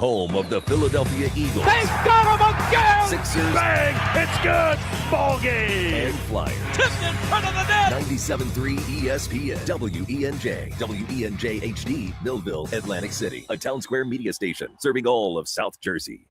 Home of the Philadelphia Eagles. They've got him again! Sixers. Bang! It's good! Ball game! And Flyers. Tipped in front of the net! 97.3 ESPN. WENJ. WENJ HD. Millville, Atlantic City. A Town Square media station serving all of South Jersey.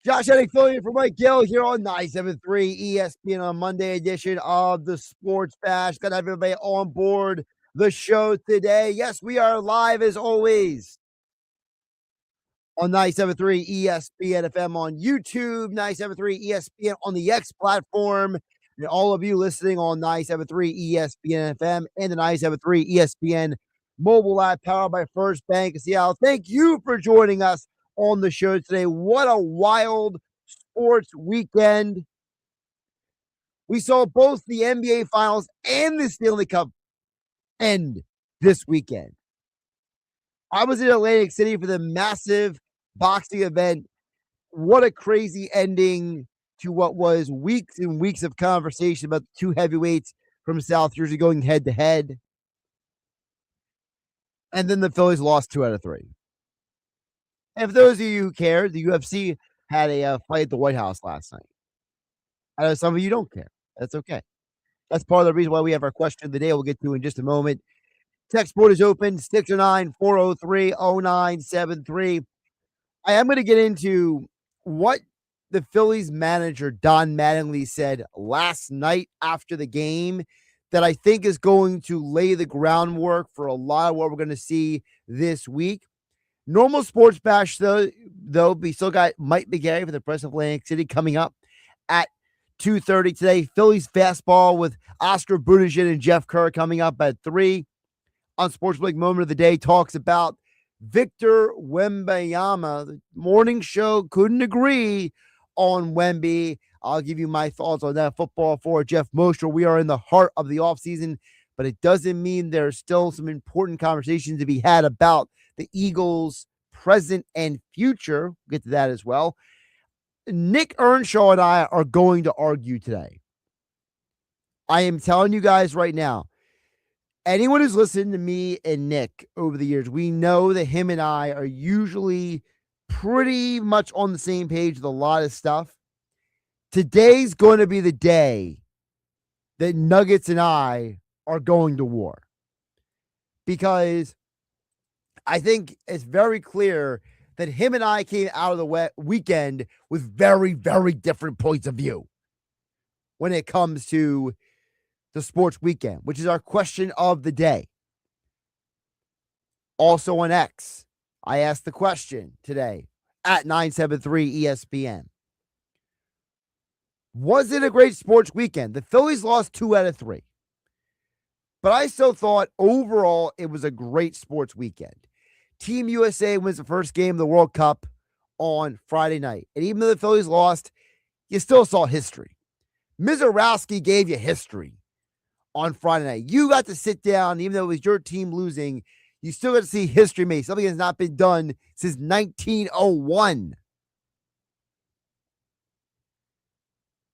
Josh Hennig filling in for Mike Gill here on 973 ESPN on Monday edition of the Sports Bash. Got to have everybody on board the show today. Yes, we are live as always on 973 ESPN FM on YouTube, 973 ESPN on the X platform, and all of you listening on 973 ESPN FM and the 973 ESPN mobile app powered by First Bank of Seattle. Thank you for joining us on the show today. What a wild sports weekend. We saw both the NBA Finals and the Stanley Cup end this weekend. I was in Atlantic City for the massive boxing event. What a crazy ending to what was weeks and weeks of conversation about the two heavyweights from South Jersey going head to head. And then the Phillies lost 2 out of 3. And for those of you who care, the UFC had a fight at the White House last night. I know some of you don't care. That's okay. That's part of the reason why we have our question of the day we'll get to in just a moment. Text board is open, 609-403-0973. I am going to get into what the Phillies manager, Don Mattingly, said last night after the game that I think is going to lay the groundwork for a lot of what we're going to see this week. Normal Sports Bash, though, we still got Mike McGarry for the Press of Atlantic City coming up at 2:30 today. Phillies fastball with Oscar Buttigieg and Jeff Kerr coming up at 3. On Sports Blake Moment of the Day talks about Victor Wembanyama. The morning show couldn't agree on Wemby. I'll give you my thoughts on that. Football for Jeff Mosher. We are in the heart of the offseason, but it doesn't mean there's still some important conversations to be had about the Eagles' present and future. We'll get to that as well. Nick Earnshaw and I are going to argue today. I am telling you guys right now, anyone who's listened to me and Nick over the years, we know that him and I are usually pretty much on the same page with a lot of stuff. Today's going to be the day that Nuggets and I are going to war. Because I think it's very clear that him and I came out of the weekend with very, very different points of view when it comes to the sports weekend, which is our question of the day. Also on X, I asked the question today at 973 ESPN. Was it a great sports weekend? The Phillies lost 2 out of 3. But I still thought overall it was a great sports weekend. Team USA wins the first game of the World Cup on Friday night. And even though the Phillies lost, you still saw history. Mizorowski gave you history on Friday night. You got to sit down, even though it was your team losing, you still got to see history made. Something has not been done since 1901.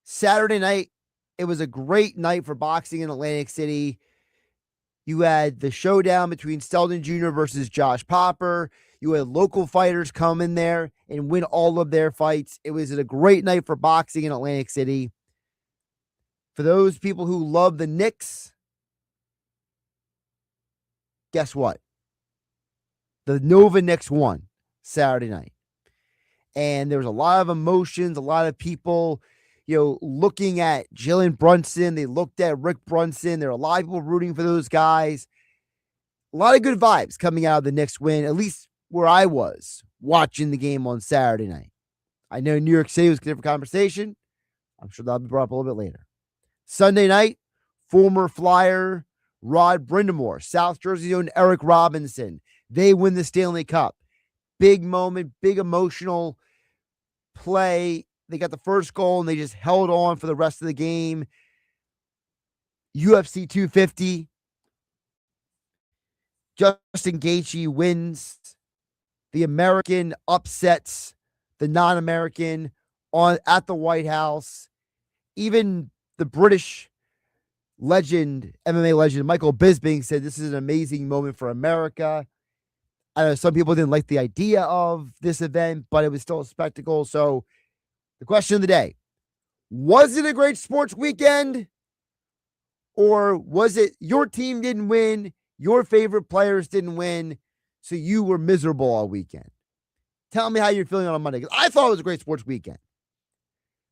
Saturday night, it was a great night for boxing in Atlantic City. You had the showdown between Selden Jr. versus Josh Popper. You had local fighters come in there and win all of their fights. It was a great night for boxing in Atlantic City. For those people who love the Knicks, guess what? The Nova Knicks won Saturday night. And there was a lot of emotions, a lot of people, looking at Jalen Brunson. They looked at Rick Brunson. There are a lot of people rooting for those guys. A lot of good vibes coming out of the Knicks win, at least where I was watching the game on Saturday night. I know New York City was a different conversation. I'm sure that'll be brought up a little bit later. Sunday night, former Flyer Rod Brindamore, South Jersey's own Eric Robinson. They win the Stanley Cup. Big moment, big emotional play. They got the first goal, and they just held on for the rest of the game. UFC 250. Justin Gaethje wins. The American upsets the non-American at the White House. Even the British legend, MMA legend, Michael Bisping said this is an amazing moment for America. I know some people didn't like the idea of this event, but it was still a spectacle. So the question of the day, was it a great sports weekend? Or was it your team didn't win, your favorite players didn't win, so you were miserable all weekend? Tell me how you're feeling on a Monday, because I thought it was a great sports weekend.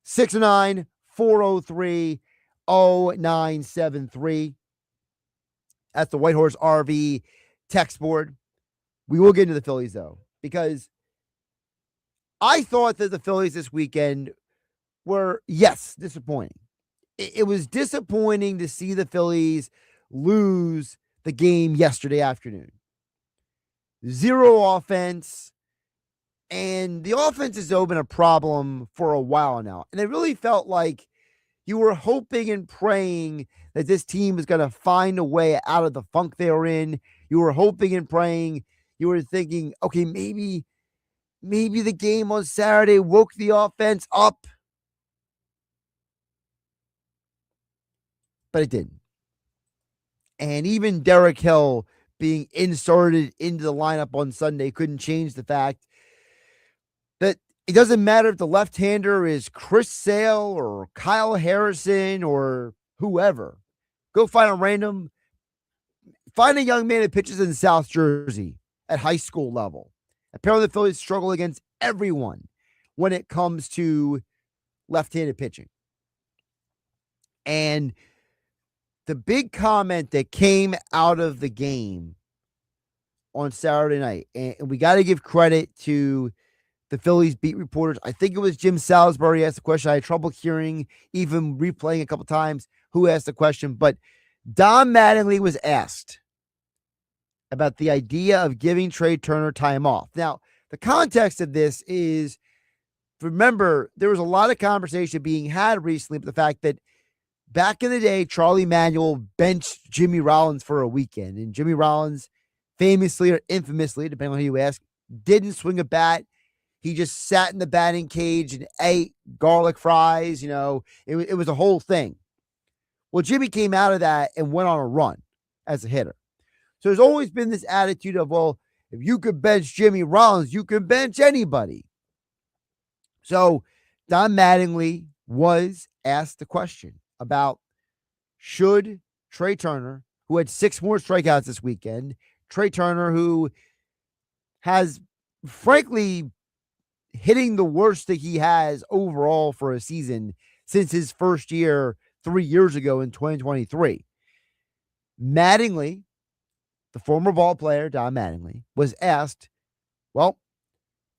609 403 0973. That's the Whitehorse RV text board. We will get into the Phillies, though, because I thought that the Phillies this weekend were, yes, disappointing. It was disappointing to see the Phillies lose the game yesterday afternoon. Zero offense, and the offense has been a problem for a while now. And it really felt like you were hoping and praying that this team was going to find a way out of the funk they were in. You were hoping and praying. You were thinking, okay, maybe the game on Saturday woke the offense up. But it didn't. And even Derek Hill being inserted into the lineup on Sunday couldn't change the fact that it doesn't matter if the left-hander is Chris Sale or Kyle Harrison or whoever. Go find a young man that pitches in South Jersey at high school level. Apparently the Phillies struggle against everyone when it comes to left-handed pitching. And the big comment that came out of the game on Saturday night, and we got to give credit to the Phillies beat reporters. I think it was Jim Salisbury asked the question. I had trouble hearing, even replaying a couple times, who asked the question. But Don Mattingly was asked about the idea of giving Trey Turner time off. Now, the context of this is, remember, there was a lot of conversation being had recently about the fact that back in the day, Charlie Manuel benched Jimmy Rollins for a weekend. And Jimmy Rollins, famously or infamously, depending on who you ask, didn't swing a bat. He just sat in the batting cage and ate garlic fries. You know, it was a whole thing. Well, Jimmy came out of that and went on a run as a hitter. So there's always been this attitude of, well, if you could bench Jimmy Rollins, you can bench anybody. So Don Mattingly was asked the question about, should Trey Turner, who had 6 more strikeouts this weekend, Trey Turner, who has frankly hitting the worst that he has overall for a season since his first year 3 years ago in 2023. Mattingly, the former ball player, Don Mattingly, was asked, well,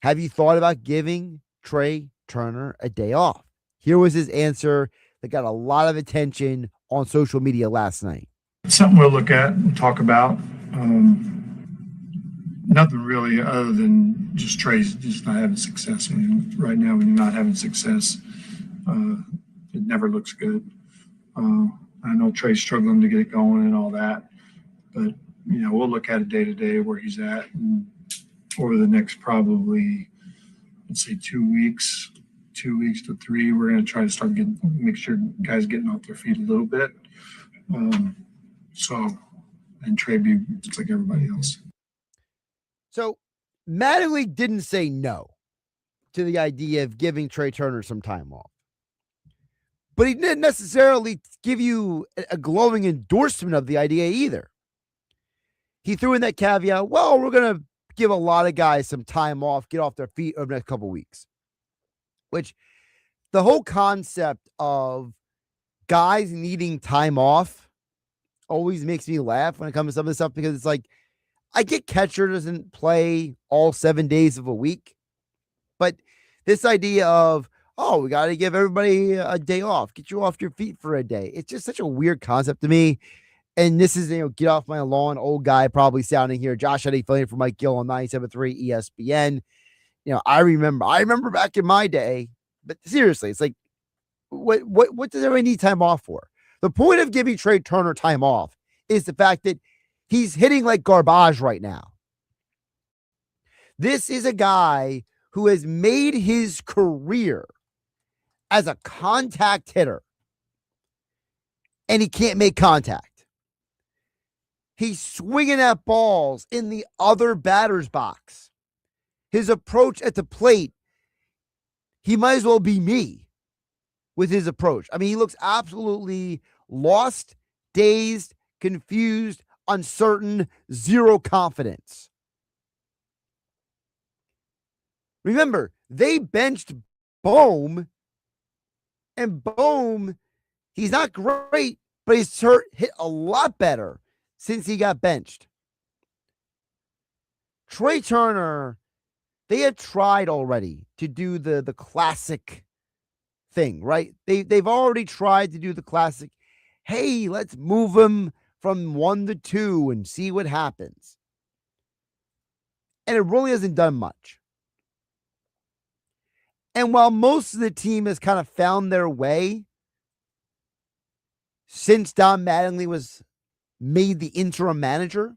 have you thought about giving Trey Turner a day off? Here was his answer that got a lot of attention on social media last night. It's something we'll look at and talk about. Nothing really other than just Trey's just not having success. I mean, right now, when you're not having success, it never looks good. I know Trey's struggling to get it going and all that, but, you know, we'll look at it day to day where he's at. And over the next probably, let's say 2 weeks to 3, we're going to try to make sure guys getting off their feet a little bit. And Trey be just like everybody else. So Mattingly didn't say no to the idea of giving Trey Turner some time off. But he didn't necessarily give you a glowing endorsement of the idea either. He threw in that caveat, well, we're going to give a lot of guys some time off, get off their feet over the next couple of weeks. Which, the whole concept of guys needing time off always makes me laugh when it comes to some of this stuff, because it's like, I get catcher doesn't play all 7 days of a week, but this idea of, oh, we got to give everybody a day off, get you off your feet for a day. It's just such a weird concept to me. And this is, get off my lawn, old guy probably sounding here. Josh Hennig filling for Mike Gill on 97.3 ESPN. I remember back in my day, but seriously, it's like, what does everybody need time off for? The point of giving Trey Turner time off is the fact that he's hitting like garbage right now. This is a guy who has made his career as a contact hitter, and he can't make contact. He's swinging at balls in the other batter's box. His approach at the plate, he might as well be me with his approach. I mean, he looks absolutely lost, dazed, confused, uncertain, zero confidence. Remember, they benched Bohm And Bohm, he's not great, but he's hit a lot better since he got benched. Trey Turner, they had tried already to do the classic thing, right? They've already tried to do the classic, hey, let's move him from 1 to 2 and see what happens. And it really hasn't done much. And while most of the team has kind of found their way since Don Mattingly was made the interim manager,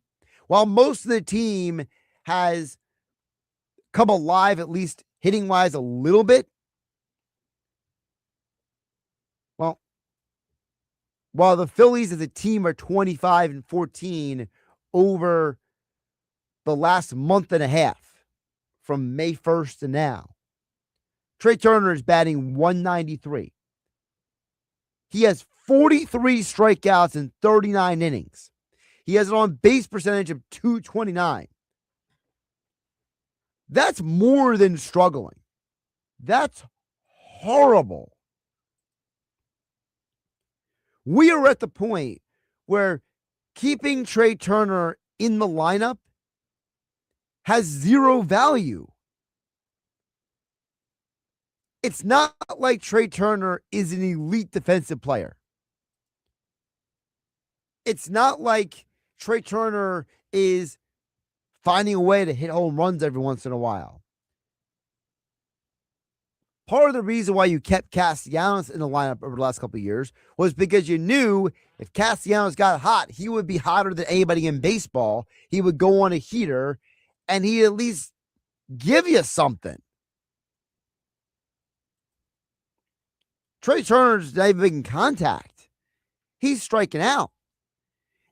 while most of the team has come alive, at least hitting wise, a little bit, well, while the Phillies as a team are 25-14 over the last month and a half from May 1st to now, Trey Turner is batting 193. He has 43 strikeouts in 39 innings. He has an on-base percentage of .229. That's more than struggling. That's horrible. We are at the point where keeping Trey Turner in the lineup has zero value. It's not like Trey Turner is an elite defensive player. It's not like Trey Turner is finding a way to hit home runs every once in a while. Part of the reason why you kept Castellanos in the lineup over the last couple of years was because you knew if Castellanos got hot, he would be hotter than anybody in baseball. He would go on a heater, and he'd at least give you something. Trey Turner's not even making contact. He's striking out.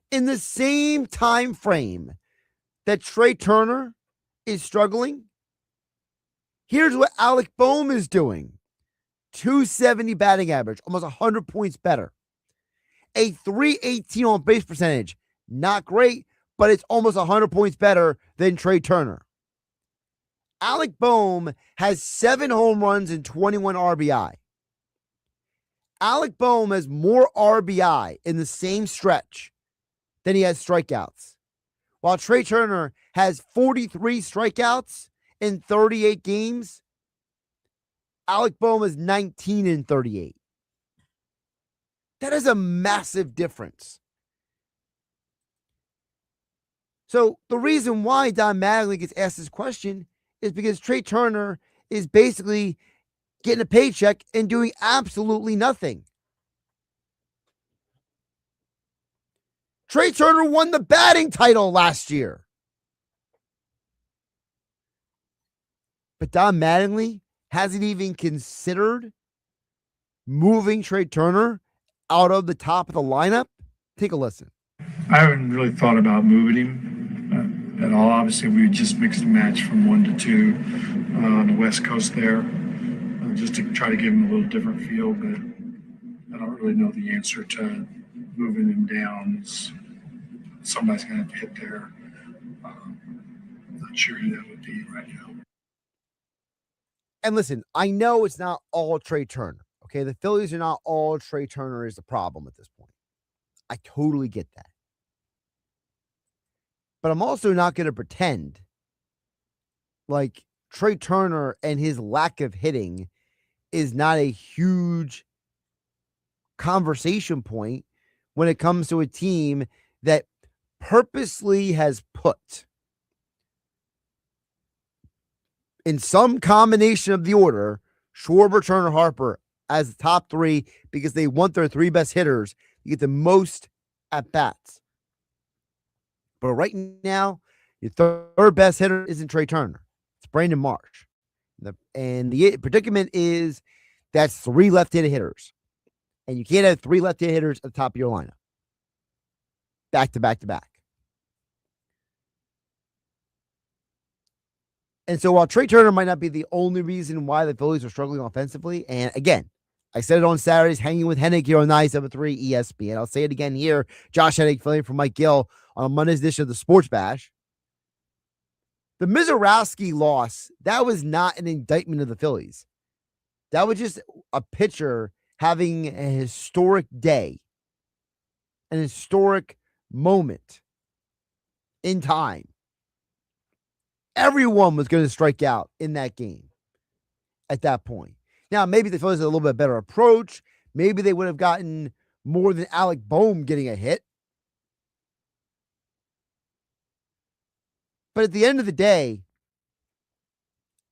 In the same time frame that Trey Turner is struggling, here's what Alec Bohm is doing. 270 batting average, almost 100 points better. A 318 on base percentage. Not great, but it's almost 100 points better than Trey Turner. Alec Bohm has 7 home runs and 21 RBI. Alec Bohm has more RBI in the same stretch than he has strikeouts. While Trey Turner has 43 strikeouts in 38 games, Alec Bohm is 19 in 38. That is a massive difference. So the reason why Don Mattingly gets asked this question is because Trey Turner is basically getting a paycheck and doing absolutely nothing. Trey Turner won the batting title last year. But Don Mattingly hasn't even considered moving Trey Turner out of the top of the lineup. Take a listen. I haven't really thought about moving him at all. Obviously, we just mixed and matched from 1 to 2 on the West Coast there, just to try to give him a little different feel. But I don't really know the answer to moving him down. Somebody's going to have to hit there. Not sure who that would be right now. And listen, I know it's not all Trey Turner. Okay, the Phillies are not all Trey Turner is the problem at this point. I totally get that. But I'm also not going to pretend like Trey Turner and his lack of hitting is not a huge conversation point when it comes to a team that purposely has put in some combination of the order Schwarber, Turner, Harper as the top 3 because they want their 3 best hitters to get the most at bats. But right now, your third best hitter isn't Trey Turner. It's Brandon Marsh. And the predicament is that's 3 left-handed hitters. And you can't have 3 left-handed hitters at the top of your lineup. Back to back to back. And so while Trey Turner might not be the only reason why the Phillies are struggling offensively, and again, I said it on Saturdays, hanging with Hennig here on 97.3 ESPN. I'll say it again here. Josh Hennig filling for Mike Gill on Monday's edition of the Sports Bash. The Mizorowski loss, that was not an indictment of the Phillies. That was just a pitcher having a historic day, an historic moment in time. Everyone was going to strike out in that game at that point. Now, maybe the Phillies had a little bit better approach. Maybe they would have gotten more than Alec Boehm getting a hit. But at the end of the day,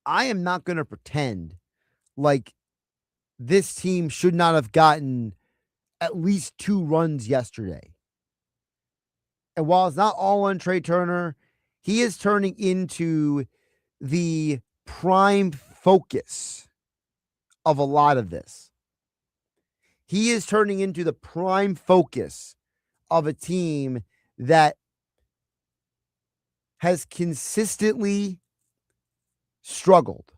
I am not going to pretend like this team should not have gotten at least 2 runs yesterday. And while it's not all on Trey Turner, he is turning into the prime focus of a lot of this. He is turning into the prime focus of a team that has consistently struggled.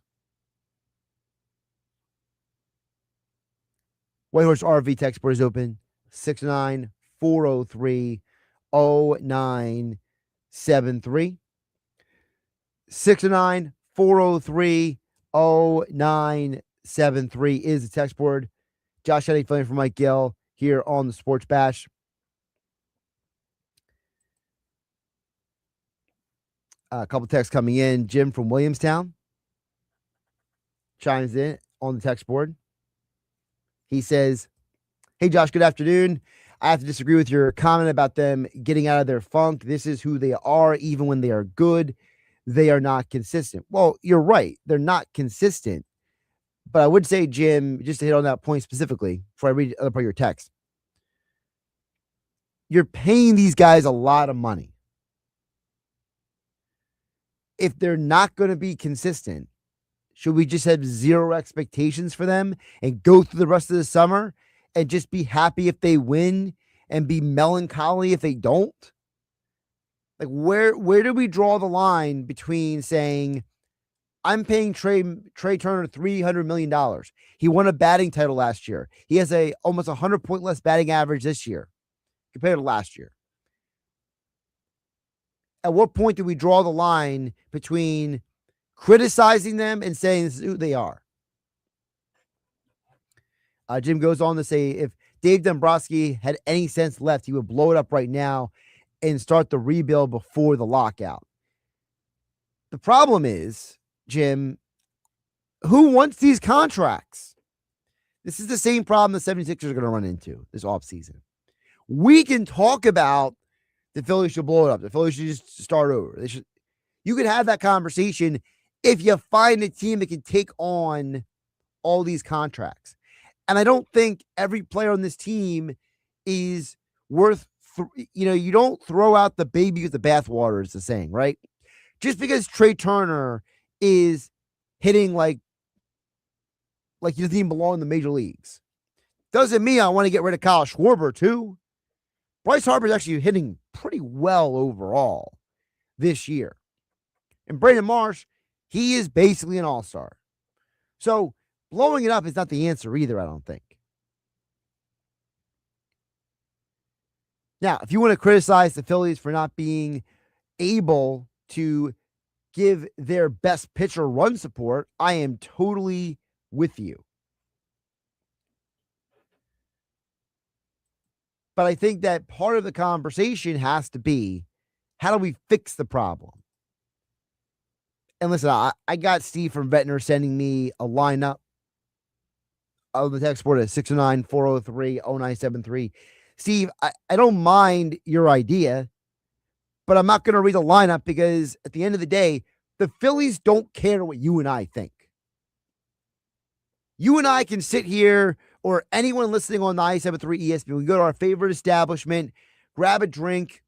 Whitehorse RV text board is open. 69403-0973. 69403-0973 is the text board. Josh Hennig filling for Mike Gill here on the Sports Bash. A couple texts coming in. Jim from Williamstown chimes in on the text board. He says, "Hey, Josh, good afternoon. I have to disagree with your comment about them getting out of their funk. This is who they are. Even when they are good, they are not consistent." Well, you're right. They're not consistent. But I would say, Jim, just to hit on that point specifically, before I read the other part of your text, you're paying these guys a lot of money. If they're not going to be consistent, should we just have zero expectations for them and go through the rest of the summer and just be happy if they win and be melancholy if they don't? Like, where do we draw the line between saying, I'm paying Trey Turner $300 million. He won a batting title last year. He has a almost 100-point less batting average this year compared to last year. At what point do we draw the line between criticizing them and saying this is who they are? Jim goes on to say, if Dave Dombrowski had any sense left, he would blow it up right now and start the rebuild before the lockout. The problem is, Jim, who wants these contracts? This is the same problem the 76ers are going to run into this offseason. We can talk about the Phillies should blow it up. The Phillies should just start over. You could have that conversation if you find a team that can take on all these contracts. And I don't think every player on this team is worth, you don't throw out the baby with the bathwater, is the saying, right? Just because Trey Turner is hitting like he doesn't even belong in the major leagues doesn't mean I want to get rid of Kyle Schwarber too. Bryce Harper's actually hitting pretty well overall this year. And Brandon Marsh, he is basically an all-star. So blowing it up is not the answer either, I don't think. Now, if you want to criticize the Phillies for not being able to give their best pitcher run support, I am totally with you. But I think that part of the conversation has to be, how do we fix the problem? And listen, I got Steve from Ventnor sending me a lineup of the text board at 609-403-0973. Steve, I don't mind your idea, but I'm not going to read the lineup because at the end of the day, the Phillies don't care what you and I think. You and I can sit here, or anyone listening on 97.3 ESPN, we go to our favorite establishment, grab a drink,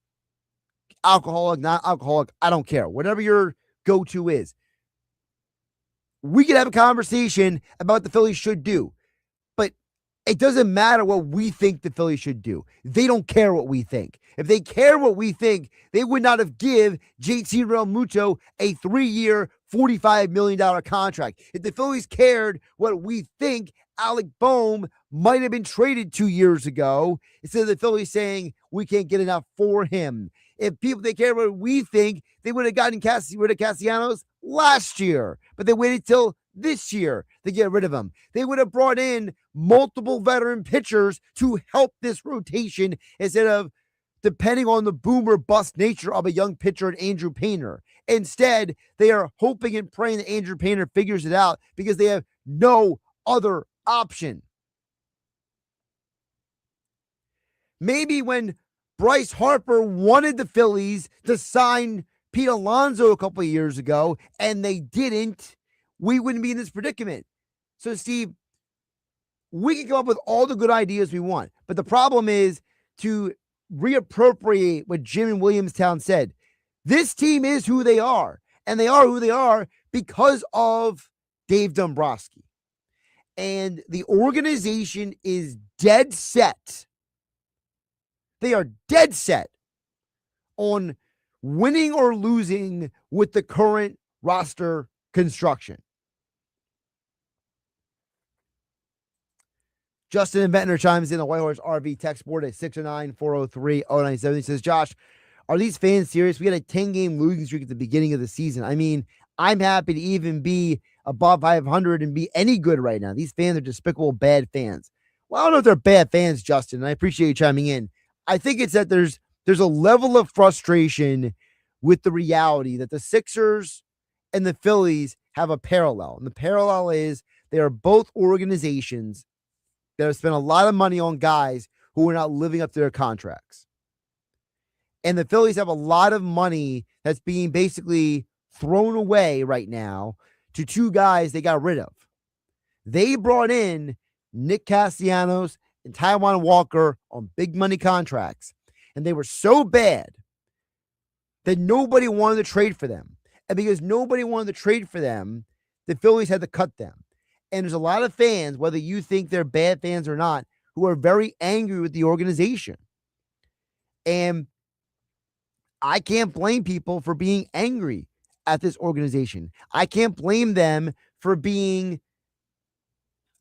alcoholic, not alcoholic, I don't care. Whatever your go-to is. We can have a conversation about what the Phillies should do. But it doesn't matter what we think the Phillies should do. They don't care what we think. If they care what we think, they would not have give JT Realmuto a 3-year, $45 million contract. If the Phillies cared what we think, Alec Boehm might have been traded 2 years ago instead of the Phillies saying we can't get enough for him. If they care what we think, they would have gotten rid of Castellanos last year, but they waited till this year to get rid of him. They would have brought in multiple veteran pitchers to help this rotation instead of depending on the boom or bust nature of a young pitcher in Andrew Painter. Instead, they are hoping and praying that Andrew Painter figures it out because they have no other option. Maybe when Bryce Harper wanted the Phillies to sign Pete Alonso a couple of years ago and they didn't, we wouldn't be in this predicament. So, Steve, we can come up with all the good ideas we want, but the problem is to reappropriate what Jim in Williamstown said. This team is who they are, and they are who they are because of Dave Dombrowski. And the organization is dead set. They are dead set on winning or losing with the current roster construction. Justin and Ventnor chimes in the White Horse RV text board at 609-403-0970. He says, Josh, are these fans serious? We had a 10-game losing streak at the beginning of the season. I mean, I'm happy to even be above 500 and be any good right now. These fans are despicable, bad fans. Well, I don't know if they're bad fans, Justin, and I appreciate you chiming in. I think it's that there's a level of frustration with the reality that the Sixers and the Phillies have a parallel. And the parallel is they are both organizations that have spent a lot of money on guys who are not living up to their contracts. And the Phillies have a lot of money that's being basically thrown away right now to two guys they got rid of. They brought in Nick Castellanos and Taijuan Walker on big money contracts. And they were so bad that nobody wanted to trade for them. And because nobody wanted to trade for them, the Phillies had to cut them. And there's a lot of fans, whether you think they're bad fans or not, who are very angry with the organization. And I can't blame people for being angry at this organization. I can't blame them for being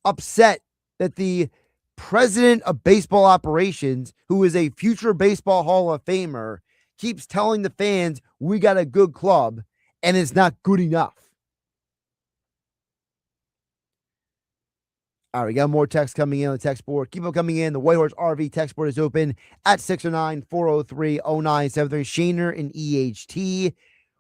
upset that the president of baseball operations, who is a future baseball Hall of Famer, keeps telling the fans, we got a good club, and it's not good enough. All right, we got more text coming in on the text board. Keep them coming in. The White Horse RV text board is open at 609-403-0973. Shaner and EHT.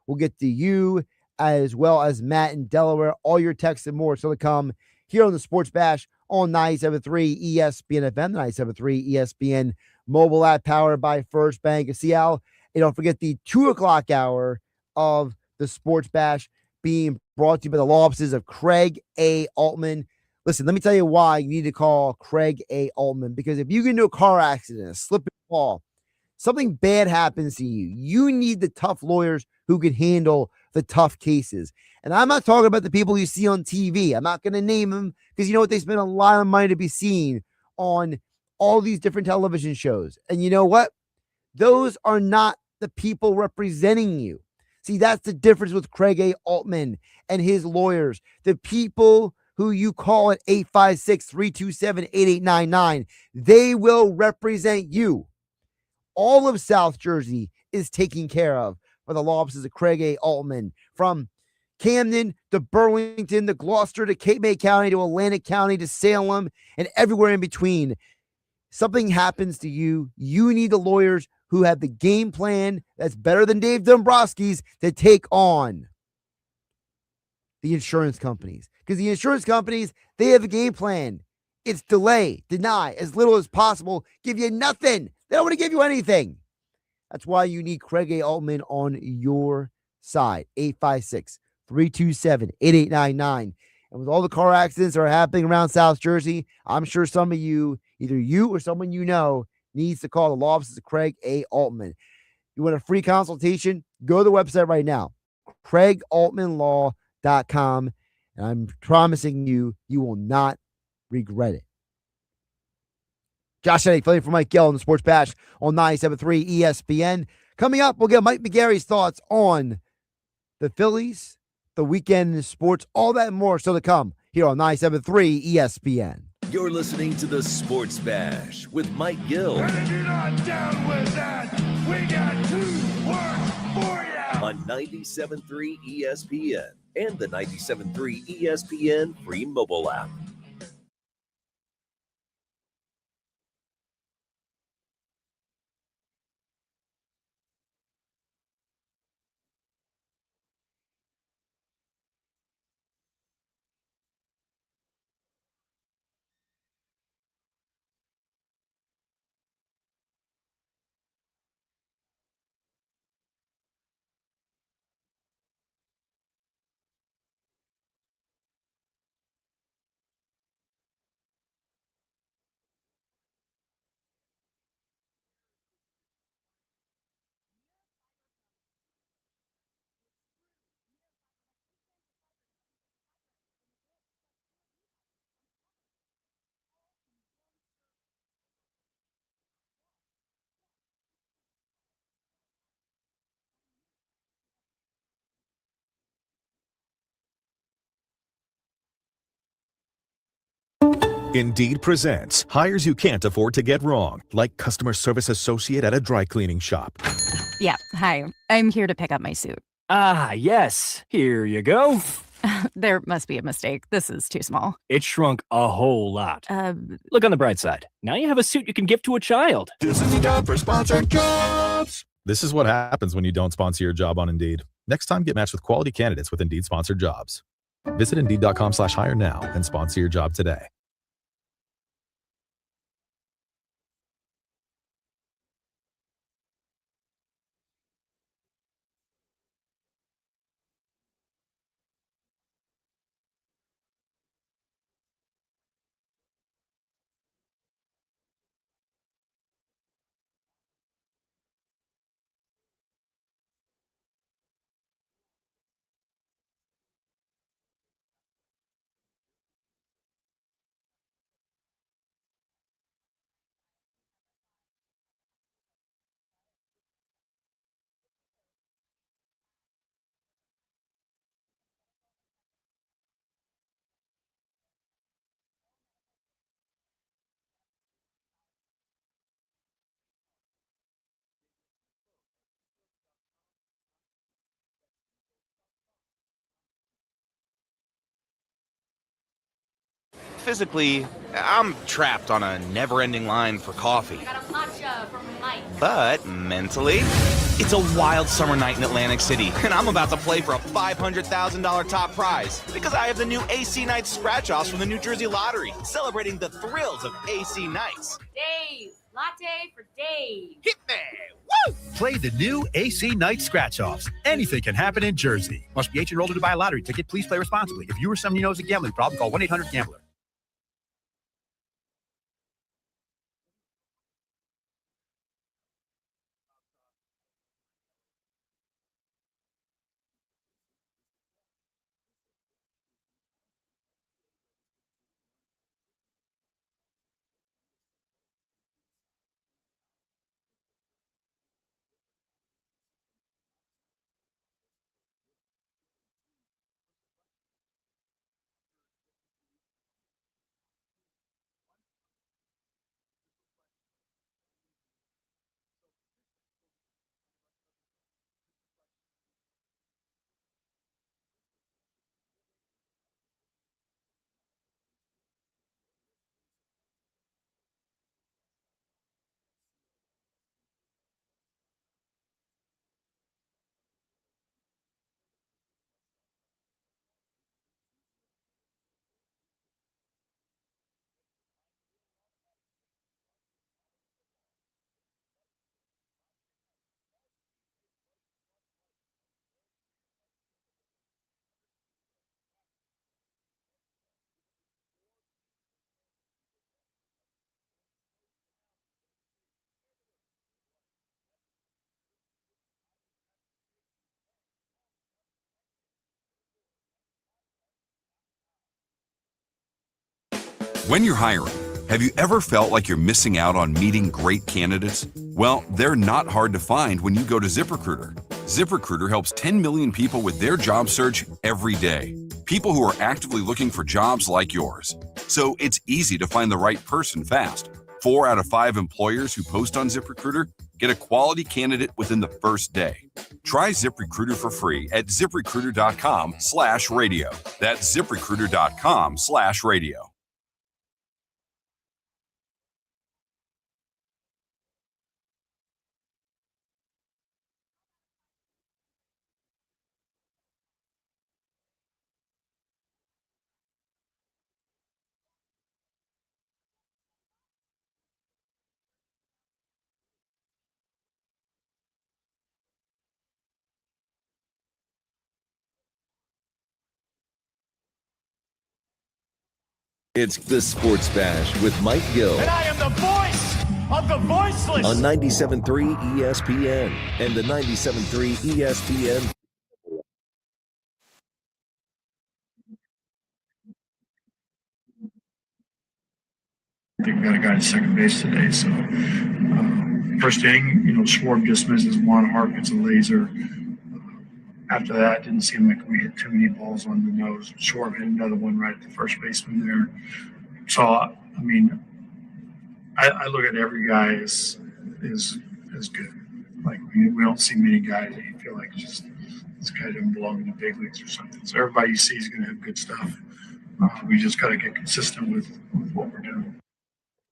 We'll get to you as well as Matt in Delaware. All your texts and more still to come here on the Sports Bash on 97.3 ESPN FM, the 97.3 ESPN mobile app powered by First Bank of Seattle. And don't forget the 2 o'clock hour of the Sports Bash being brought to you by the law offices of Craig A. Altman. Listen, let me tell you why you need to call Craig A. Altman, because if you get into a car accident, a slip and fall, something bad happens to you, you need the tough lawyers who can handle the tough cases. And I'm not talking about the people you see on TV. I'm not going to name them because you know what? They spend a lot of money to be seen on all these different television shows. And you know what? Those are not the people representing you. See, that's the difference with Craig A. Altman and his lawyers. The people who you call at 856-327-8899, they will represent you. All of South Jersey is taken care of by the law offices of Craig A. Altman, from Camden to Burlington to Gloucester to Cape May County to Atlantic County to Salem and everywhere in between. Something happens to you, you need the lawyers who have the game plan that's better than Dave Dombrowski's to take on the insurance companies. Because the insurance companies, they have a game plan. It's delay, deny, as little as possible, give you nothing. They don't want to give you anything. That's why you need Craig A. Altman on your side. 856-327-8899. And with all the car accidents that are happening around South Jersey, I'm sure some of you, either you or someone you know, needs to call the law offices of Craig A. Altman. You want a free consultation? Go to the website right now, CraigAltmanLaw.com. And I'm promising you, you will not regret it. Josh Hennig, filling for Mike Gill on the Sports Bash on 97.3 ESPN. Coming up, we'll get Mike McGarry's thoughts on the Phillies, the weekend in sports, all that and more still to come here on 97.3 ESPN. You're listening to the Sports Bash with Mike Gill. And if you're not down with that, we got 2 words for you. On 97.3 ESPN. and the 97.3 ESPN free mobile app. Indeed presents hires you can't afford to get wrong, like customer service associate at a dry cleaning shop. Yeah, hi. I'm here to pick up my suit. Ah, yes. Here you go. There must be a mistake. This is too small. It shrunk a whole lot. Look on the bright side. Now you have a suit you can give to a child. This is the time for sponsored jobs. This is what happens when you don't sponsor your job on Indeed. Next time, get matched with quality candidates with Indeed sponsored jobs. Visit Indeed.com/hire now and sponsor your job today. Physically, I'm trapped on a never-ending line for coffee. But mentally, it's a wild summer night in Atlantic City, and I'm about to play for a $500,000 top prize because I have the new AC Nights scratch-offs from the New Jersey Lottery, celebrating the thrills of AC Nights. Dave, latte for Dave. Hit me! Woo! Play the new AC Night Scratch-Offs. Anything can happen in Jersey. Must be 18 or older to buy a lottery ticket. Please play responsibly. If you or someone you know has a gambling problem, call 1-800-GAMBLER. When you're hiring, have you ever felt like you're missing out on meeting great candidates? Well, they're not hard to find when you go to ZipRecruiter. ZipRecruiter helps 10 million people with their job search every day. People who are actively looking for jobs like yours. So it's easy to find the right person fast. 4 out of 5 employers who post on ZipRecruiter get a quality candidate within the first day. Try ZipRecruiter for free at ZipRecruiter.com/radio. That's ZipRecruiter.com/radio. It's the Sports Bash with Mike Gill. And I am the voice of the voiceless. On 97.3 ESPN and the 97.3 ESPN. I think we got a guy at second base today. So first inning, Schwarb just misses one. Hart gets a laser. After that, it didn't seem like we hit too many balls on the nose. Schwarb hit another one right at the first baseman there. So, I look at every guy as good. Like, we don't see many guys that you feel like just this guy doesn't belong in the big leagues or something. So everybody you see is going to have good stuff. We just got to get consistent with what we're doing.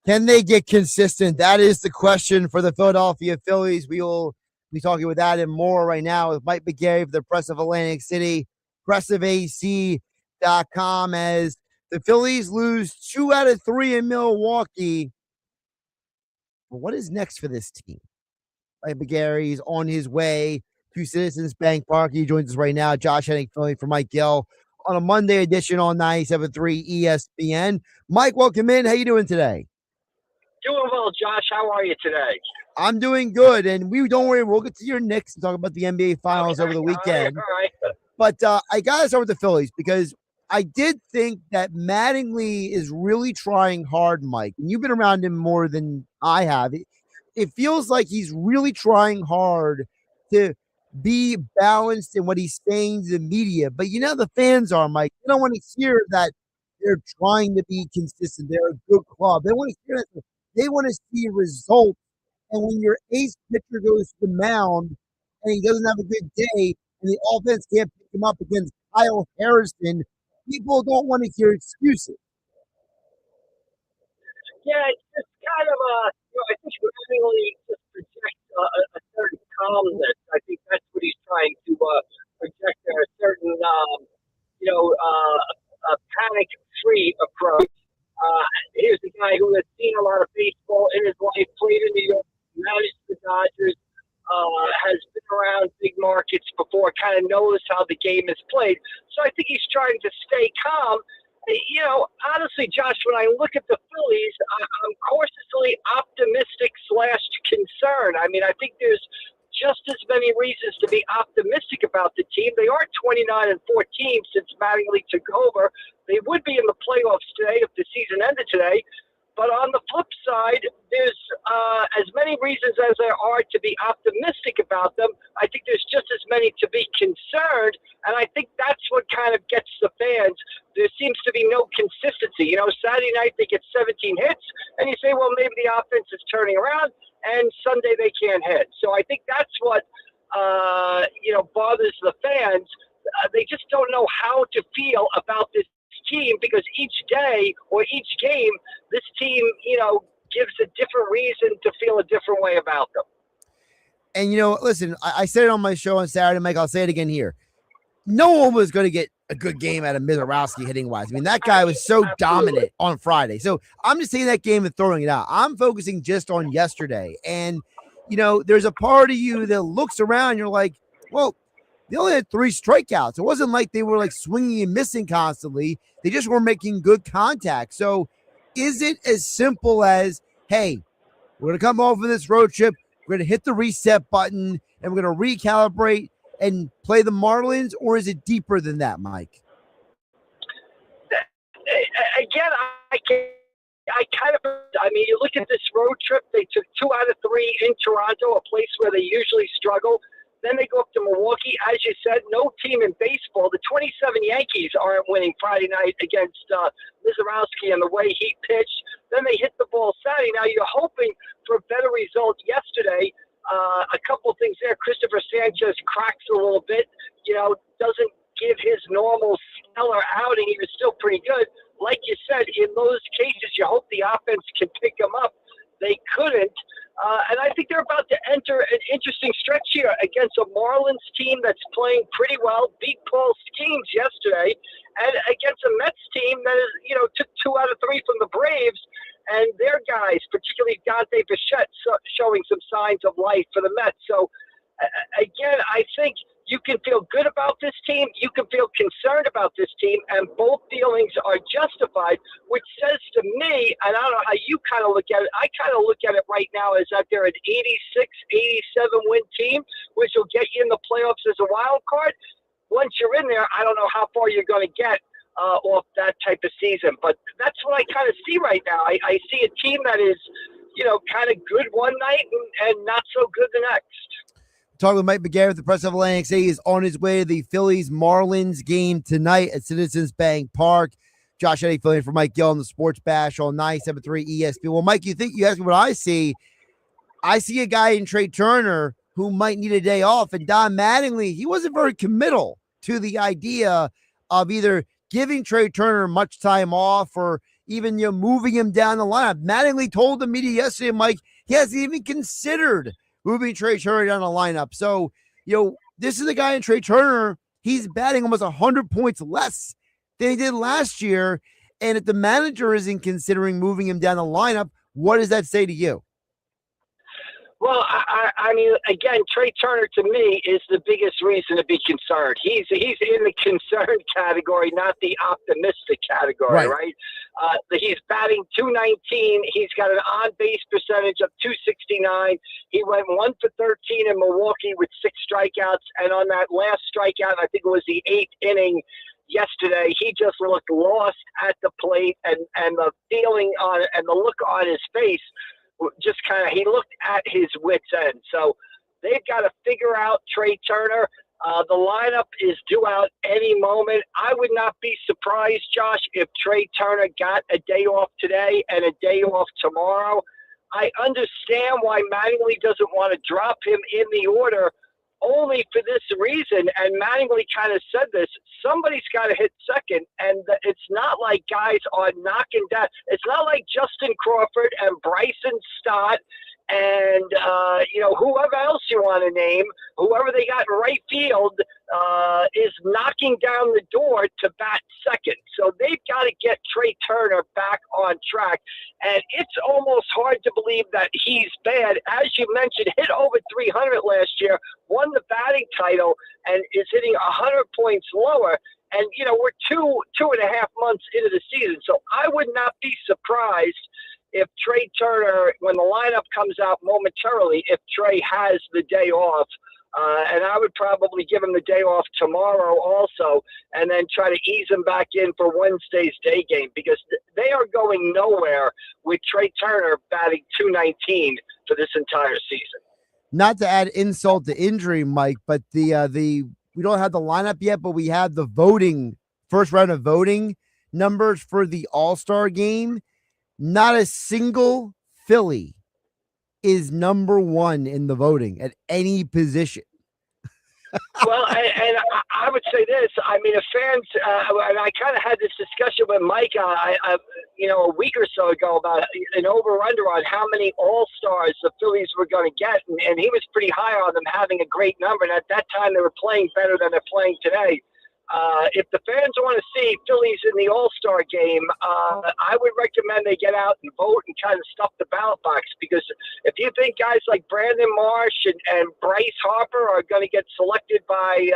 Can they get consistent? That is the question for the Philadelphia Phillies. We will be talking with that and more right now with Mike Gill of the Press of Atlantic City, PressOfAC.com, as the Phillies lose 2 out of 3 in Milwaukee. But what is next for this team? Mike Gill is on his way to Citizens Bank Park. He joins us right now. Josh Hennig filling for Mike Gill on a Monday edition on 97.3 ESPN. Mike, welcome in. How you doing today? Doing well, Josh. How are you today? I'm doing good, and don't worry, we'll get to your Knicks and talk about the NBA Finals over the weekend. All right. But I got to start with the Phillies because I did think that Mattingly is really trying hard, Mike. And you've been around him more than I have. It feels like he's really trying hard to be balanced in what he's saying to the media. But the fans are, Mike. They don't want to hear that they're trying to be consistent. They're a good club. They want to hear that. They want to see results. And when your ace pitcher goes to the mound and he doesn't have a good day and the offense can't pick him up against Kyle Harrison, people don't want to hear excuses. Yeah, it's just kind of I think we're really just project a certain calmness. I think that's what he's trying to project there, a certain, a panic-free approach. Here's a guy who has seen a lot of baseball in his life, played in New York, managed the Dodgers, has been around big markets before, kind of knows how the game is played. So I think he's trying to stay calm. Honestly, Josh, when I look at the Phillies, I'm cautiously optimistic / concerned. I mean, I think there's just as many reasons to be optimistic about the team. They are 29-14 since Mattingly took over. They would be in the playoffs today if the season ended today. But on the flip side, there's as many reasons as there are to be optimistic about them. I think there's just as many to be concerned, and I think that's what kind of gets the fans. There seems to be no consistency. Saturday night they get 17 hits, and you say, well, maybe the offense is turning around, and Sunday they can't hit. So I think that's what bothers the fans. They just don't know how to feel about this team because each day or each game, this team, gives a different reason to feel a different way about them. And, listen, I said it on my show on Saturday, Mike. I'll say it again here. No one was going to get a good game out of Mizorowski hitting wise. I mean, that guy was so dominant on Friday. So I'm just taking that game and throwing it out. I'm focusing just on yesterday. And, there's a part of you that looks around and you're like, well, they only had 3 strikeouts. It wasn't like they were like swinging and missing constantly. They just were making good contact. So is it as simple as, hey, we're going to come over this road trip, we're going to hit the reset button, and we're going to recalibrate and play the Marlins, or is it deeper than that, Mike? Again, you look at this road trip, they took 2 out of 3 in Toronto, a place where they usually struggle. Then they go up to Milwaukee. As you said, no team in baseball. The 27 Yankees aren't winning Friday night against Mizorowski and the way he pitched. Then they hit the ball Saturday. Now you're hoping for a better result yesterday. A couple of things there. Christopher Sanchez cracks a little bit, doesn't give his normal stellar outing. He was still pretty good. Like you said, in those cases, you hope the offense can pick him up. They couldn't. And I think they're about to enter an interesting stretch here against a Marlins team that's playing pretty well, beat Paul Skeens yesterday, and against a Mets team that is, took 2 out of 3 from the Braves, and their guys, particularly Dante Bichette, showing some signs of life for the Mets. So, again, I think you can feel good about this team. You can feel concerned about this team, and both feelings are justified, which says to me, and I don't know how you kind of look at it, I kind of look at it right now as that they're an 86, 87 win team, which will get you in the playoffs as a wild card. Once you're in there, I don't know how far you're going to get off that type of season. But that's what I kind of see right now. I see a team that is, kind of good one night and not so good the next. Talking with Mike McGarrett, the press of Atlantic City, is on his way to the Phillies Marlins game tonight at Citizens Bank Park. Josh Hennig filling in for Mike Gill on the Sports Bash on 97.3 ESPN. Well, Mike, you ask me what I see. I see a guy in Trey Turner who might need a day off, and Don Mattingly, he wasn't very committal to the idea of either giving Trey Turner much time off or even moving him down the lineup. Mattingly told the media yesterday, Mike, he hasn't even considered moving Trey Turner down the lineup. So, this is the guy in Trey Turner. He's batting almost 100 points less than he did last year. And if the manager isn't considering moving him down the lineup, what does that say to you? Well, I mean, again, Trey Turner to me is the biggest reason to be concerned. He's in the concerned category, not the optimistic category, right? He's batting .219. He's got an on-base percentage of .269. He went 1 for 13 in Milwaukee with 6 strikeouts, and on that last strikeout, I think it was the 8th inning yesterday, he just looked lost at the plate, and the feeling on it and the look on his face just kind of, he looked at his wit's end. So they've got to figure out Trey Turner. The lineup is due out any moment. I would not be surprised, Josh, if Trey Turner got a day off today and a day off tomorrow. I understand why Mattingly doesn't want to drop him in the order only for this reason, and Mattingly kind of said this, somebody's got to hit second, and it's not like guys are knocking down. It's not like Justin Crawford and Bryson Stott and, whoever else you want to name, whoever they got in right field is knocking down the door to bat second. So they've got to get Trey Turner back on track. And it's almost hard to believe that he's bad. As you mentioned, hit over 300 last year, won the batting title, and is hitting 100 points lower. And, we're two and a half months into the season. So I would not be surprised if Trey Turner, when the lineup comes out momentarily, if Trey has the day off. And I would probably give him the day off tomorrow also, and then try to ease him back in for Wednesday's day game, because they are going nowhere with Trey Turner batting .219 for this entire season. Not to add insult to injury, Mike, but the we don't have the lineup yet, but we have the first round of voting numbers for the All-Star game. Not a single Philly is number one in the voting at any position. Well, and I would say this. I mean, if fans, and I kind of had this discussion with Mike, a week or so ago about an over-under on how many All-Stars the Phillies were going to get, and he was pretty high on them having a great number. And at that time, they were playing better than they're playing today. If the fans want to see Phillies in the All-Star game, I would recommend they get out and vote and kind of stuff the ballot box, because if you think guys like Brandon Marsh and Bryce Harper are going to get selected by,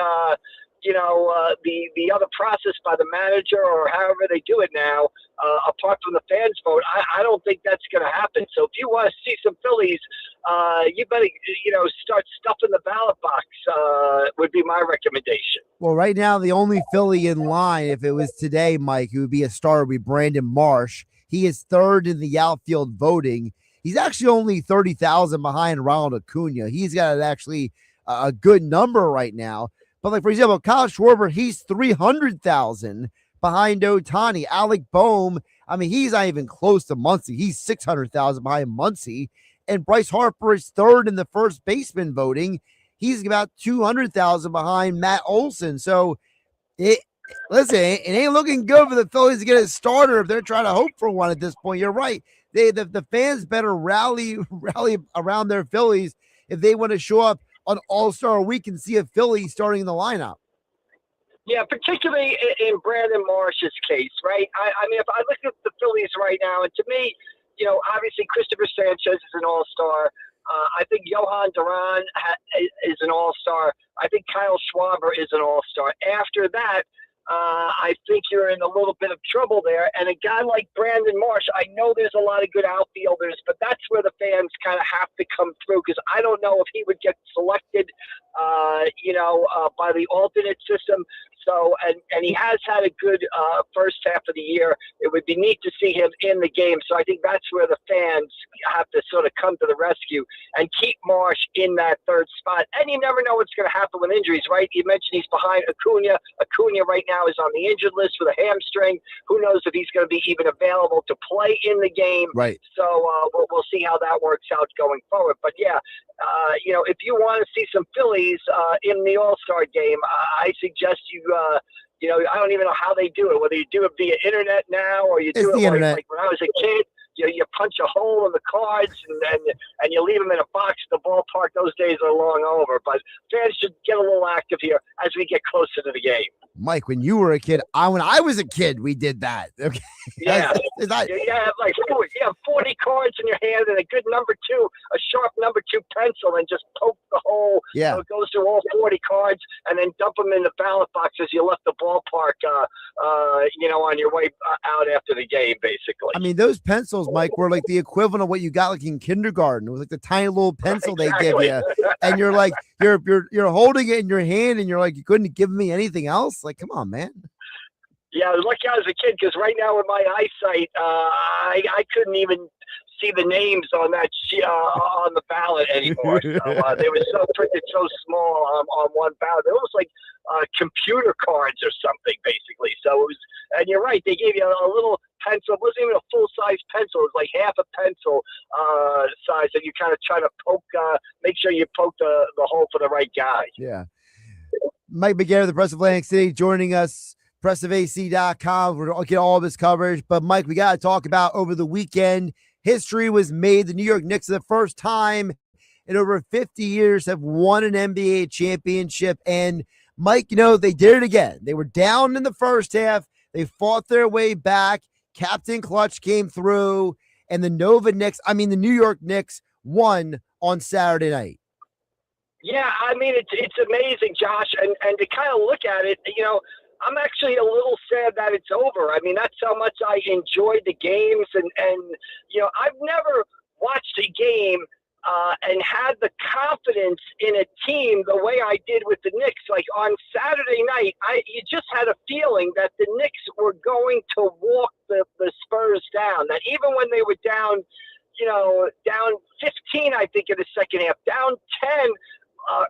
the other process by the manager or however they do it now, apart from the fans vote, I don't think that's going to happen. So if you want to see some Phillies, you better, start stuffing the ballot box, would be my recommendation. Well, right now, the only Philly in line, if it was today, Mike, who would be a star, would be Brandon Marsh. He is third in the outfield voting. He's actually only 30,000 behind Ronald Acuna. He's got actually a good number right now. But like, for example, Kyle Schwarber, he's 300,000 behind Ohtani. Alec Boehm, I mean, he's not even close to Muncy. He's 600,000 behind Muncy. And Bryce Harper is third in the first baseman voting. He's about 200,000 behind Matt Olson. So listen, it ain't looking good for the Phillies to get a starter if they're trying to hope for one at this point. You're right. The fans better rally around their Phillies if they want to show up on All-Star Week and see a Philly starting in the lineup. Yeah, particularly in Brandon Marsh's case, right? I mean, if I look at the Phillies right now, and to me, obviously Christopher Sanchez is an all-star. I think Johan Duran is an all-star. I think Kyle Schwarber is an all-star. After that, I think you're in a little bit of trouble there. And a guy like Brandon Marsh, I know there's a lot of good outfielders, but that's where the fans kind of have to come through, because I don't know if he would get selected, by the alternate system. So, and he has had a good first half of the year. It would be neat to see him in the game. So I think that's where the fans have to sort of come to the rescue and keep Marsh in that third spot. And you never know what's going to happen with injuries, right? You mentioned he's behind Acuna. Acuna right now is on the injured list with a hamstring. Who knows if he's going to be even available to play in the game. Right. So we'll see how that works out going forward. But yeah, if you want to see some Phillies in the All-Star game, I suggest you, I don't even know how they do it, whether you do it via internet now or you do it like when I was a kid. You punch a hole in the cards and you leave them in a box at the ballpark. Those days are long over. But fans should get a little active here as we get closer to the game. Mike, when you were a kid, when I was a kid, we did that. Okay. Yeah. You have like 40 cards in your hand and a good a sharp number 2 pencil, and just poke the hole. Yeah. So it goes through all 40 cards and then dump them in the ballot box as you left the ballpark, on your way out after the game, basically. I mean, those pencils, Mike, were like the equivalent of what you got like in kindergarten. It was like the tiny little pencil they give you. And you're like, you're holding it in your hand and you're like, you couldn't give me anything else? Like, come on, man. Yeah, I was lucky I was a kid, because right now with my eyesight, I couldn't even see the names on that on the ballot anymore. So they were so printed so small on one ballot. It was like computer cards or something, basically. So it was, and you're right, they gave you a little pencil. It wasn't even a full-size pencil. It was like half a pencil size, and you kind of try to poke, make sure you poke the hole for the right guy. Yeah. Mike McGarry, the Press of Atlantic City, joining us, pressofac.com. We're going to get all of his coverage. But, Mike, we got to talk about over the weekend, history was made. The New York Knicks, for the first time in over 50 years, have won an NBA championship. And, Mike, they did it again. They were down in the first half. They fought their way back. Captain Clutch came through. And the New York Knicks won on Saturday night. Yeah, I mean, it's amazing, Josh. And to kind of look at it, I'm actually a little sad that it's over. I mean, that's how much I enjoyed the games. And I've never watched a game and had the confidence in a team the way I did with the Knicks. Like on Saturday night, you just had a feeling that the Knicks were going to walk the Spurs down. That even when they were down, down 15, I think, in the second half, down 10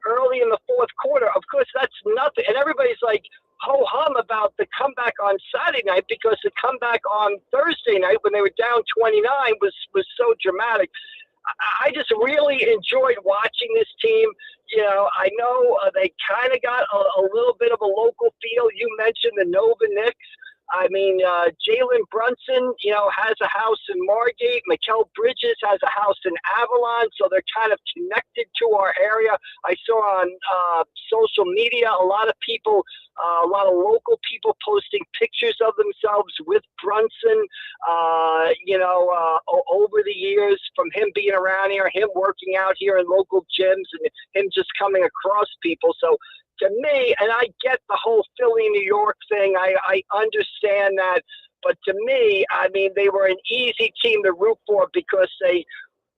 early in the fourth quarter. Of course, that's nothing. And everybody's like, ho-hum about the comeback on Saturday night, because the comeback on Thursday night when they were down 29 was so dramatic. I just really enjoyed watching this team. I know they kind of got a little bit of a local feel. You mentioned the Nova Knicks. I mean, Jalen Brunson, has a house in Margate. Mikal Bridges has a house in Avalon, so they're kind of connected to our area. I saw on social media a lot of people, a lot of local people posting pictures of themselves with Brunson, over the years, from him being around here, him working out here in local gyms, and him just coming across people. So, to me, and I get the whole Philly, New York thing. I understand that. But to me, I mean, they were an easy team to root for because they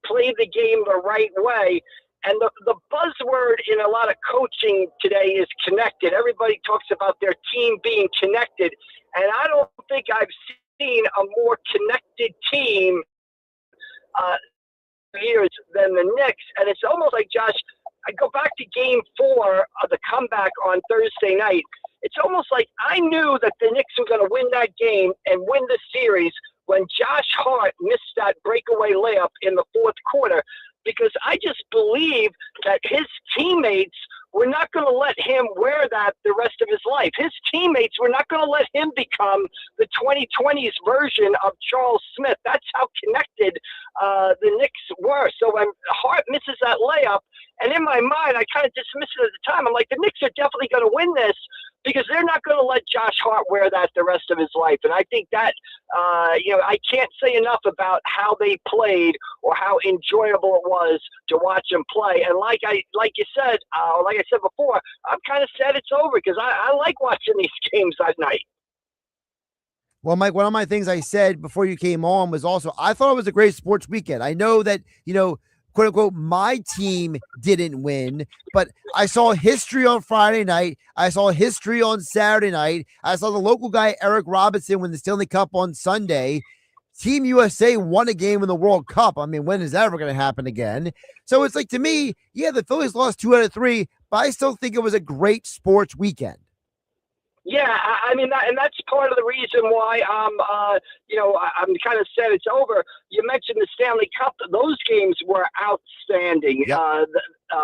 played the game the right way. And the buzzword in a lot of coaching today is connected. Everybody talks about their team being connected. And I don't think I've seen a more connected team years than the Knicks. And it's almost like, Josh, I go back to Game 4 of the comeback on Thursday night. It's almost like I knew that the Knicks were going to win that game and win the series when Josh Hart missed that breakaway layup in the fourth quarter, because I just believe that his teammates were not going to let him wear that the rest of his life. His teammates were not going to let him become the 2020s version of Charles Smith. That's how connected the Knicks were. So when Hart misses that layup, and in my mind, I kind of dismissed it at the time. I'm like, the Knicks are definitely going to win this because they're not going to let Josh Hart wear that the rest of his life. And I think that, I can't say enough about how they played or how enjoyable it was to watch them play. And like you said, like I said before, I'm kind of sad it's over because I like watching these games at night. Well, Mike, one of my things I said before you came on was also, I thought it was a great sports weekend. I know that, quote unquote, my team didn't win, but I saw history on Friday night. I saw history on Saturday night. I saw the local guy, Eric Robinson, win the Stanley Cup on Sunday. Team USA won a game in the World Cup. I mean, when is that ever going to happen again? So it's like, to me, yeah, the Phillies lost 2 out of 3, but I still think it was a great sports weekend. Yeah, I mean, and that's part of the reason why I'm kind of sad it's over. You mentioned the Stanley Cup; those games were outstanding. Yep.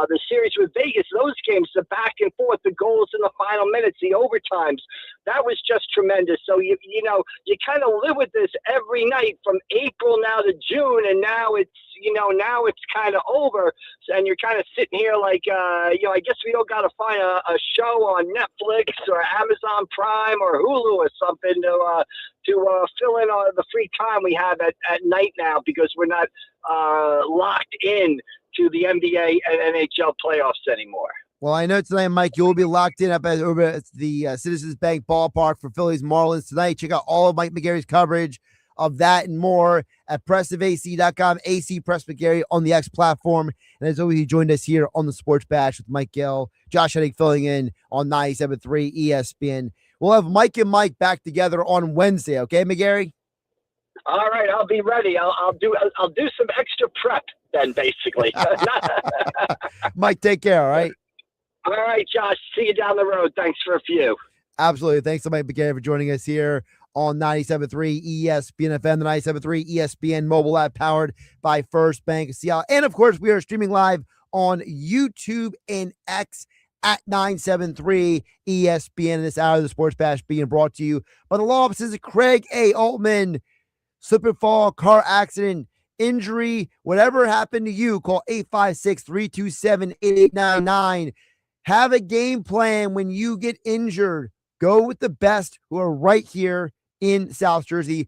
The series with Vegas, those games, the back and forth, the goals in the final minutes, the overtimes, that was just tremendous. So you kind of live with this every night from April now to June, and now it's kind of over, and you're kind of sitting here like, I guess we don't got to find a show on Netflix or Amazon Prime or Hulu or something to fill in the free time we have at night now, because we're not locked in to the NBA and NHL playoffs anymore. Well, I know tonight, Mike, you'll be locked in over at the Citizens Bank Ballpark for Phillies Marlins tonight. Check out all of Mike McGarry's coverage of that and more at PressOfAC.com, AC Press McGarry on the X platform. And as always, he joined us here on the Sports Bash with Mike Gill, Josh Hennig filling in on 97.3 ESPN. We'll have Mike and Mike back together on Wednesday. Okay, McGarry? All right, I'll be ready. I'll do some extra prep then, basically. Mike, take care. All right. All right, Josh. See you down the road. Thanks for a few. Absolutely. Thanks to Mike McGarry for joining us here on 97.3 ESPN FM, the 97.3 ESPN mobile app powered by First Bank of Seattle. And of course, we are streaming live on YouTube and X at 973 ESPN. In this hour of the Sports Bash being brought to you by the law offices of Craig A. Altman. Slip and fall, car accident, injury, whatever happened to you, call 856-327-8899. Have a game plan when you get injured. Go with the best who are right here in South Jersey,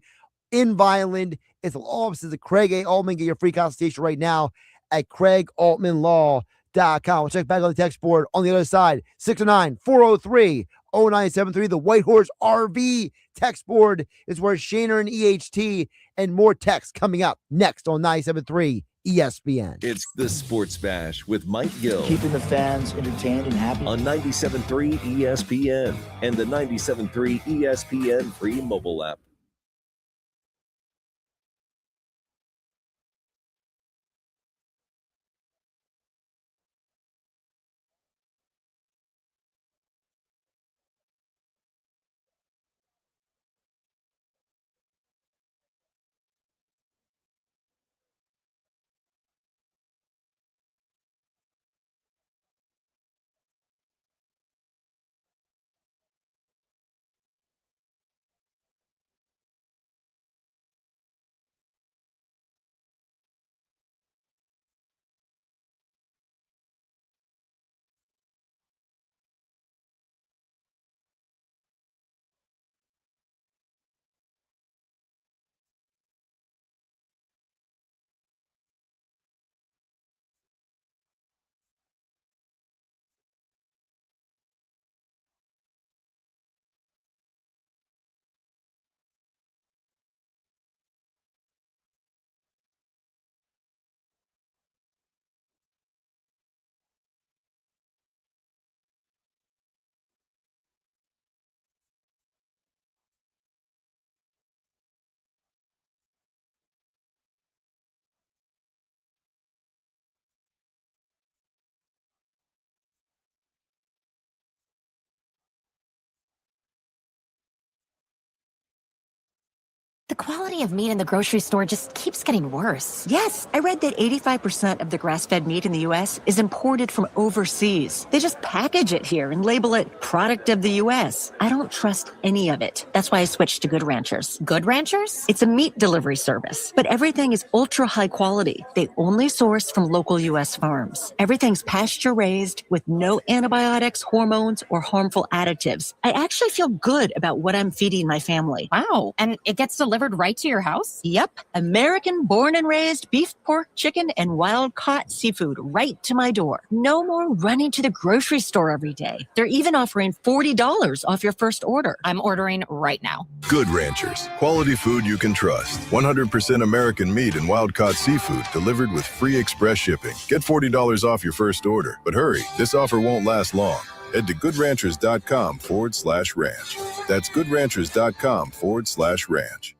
in Vineland. It's the law offices of Craig A. Altman. Get your free consultation right now at CraigAltmanLaw.com. We'll check back on the text board on the other side, 609-403-0973. The White Horse RV text board is where Shaner and EHT and more text coming up next on 97.3 ESPN. It's the Sports Bash with Mike Gill. Keeping the fans entertained and happy. On 97.3 ESPN and the 97.3 ESPN free mobile app. The quality of meat in the grocery store just keeps getting worse. Yes, I read that 85% of the grass-fed meat in the U.S. is imported from overseas. They just package it here and label it product of the U.S. I don't trust any of it. That's why I switched to Good Ranchers. Good Ranchers? It's a meat delivery service, but everything is ultra high quality. They only source from local U.S. farms. Everything's pasture-raised with no antibiotics, hormones, or harmful additives. I actually feel good about what I'm feeding my family. Wow. And it gets delivered right to your house? Yep. American born and raised beef, pork, chicken, and wild-caught seafood right to my door. No more running to the grocery store every day. They're even offering $40 off your first order. I'm ordering right now. Good Ranchers. Quality food you can trust. 100% American meat and wild-caught seafood delivered with free express shipping. Get $40 off your first order. But hurry, this offer won't last long. Head to goodranchers.com/ranch. That's goodranchers.com/ranch.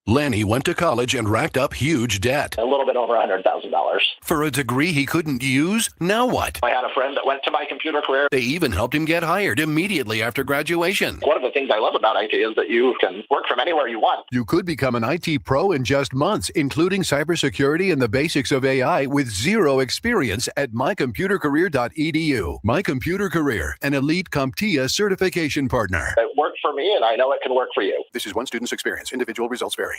Lanny went to college and racked up huge debt. A little bit over $100,000. For a degree he couldn't use? Now what? I had a friend that went to my computer career. They even helped him get hired immediately after graduation. One of the things I love about IT is that you can work from anywhere you want. You could become an IT pro in just months, including cybersecurity and the basics of AI with zero experience at mycomputercareer.edu. My Computer Career, an elite CompTIA certification partner. It worked for me, and I know it can work for you. This is one student's experience. Individual results vary.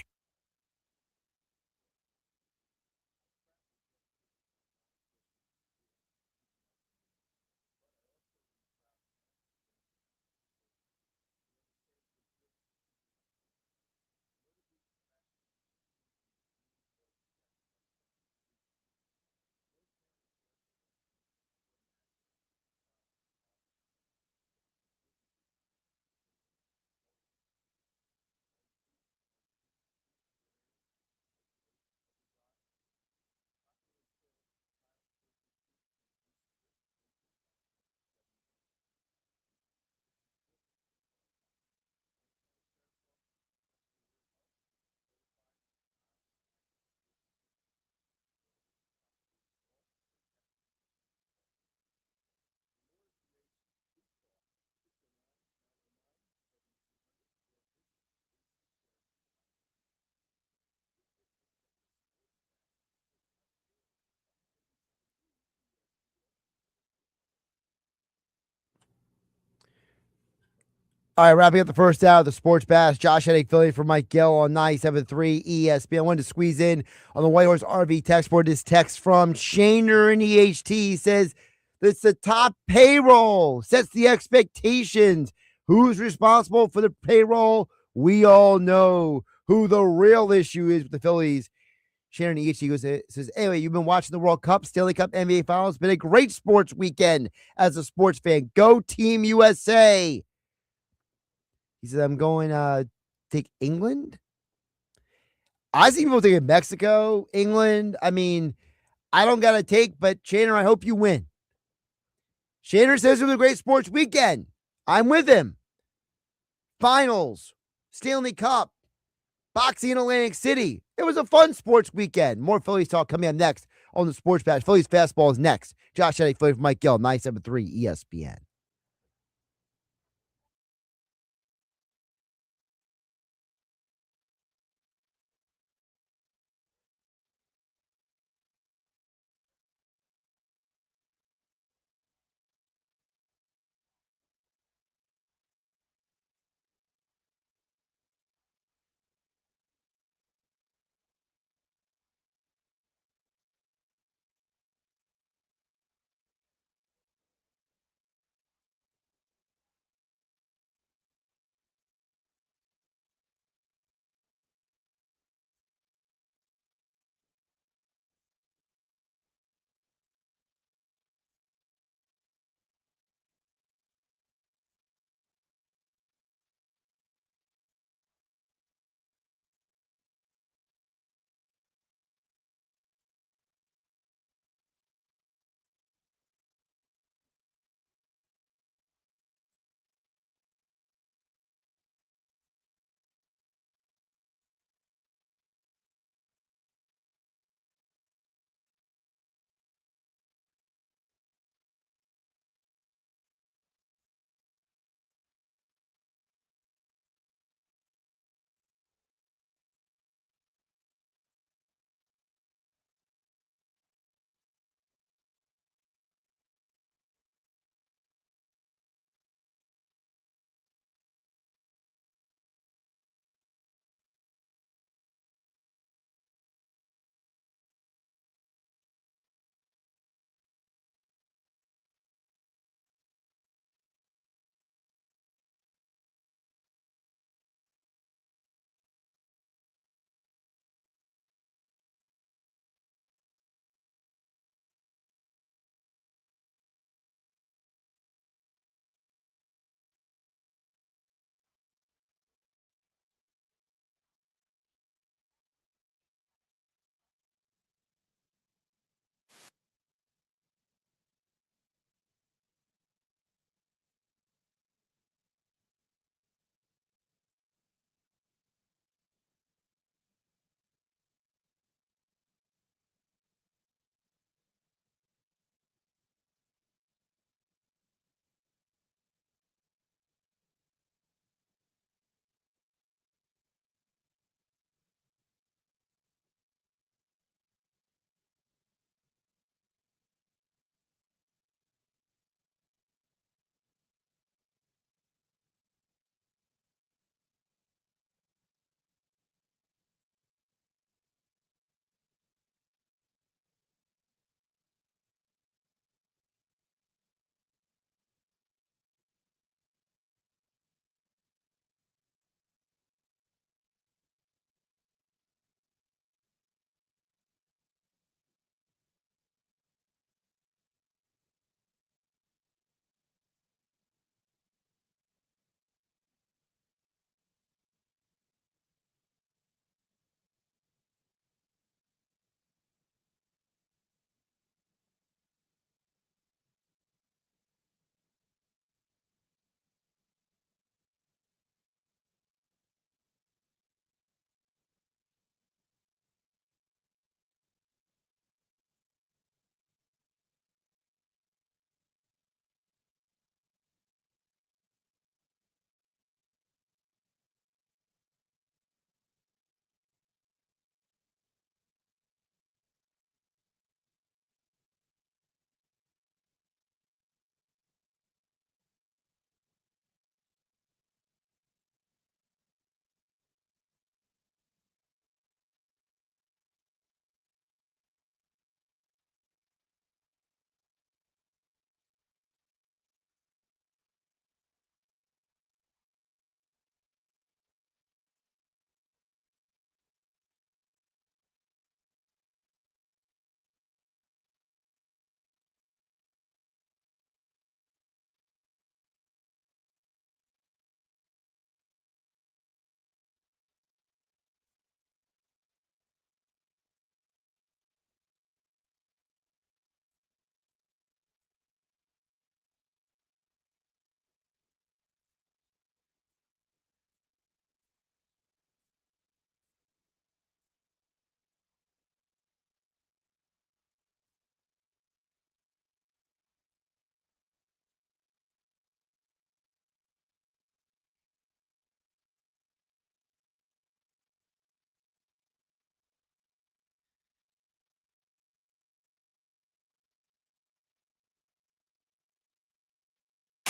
All right, wrapping up the first hour of the Sports Bash. Josh Hennig, Philly for Mike Gill on 97.3 ESPN. I wanted to squeeze in on the White Horse RV text board. This text from Shaner in EHT. He says, it's the top payroll, sets the expectations. Who's responsible for the payroll? We all know who the real issue is with the Phillies. Sharon EHT says, anyway, you've been watching the World Cup, Stanley Cup, NBA Finals. It's been a great sports weekend as a sports fan. Go Team USA. He said, I'm going to take England. I see people taking Mexico, England. I mean, I don't got to take, but Shaner, I hope you win. Shaner says it was a great sports weekend. I'm with him. Finals, Stanley Cup, boxing in Atlantic City. It was a fun sports weekend. More Phillies talk coming up next on the Sports Bash. Phillies Fastball is next. Josh Hennig, Philly for Mike Gill, 97.3 ESPN.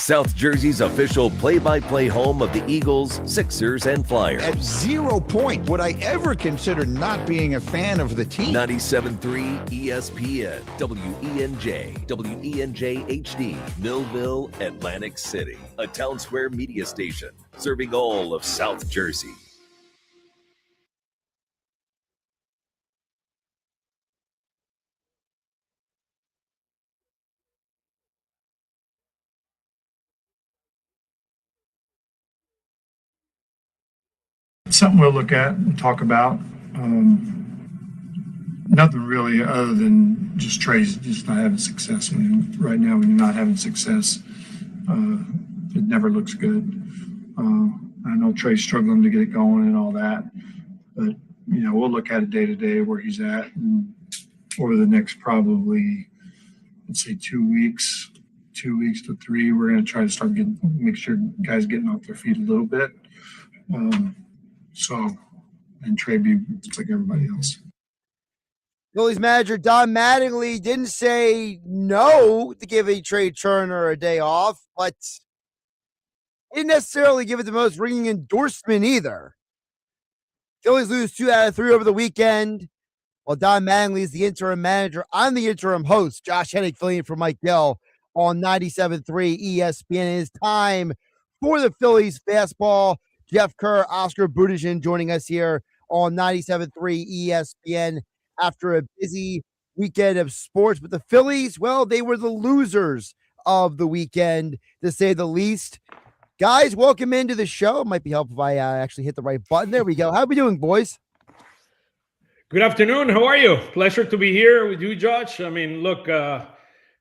South Jersey's official play-by-play home of the Eagles, Sixers, and Flyers. At 0 point would I ever consider not being a fan of the team. 97.3 ESPN, WENJ, WENJ HD, Millville, Atlantic City. A Town Square media station serving all of South Jersey. Something we'll look at and talk about. Nothing really other than just Trey's just not having success. I mean, right now, when you're not having success, it never looks good. I know Trey's struggling to get it going and all that, but we'll look at it day to day where he's at, and over the next probably, let's say 2 weeks to 3, we're going to try to make sure guys getting off their feet a little bit. And Trey be just like everybody else. Phillies manager Don Mattingly didn't say no to giving Trey Turner a day off, but he didn't necessarily give it the most ringing endorsement either. Phillies lose 2 out of 3 over the weekend, while Don Mattingly is the interim manager. I'm the interim host, Josh Hennig, filling in for Mike Gill on 97.3 ESPN. It is time for the Phillies fastball. Jeff Kerr, Oscar Budishin joining us here on 97.3 ESPN after a busy weekend of sports. But the Phillies, well, they were the losers of the weekend, to say the least. Guys, welcome into the show. It might be helpful if I actually hit the right button. There we go. How are we doing, boys? Good afternoon. How are you? Pleasure to be here with you, Josh. I mean, look,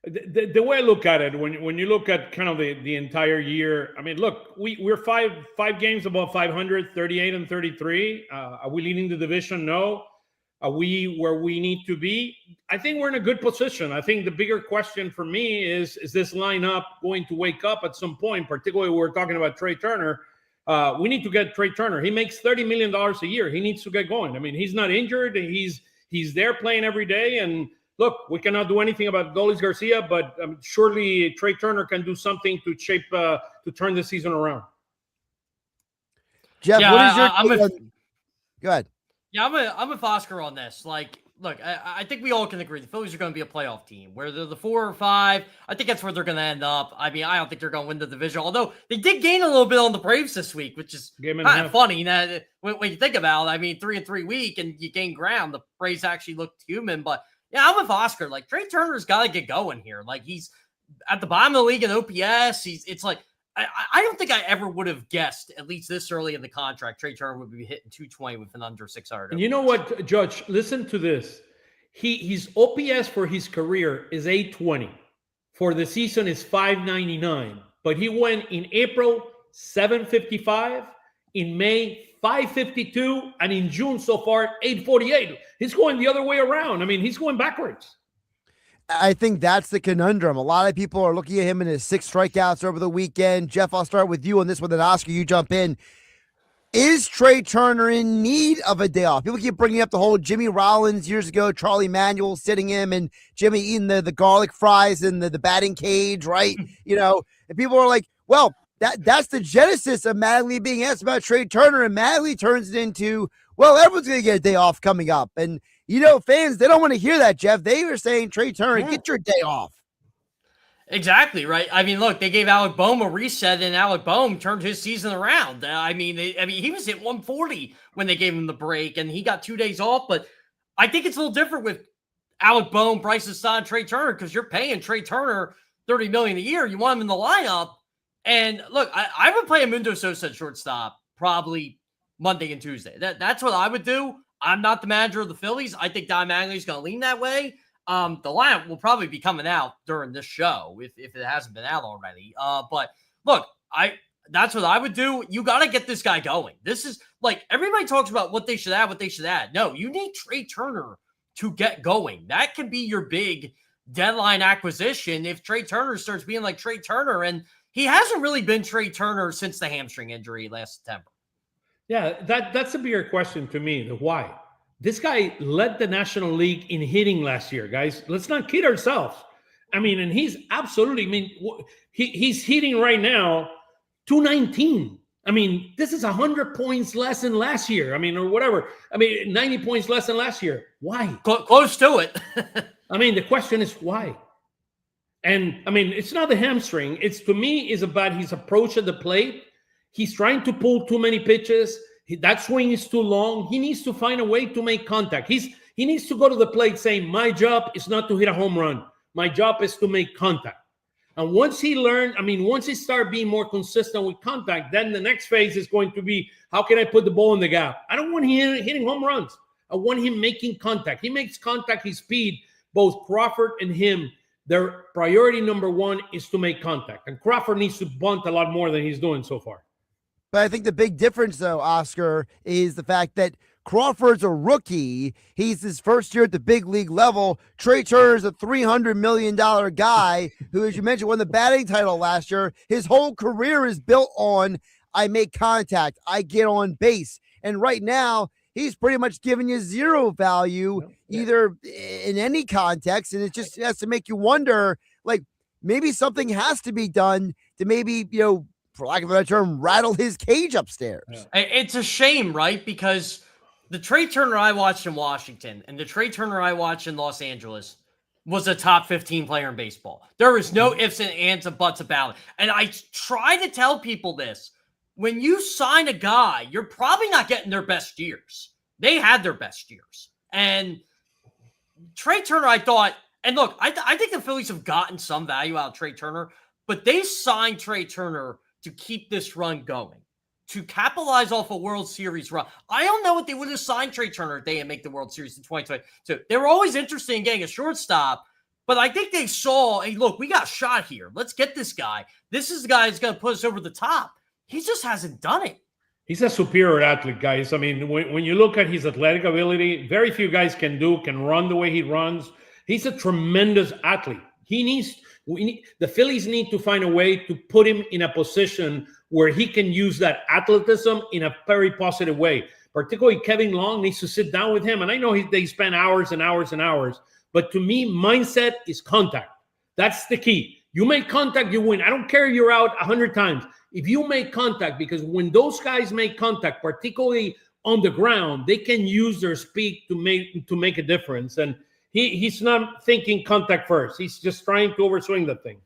the way I look at it, when you look at kind of the entire year, I mean, look, we're five games above 500, 38 and 33. Are we leading the division? No. Are we where we need to be? I think we're in a good position. I think the bigger question for me is this lineup going to wake up at some point, particularly we're talking about Trey Turner. We need to get Trey Turner. He makes $30 million a year. He needs to get going. I mean, he's not injured. He's there playing every day. And look, we cannot do anything about Golis Garcia, but surely Trey Turner can do something to turn the season around. Jeff, what is your go ahead. Yeah, I'm with Oscar on this. Like, look, I think we all can agree the Phillies are going to be a playoff team. Where they're the 4 or 5, I think that's where they're going to end up. I mean, I don't think they're going to win the division, although they did gain a little bit on the Braves this week, which is kind of funny. Now, when you think about it, I mean, 3-3 week and you gain ground, the Braves actually looked human. But yeah, I'm with Oscar. Like, Trey Turner's got to get going here. Like, he's at the bottom of the league in OPS. It's like, I don't think I ever would have guessed, at least this early in the contract, Trey Turner would be hitting 220 with an under 600. And you know what, Judge? Listen to this. His OPS for his career is 820. For the season is 599. But he went in April 755, in May 552, and in June so far 848. He's going the other way around. I mean, he's going backwards. I think that's the conundrum. A lot of people are looking at him in his 6 strikeouts over the weekend. Jeff, I'll start with you on this one, then Oscar, you jump in. Is Trey Turner in need of a day off? People keep bringing up the whole Jimmy Rollins years ago, Charlie Manuel sitting him, and Jimmy eating the garlic fries in the batting cage, right? And people are like, well, that's the genesis of Mattingly being asked about Trey Turner, and Mattingly turns it into, well, everyone's going to get a day off coming up. And fans, they don't want to hear that, Jeff. They were saying, Trey Turner, get your day off. Exactly, right? I mean, look, they gave Alec Boehm a reset, and Alec Boehm turned his season around. I mean, he was at 140 when they gave him the break, and he got 2 days off. But I think it's a little different with Alec Boehm, Bryce Hassan, Trey Turner, because you're paying Trey Turner $30 million a year. You want him in the lineup. And look, I would play Mundo Sosa at shortstop probably Monday and Tuesday. That's what I would do. I'm not the manager of the Phillies. I think Don Mattingly is going to lean that way. The lineup will probably be coming out during this show if it hasn't been out already. But look, that's what I would do. You got to get this guy going. This is like everybody talks about what they should add. No, you need Trey Turner to get going. That could be your big deadline acquisition if Trey Turner starts being like Trey Turner. And he hasn't really been Trey Turner since the hamstring injury last September. Yeah, that's a bigger question to me, the why. This guy led the National League in hitting last year, guys. Let's not kid ourselves. I mean, and he's absolutely, I mean, he's hitting right now 219. I mean, this is 100 points less than last year. I mean, or whatever. I mean, 90 points less than last year. Why? Close to it. I mean, the question is why? And I mean, it's not the hamstring. It's, to me, is about his approach at the plate. He's trying to pull too many pitches. That swing is too long. He needs to find a way to make contact. He needs to go to the plate saying, my job is not to hit a home run. My job is to make contact. And once he started being more consistent with contact, then the next phase is going to be, how can I put the ball in the gap? I don't want him hitting home runs. I want him making contact. He makes contact, his speed, both Crawford and him, their priority number one is to make contact. And Crawford needs to bunt a lot more than he's doing so far. But I think the big difference, though, Oscar, is the fact that Crawford's a rookie. He's his first year at the big league level. Trey Turner's a $300 million guy who, as you mentioned, won the batting title last year. His whole career is built on, I make contact, I get on base. And right now, he's pretty much giving you zero value, either in any context. And it just has to make you wonder, like, maybe something has to be done to maybe, you know, for lack of a better term, rattle his cage upstairs. It's a shame, right? Because the Trey Turner I watched in Washington and the Trey Turner I watched in Los Angeles was a top 15 player in baseball. There is no ifs and ands and buts about it. And I try to tell people this. When you sign a guy, you're probably not getting their best years. They had their best years. And Trey Turner, I thought, and look, I think the Phillies have gotten some value out of Trey Turner, but they signed Trey Turner to keep this run going, to capitalize off a World Series run. I don't know what they would have signed Trey Turner if they didn't make the World Series in 2022. They were always interested in getting a shortstop, but I think they saw, hey, look, we got a shot here. Let's get this guy. This is the guy who's going to put us over the top. He just hasn't done it. He's a superior athlete, guys. I mean, when you look at his athletic ability, very few guys can run the way he runs. He's a tremendous athlete. The Phillies need to find a way to put him in a position where he can use that athleticism in a very positive way. Particularly Kevin Long needs to sit down with him. And I know they spend hours and hours and hours. But to me, mindset is contact. That's the key. You make contact, you win. I don't care if you're out 100 times. If you make contact, because when those guys make contact, particularly on the ground, they can use their speed to make a difference. And he's not thinking contact first. He's just trying to overswing the thing.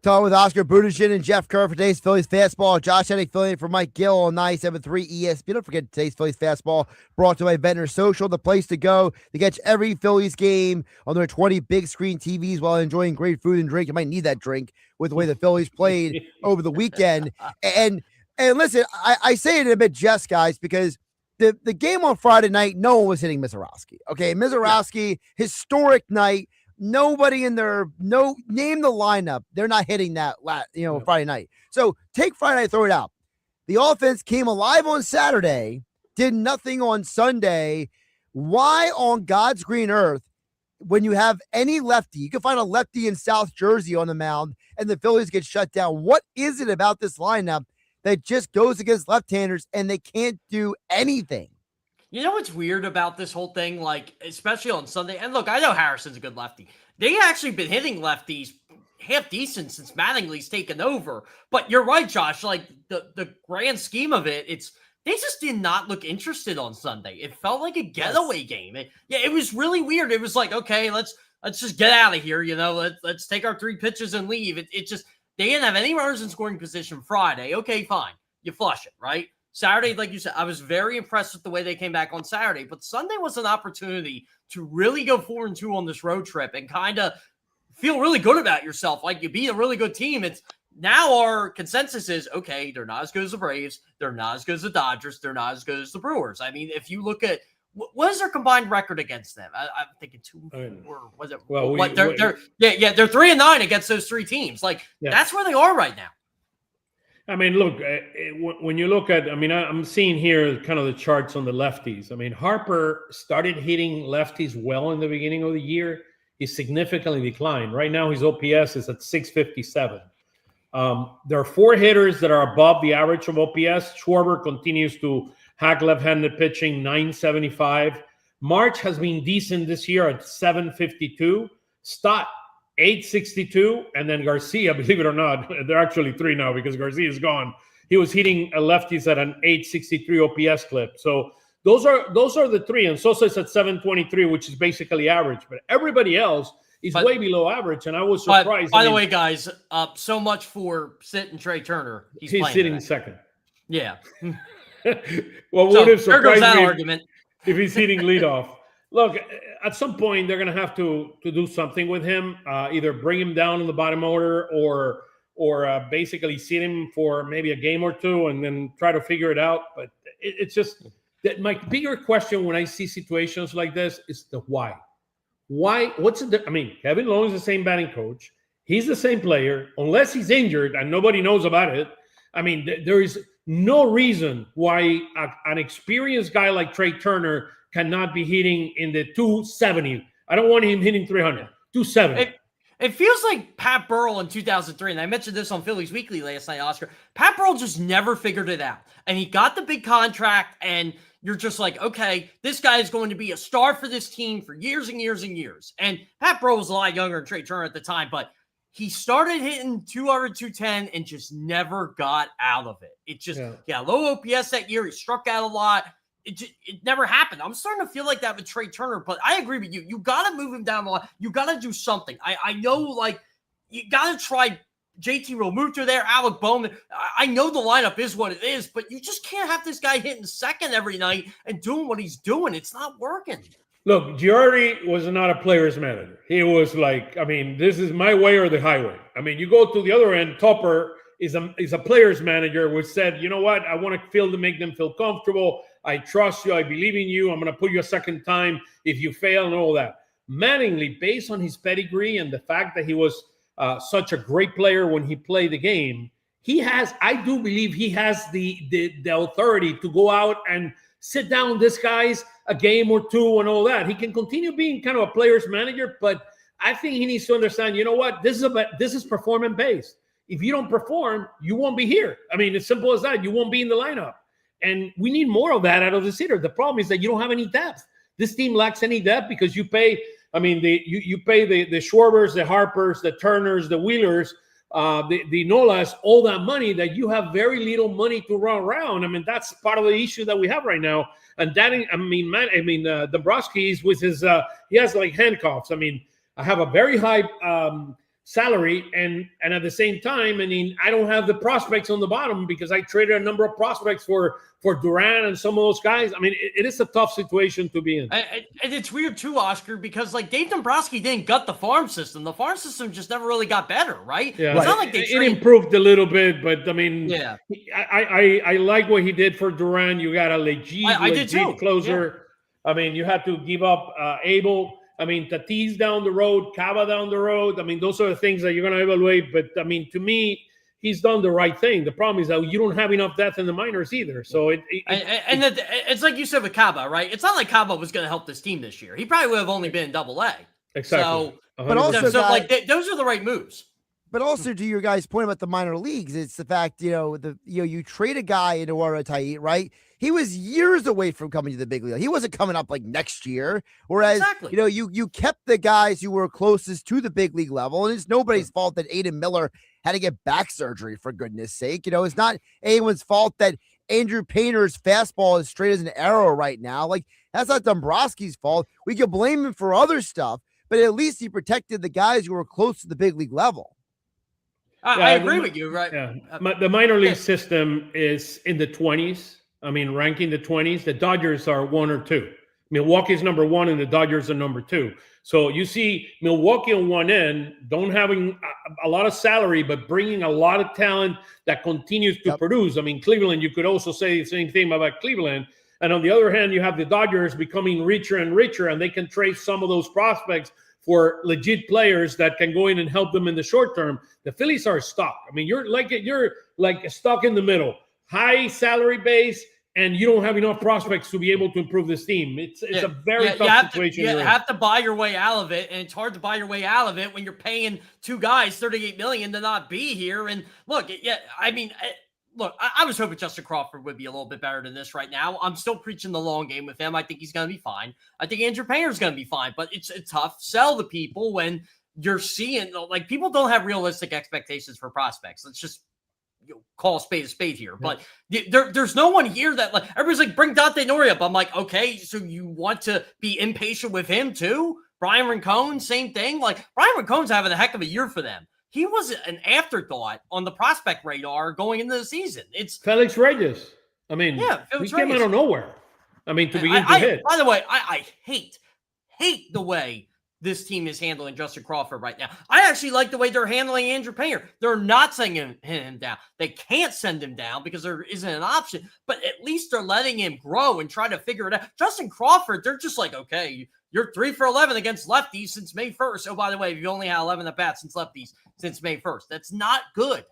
Talking with Oscar Budashin and Jeff Kerr for today's Phillies Fastball. Josh Hennig filling in for Mike Gill on 97.3 ESPN. Don't forget today's Phillies Fastball brought to you by Ventnor Social, the place to go to catch every Phillies game on their 20 big screen TVs while enjoying great food and drink. You might need that drink with the way the Phillies played over the weekend. And listen, I say it in a bit jest, guys, because the game on Friday night, no one was hitting Mizorowski. Okay, Mizorowski, historic night. Nobody in their name the lineup. They're not hitting that Friday night. So take Friday night, throw it out. The offense came alive on Saturday, did nothing on Sunday. Why on God's green earth, when you have any lefty, you can find a lefty in South Jersey on the mound and the Phillies get shut down? What is it about this lineup that just goes against left-handers and they can't do anything? You know what's weird about this whole thing, like, especially on Sunday? And look, I know Harrison's a good lefty. They actually been hitting lefties half decent since Mattingly's taken over. But you're right, Josh. Like, the grand scheme of it, they just did not look interested on Sunday. It felt like a getaway game. It was really weird. It was like, okay, let's just get out of here. Let's take our 3 pitches and leave. It just, they didn't have any runners in scoring position Friday. Okay, fine. You flush it, right? Saturday, like you said, I was very impressed with the way they came back on Saturday, but Sunday was an opportunity to really go 4-2 on this road trip and kind of feel really good about yourself. Like, you beat a really good team. It's now our consensus is, okay, they're not as good as the Braves. They're not as good as the Dodgers. They're not as good as the Brewers. I mean, if you look at what is their combined record against them? I'm thinking 2-4. Was it? Well, they're 3-9 against those 3 teams. Like, that's where they are right now. I mean, look, when you look at, I'm seeing here kind of the charts on the lefties. I mean, Harper started hitting lefties well in the beginning of the year. He significantly declined. Right now, his OPS is at 657. There are 4 hitters that are above the average of OPS. Schwarber continues to hack left-handed pitching, 975. March has been decent this year at 752. Stott 862, and then Garcia, believe it or not, they're actually 3 now because Garcia is gone. He was hitting lefties at an 863 OPS clip. So those are the 3, and Sosa's at 723, which is basically average. But everybody else is way below average, and I was surprised. By the way, guys, so much for sitting Trey Turner. He's sitting second. Yeah. Well, would have there goes surprised that me argument. if he's hitting leadoff. Look, at some point they're going to have to do something with him, either bring him down in the bottom order or basically sit him for maybe a game or 2 and then try to figure it out. But it's just that my bigger question when I see situations like this is the why. Why? Kevin Long is the same batting coach. He's the same player, unless he's injured and nobody knows about it. I mean, there is no reason why an experienced guy like Trey Turner cannot be hitting in the 270. I don't want him hitting 300. 270. It feels like Pat Burrell in 2003, and I mentioned this on Phillies Weekly last night, Oscar. Pat Burrell just never figured it out. And he got the big contract, and you're just like, okay, this guy is going to be a star for this team for years and years and years. And Pat Burrell was a lot younger than Trey Turner at the time, but he started hitting 200, 210 and just never got out of it. It just, low OPS that year. He struck out a lot. It never happened. I'm starting to feel like that with Trey Turner, but I agree with you. You got to move him down the line. You got to do something. I know, like, you got to try JT Realmuto there, Alec Bowman. I know the lineup is what it is, but you just can't have this guy hitting second every night and doing what he's doing. It's not working. Look, Giardi was not a player's manager. He was like, this is my way or the highway. You go to the other end, Topper is a player's manager, which said, you know what, I want to make them feel comfortable. I trust you. I believe in you. I'm going to put you a second time if you fail and all that. Mattingly, based on his pedigree and the fact that he was such a great player when he played the game, I do believe he has the authority to go out and sit down this guy's a game or 2 and all that. He can continue being kind of a player's manager, but I think he needs to understand, you know what, this is performance-based. If you don't perform, you won't be here. It's simple as that. You won't be in the lineup. And we need more of that out of the hitter. The problem is that you don't have any depth. This team lacks any depth because you pay, you pay the Schwarbers, the Harpers, the Turners, the Wheelers, the Nolas, all that money that you have very little money to run around. That's part of the issue that we have right now. And that, Dombrowski's with his, he has like handcuffs. I have a very high salary, and at the same time, I don't have the prospects on the bottom because I traded a number of prospects for Duran and some of those guys. It is a tough situation to be in. And it's weird too, Oscar, because like Dave Dombrowski didn't gut the farm system. The farm system just never really got better, right? Yeah. It's not like it improved a little bit, but I like what he did for Duran. You got a legit closer. Yeah. You had to give up Abel. Tatis down the road, Cava down the road. Those are the things that you're going to evaluate. But, to me, he's done the right thing. The problem is that you don't have enough depth in the minors either. So it's like you said with Cava, right? It's not like Cava was going to help this team this year. He probably would have only been in Double-A. Exactly. But also, those are the right moves. But also, to your guys' point about the minor leagues, it's the fact, you trade a guy into Tait, right? He was years away from coming to the big league. He wasn't coming up like next year. Whereas, you kept the guys who were closest to the big league level, and it's nobody's fault that Aiden Miller had to get back surgery, for goodness sake. It's not anyone's fault that Andrew Painter's fastball is straight as an arrow right now. Like, that's not Dombrowski's fault. We could blame him for other stuff, but at least he protected the guys who were close to the big league level. I agree with you, right? Yeah. The minor league system is in the 20s. Ranking the 20s. The Dodgers are 1 or 2. Milwaukee's number 1 and the Dodgers are number 2. So you see Milwaukee on one end, don't having a lot of salary, but bringing a lot of talent that continues to produce. Cleveland, you could also say the same thing about Cleveland. And on the other hand, you have the Dodgers becoming richer and richer, and they can trade some of those prospects for legit players that can go in and help them in the short term. The Phillies are stuck. You're like stuck in the middle. High salary base, and you don't have enough prospects to be able to improve this team. It's a very tough situation. You have to buy your way out of it, and it's hard to buy your way out of it when you're paying 2 guys $38 million to not be here. And look, I was hoping Justin Crawford would be a little bit better than this right now. I'm still preaching the long game with him. I think he's going to be fine. I think Andrew Painter's going to be fine, but it's a tough sell to people when you're seeing, like, people don't have realistic expectations for prospects. Let's just call a spade here. But there's no one here that, like, everybody's like, bring Dante Nori up. I'm like, okay, so you want to be impatient with him too? Brian Rincon, same thing. Like, Brian Rincon's having a heck of a year for them. He was an afterthought on the prospect radar going into the season. It's Felix Reyes. I mean, he came out of nowhere. I mean, to begin to hit. By the way, I hate the way this team is handling Justin Crawford right now. I actually like the way they're handling Andrew Painter. They're not sending him down. They can't send him down because there isn't an option, but at least they're letting him grow and try to figure it out. Justin Crawford, they're just like, okay, you're 3 for 11 against lefties since May 1st. Oh, by the way, you only had 11 at-bats since lefties since May 1st. That's not good.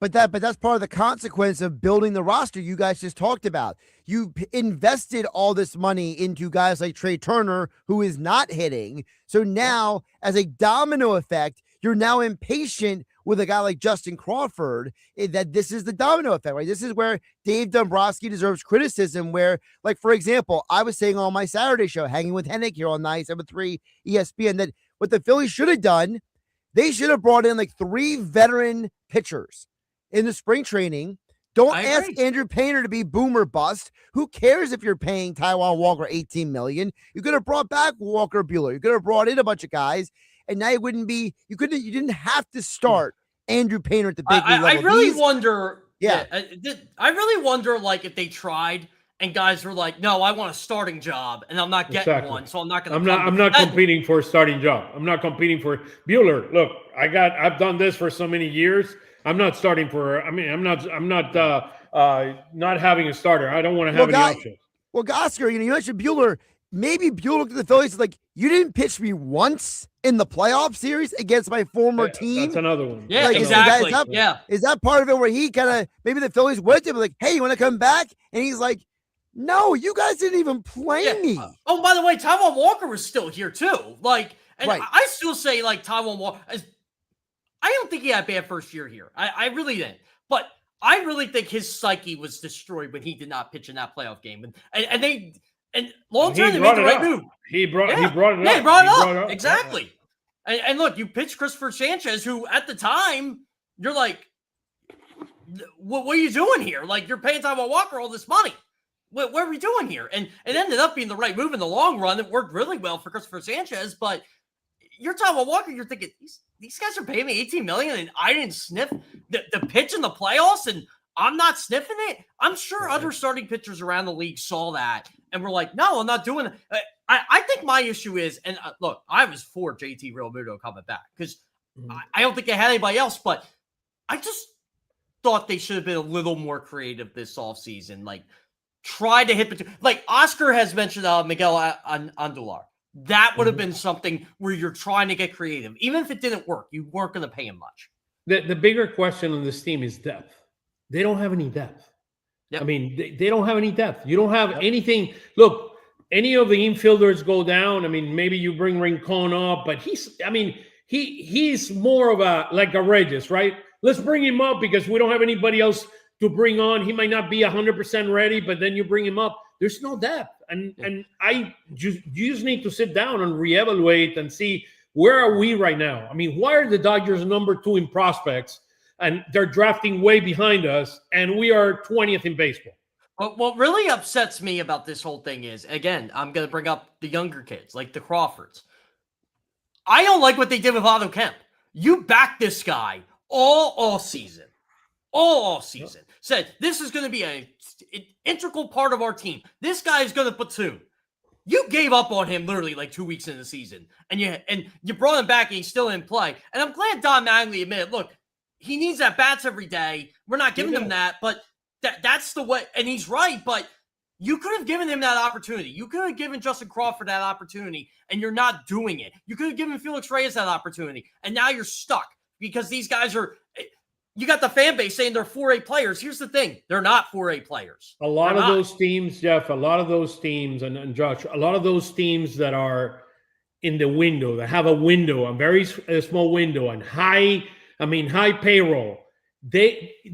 But that's part of the consequence of building the roster you guys just talked about. You invested all this money into guys like Trey Turner, who is not hitting. So now, as a domino effect, you're now impatient with a guy like Justin Crawford. That this is the domino effect, right? This is where Dave Dombrowski deserves criticism. Where, like, for example, I was saying on my Saturday show, hanging with Hennig here on 97.3 ESPN, that what the Phillies should have done, they should have brought in like 3 veteran pitchers in the spring training. Don't ask Andrew Painter to be boomer bust. Who cares if you're paying Taijuan Walker $18 million? You could have brought back Walker Buehler. You could have brought in a bunch of guys, and now you didn't have to start Andrew Painter at the big league level. I really wonder. I really wonder, like, if they tried and guys were like, "No, I want a starting job, and I'm not getting one, so I'm not going to." I'm not competing for a starting job. I'm not competing for Buehler. Look, I've done this for so many years. I'm not starting for. I mean, I'm not having a starter. I don't want to have any options. Well, Oscar, you mentioned Buehler. Maybe Buehler looked at the Phillies and like, you didn't pitch me once in the playoff series against my former team. That's another one. Yeah, like, exactly. Is that part of it where he kind of, maybe the Phillies went to him like, hey, you want to come back? And he's like, no, you guys didn't even play me. Oh, by the way, Taijuan Walker was still here too. Like, and I still say, like, Taijuan Walker, I don't think he had a bad first year here. I really didn't. But I really think his psyche was destroyed when he did not pitch in that playoff game. And long term, they made the right move. He brought it up. Yeah, he brought it up. Exactly. And look, you pitched Christopher Sanchez, who at the time, you're like, what are you doing here? Like, you're paying Taijuan Walker all this money. What are we doing here? And it ended up being the right move in the long run. It worked really well for Christopher Sanchez, but you're Taijuan Walker, you're thinking, these guys are paying me $18 million and I didn't sniff the pitch in the playoffs and I'm not sniffing it. I'm sure other starting pitchers around the league saw that and were like, no, I'm not doing it. I think my issue is, and look, I was for JT Realmuto coming back because I don't think they had anybody else, but I just thought they should have been a little more creative this offseason. Like, try to hit, like Oscar has mentioned Miguel Andujar. That would have been something where you're trying to get creative. Even if it didn't work, you weren't going to pay him much. The bigger question on this team is depth. They don't have any depth. Yep. I mean, they don't have any depth. You don't have anything. Look, any of the infielders go down. I mean, maybe you bring Rincon up, but he's more of a Reyes, right? Let's bring him up because we don't have anybody else to bring on. He might not be 100% ready, but then you bring him up. There's no depth. And you just need to sit down and reevaluate and see, where are we right now? I mean, why are the Dodgers number 2 in prospects and they're drafting way behind us and we are 20th in baseball? What really upsets me about this whole thing is, again, I'm going to bring up the younger kids, like the Crawfords. I don't like what they did with Otto Kemp. You backed this guy all season. All season. Said, this is going to be an integral part of our team. This guy is going to platoon. You gave up on him literally like 2 weeks into the season. And you brought him back and he's still in play. And I'm glad Don Mattingly admitted, look, he needs at bats every day. We're not giving him that, but that's the way. And he's right, but you could have given him that opportunity. You could have given Justin Crawford that opportunity, and you're not doing it. You could have given Felix Reyes that opportunity, and now you're stuck because these guys are – you got the fan base saying they're 4A players. Here's the thing. They're not 4A players. A lot of those teams, Jeff, and Josh, a lot of those teams that are in the window, that have a window, a very small window, and high payroll,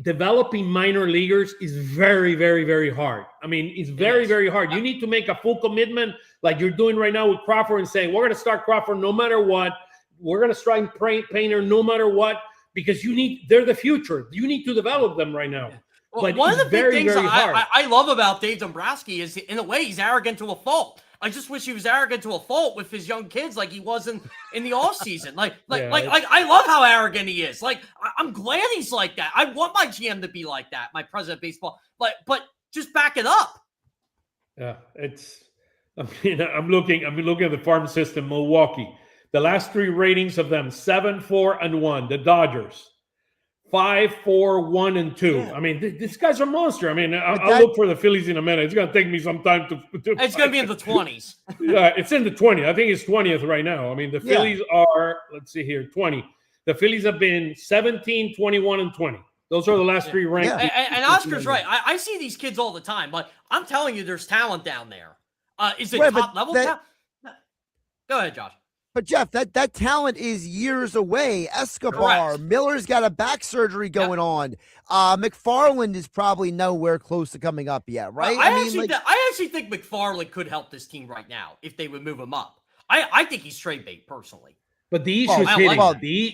developing minor leaguers is very, very, very hard. I mean, it's very, very hard. You need to make a full commitment like you're doing right now with Crawford and saying, we're going to start Crawford no matter what. we're going to strike Painter no matter what, because they're the future. You need to develop them right now. Well, but one of the big things hard. I love about Dave Dombrowski is, in a way, he's arrogant to a fault. I just wish he was arrogant to a fault with his young kids, like he was in the off season. Like I love how arrogant he is. Like I'm glad he's like that. I want my GM to be like that, my president of baseball. But just back it up. Yeah, I'm looking at the farm system. Milwaukee, the last 3 ratings of them: 7, 4, and 1. The Dodgers, 5, 4, 1, and 2. Yeah. I mean, these guys are monster. I mean, I'll look for the Phillies in a minute. It's going to take me some time to it's going to be in the 20s. Yeah, it's in the 20s. I think it's 20th right now. I mean, the Phillies are, let's see here, 20. The Phillies have been 17, 21, and 20. Those are the last 3 ranked. Yeah. And Oscar's right. I see these kids all the time, but I'm telling you, there's talent down there. Is it top level talent? Go ahead, Josh. But Jeff, that talent is years away. Escobar, Correct. Miller's got a back surgery going on. McFarland is probably nowhere close to coming up yet, right? I actually think McFarland could help this team right now if they would move him up. I think he's trade bait personally. But the issue is hitting.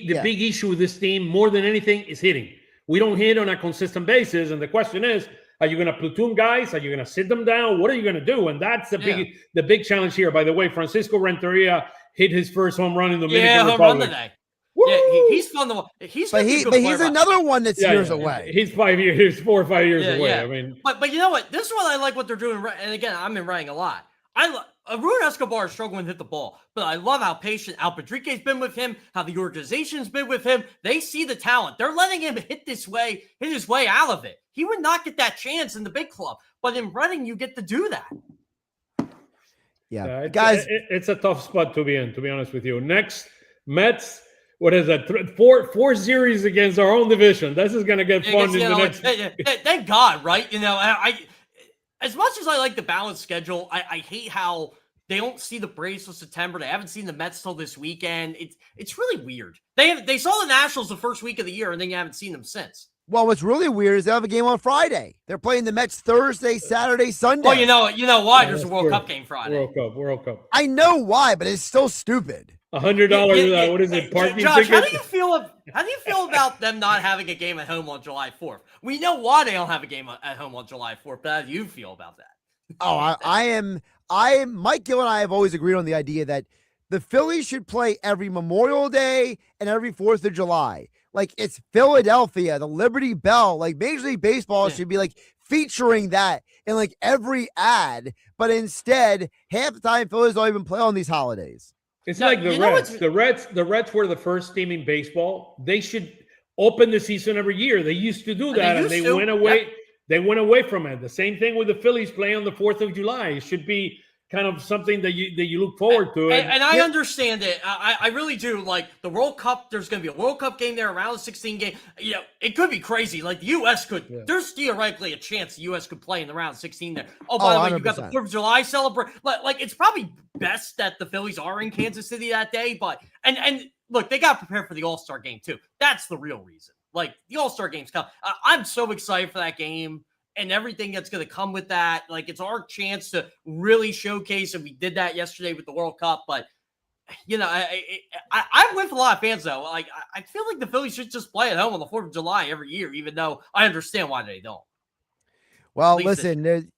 The big issue with this team, more than anything, is hitting. We don't hit on a consistent basis, and the question is, are you going to platoon guys? Are you going to sit them down? What are you going to do? And that's the big challenge here. By the way, Francisco Renteria hit his first home run in the Dominican Republic. Home run today. Yeah, he's fun to watch. He's another one that's years away. He's 5 years, 4 or 5 years away. Yeah. I mean, but you know what? This is what I like what they're doing. And again, I'm in writing a lot. Ruben Escobar is struggling to hit the ball, but I love how patient Al Padrique's been with him, how the organization's been with him. They see the talent. They're letting him hit his way out of it. He would not get that chance in the big club, but in Reading, you get to do that. Yeah, guys, it's a tough spot to be in, to be honest with you. Next, Mets. What is that? Four series against our own division. This is going to get fun in the next. Thank God, right? You know, I as much as I like the balanced schedule, I hate how they don't see the Braves till September. They haven't seen the Mets till this weekend. It's really weird. They saw the Nationals the first week of the year, and then you haven't seen them since. Well, what's really weird is they have a game on Friday. They're playing the Mets Thursday, Saturday, Sunday. Well, you know why? There's a World Cup game Friday. World Cup. I know why, but it's still stupid. $100. What is it? Parking Josh, ticket? How do you feel about them not having a game at home on July 4th? We know why they don't have a game at home on July 4th, but how do you feel about that? Oh, I am. Mike Gill and I have always agreed on the idea that the Phillies should play every Memorial Day and every 4th of July. Like, it's Philadelphia, the Liberty Bell. Like, Major League Baseball should be like featuring that in like every ad, but instead, half the time Phillies don't even play on these holidays. It's like the Reds. The Reds were the first team in baseball. They should open the season every year. They used to do that, and they went away. Yep. They went away from it. The same thing with the Phillies playing on the 4th of July. It should be kind of something that you look forward to. And I understand it. I really do. Like the World Cup, there's going to be a World Cup game there, around the 16 game. You know, it could be crazy. Like the U.S. could. Yeah. There's theoretically a chance the U.S. could play in the round 16 there. Oh, by the way, you got the 4th of July celebration. Like it's probably best that the Phillies are in Kansas City that day. But and look, they got to prepare for the All-Star game too. That's the real reason. Like the All-Star game's coming. I'm so excited for that game. And everything that's going to come with that. Like, it's our chance to really showcase, and we did that yesterday with the World Cup. But, you know, I'm with a lot of fans, though. Like, I feel like the Phillies should just play at home on the 4th of July every year, even though I understand why they don't. Well, listen,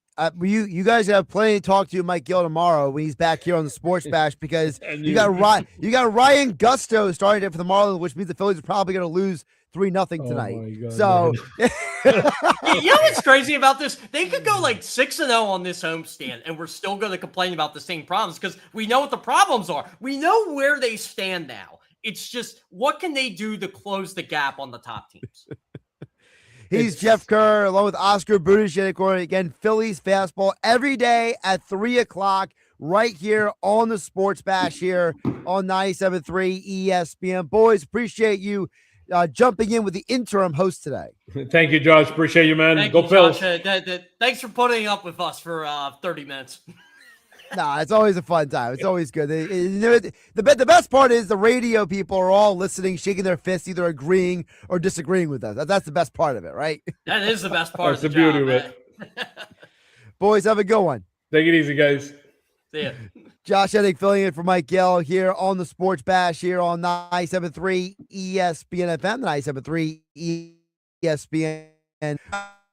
you guys have plenty to talk to Mike Gill tomorrow when he's back here on the Sports Bash, because you got Ryan Gusto starting it for the Marlins, which means the Phillies are probably going to lose 3-0 tonight. God, so you know what's crazy about this? They could go like 6-0 on this homestand, and we're still going to complain about the same problems because we know what the problems are. We know where they stand now. It's just what can they do to close the gap on the top teams? He's Jeff Kerr along with Oscar Budicek. Again, Phillies fastball every day at 3:00 right here on the Sports Bash here on 97.3 ESPN. Boys, appreciate you jumping in with the interim host today. Thank you, Josh. Appreciate you, man. Thank Go you, Phils. Josh. Thanks for putting up with us for 30 minutes. Nah, it's always a fun time. It's always good. The best part is the radio people are all listening, shaking their fists, either agreeing or disagreeing with us. That's the best part of it, right? That is the best part of the beauty job, of it. Boys, have a good one. Take it easy, guys. See ya. Josh Hennig filling in for Mike Gill here on the Sports Bash here on 97.3 ESPN FM, 97.3 ESPN.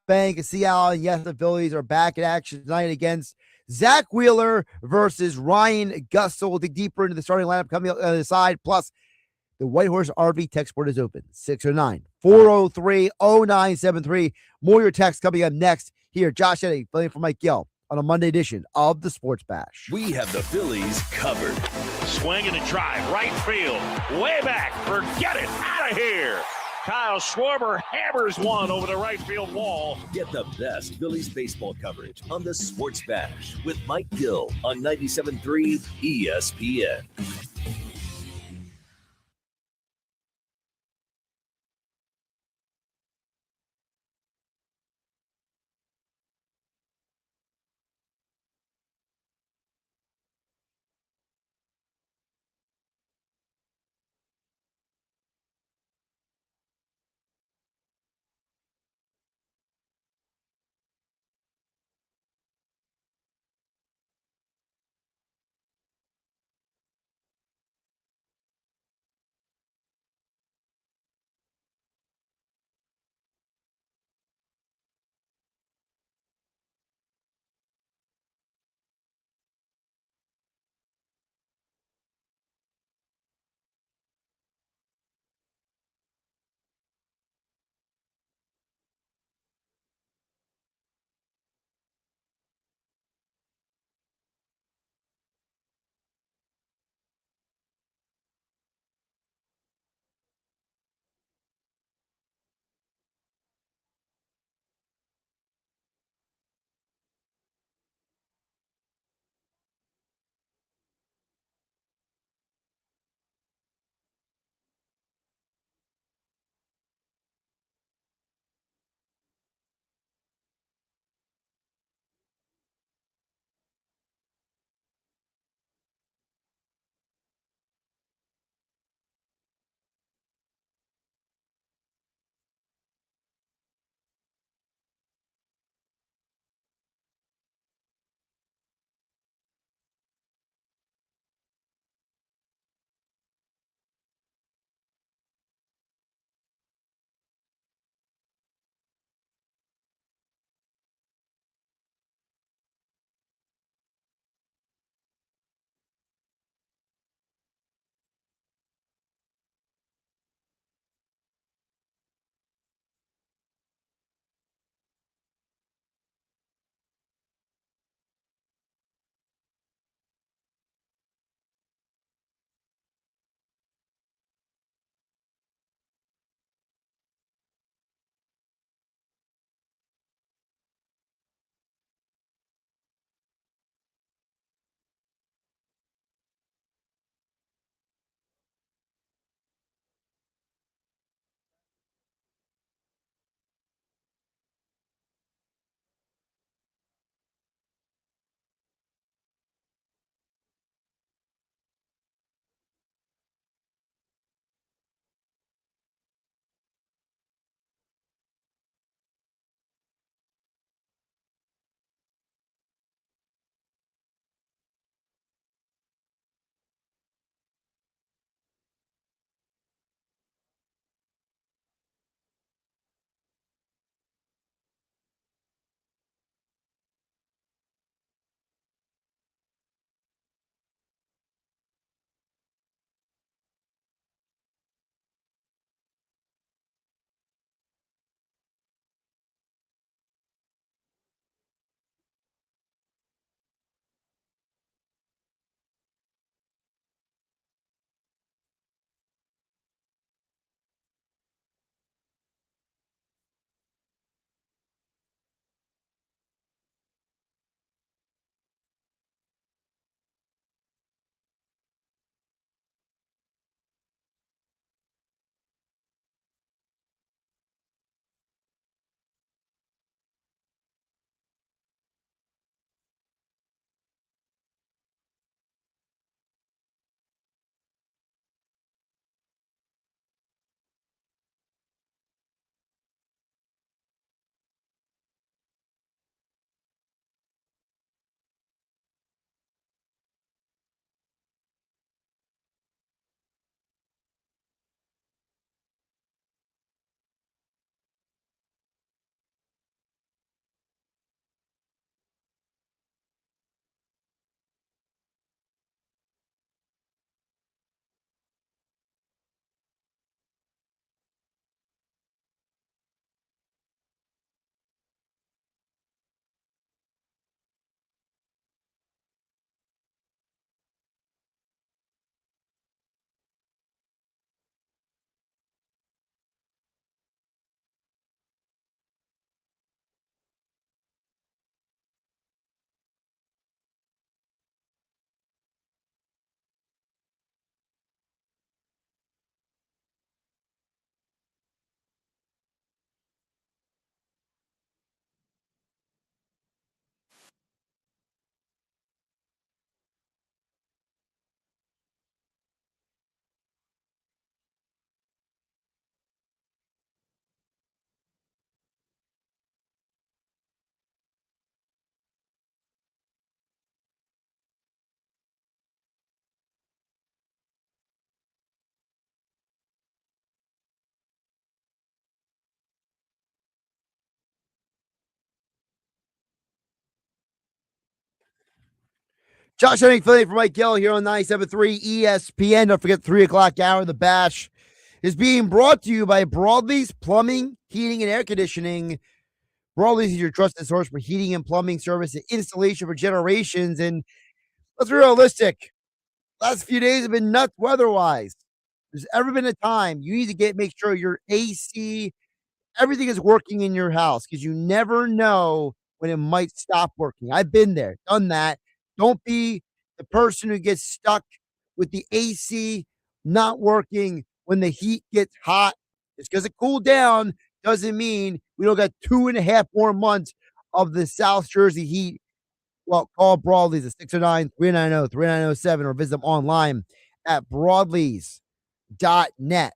Bank of Seattle, and yes, the Phillies are back in action tonight against Zach Wheeler versus Ryan Gussel. We'll dig deeper into the starting lineup coming up on the other side. Plus, the White Horse RV text board is open. 609-403-0973. More your text coming up next here. Josh Hennig filling in for Mike Gill on a Monday edition of the Sports Bash. We have the Phillies covered. Swing and a drive, right field, way back, forget it, out of here. Kyle Schwarber hammers one over the right field wall. Get the best Phillies baseball coverage on the Sports Bash with Mike Gill on 97.3 ESPN. Josh Hennig, Philly for Mike Gill here on 97.3 ESPN. Don't forget, 3 o'clock hour, the Bash is being brought to you by Broadleys Plumbing, Heating, and Air Conditioning. Broadleys is your trusted source for heating and plumbing service and installation for generations. And let's be realistic. Last few days have been nuts weather-wise. There's ever been a time you need to make sure your AC, everything is working in your house, because you never know when it might stop working. I've been there, done that. Don't be the person who gets stuck with the AC not working when the heat gets hot. Just because it cooled down doesn't mean we don't got 2.5 more months of the South Jersey heat. Well, call Broadleys at 609-390-3907 or visit them online at broadleys.net.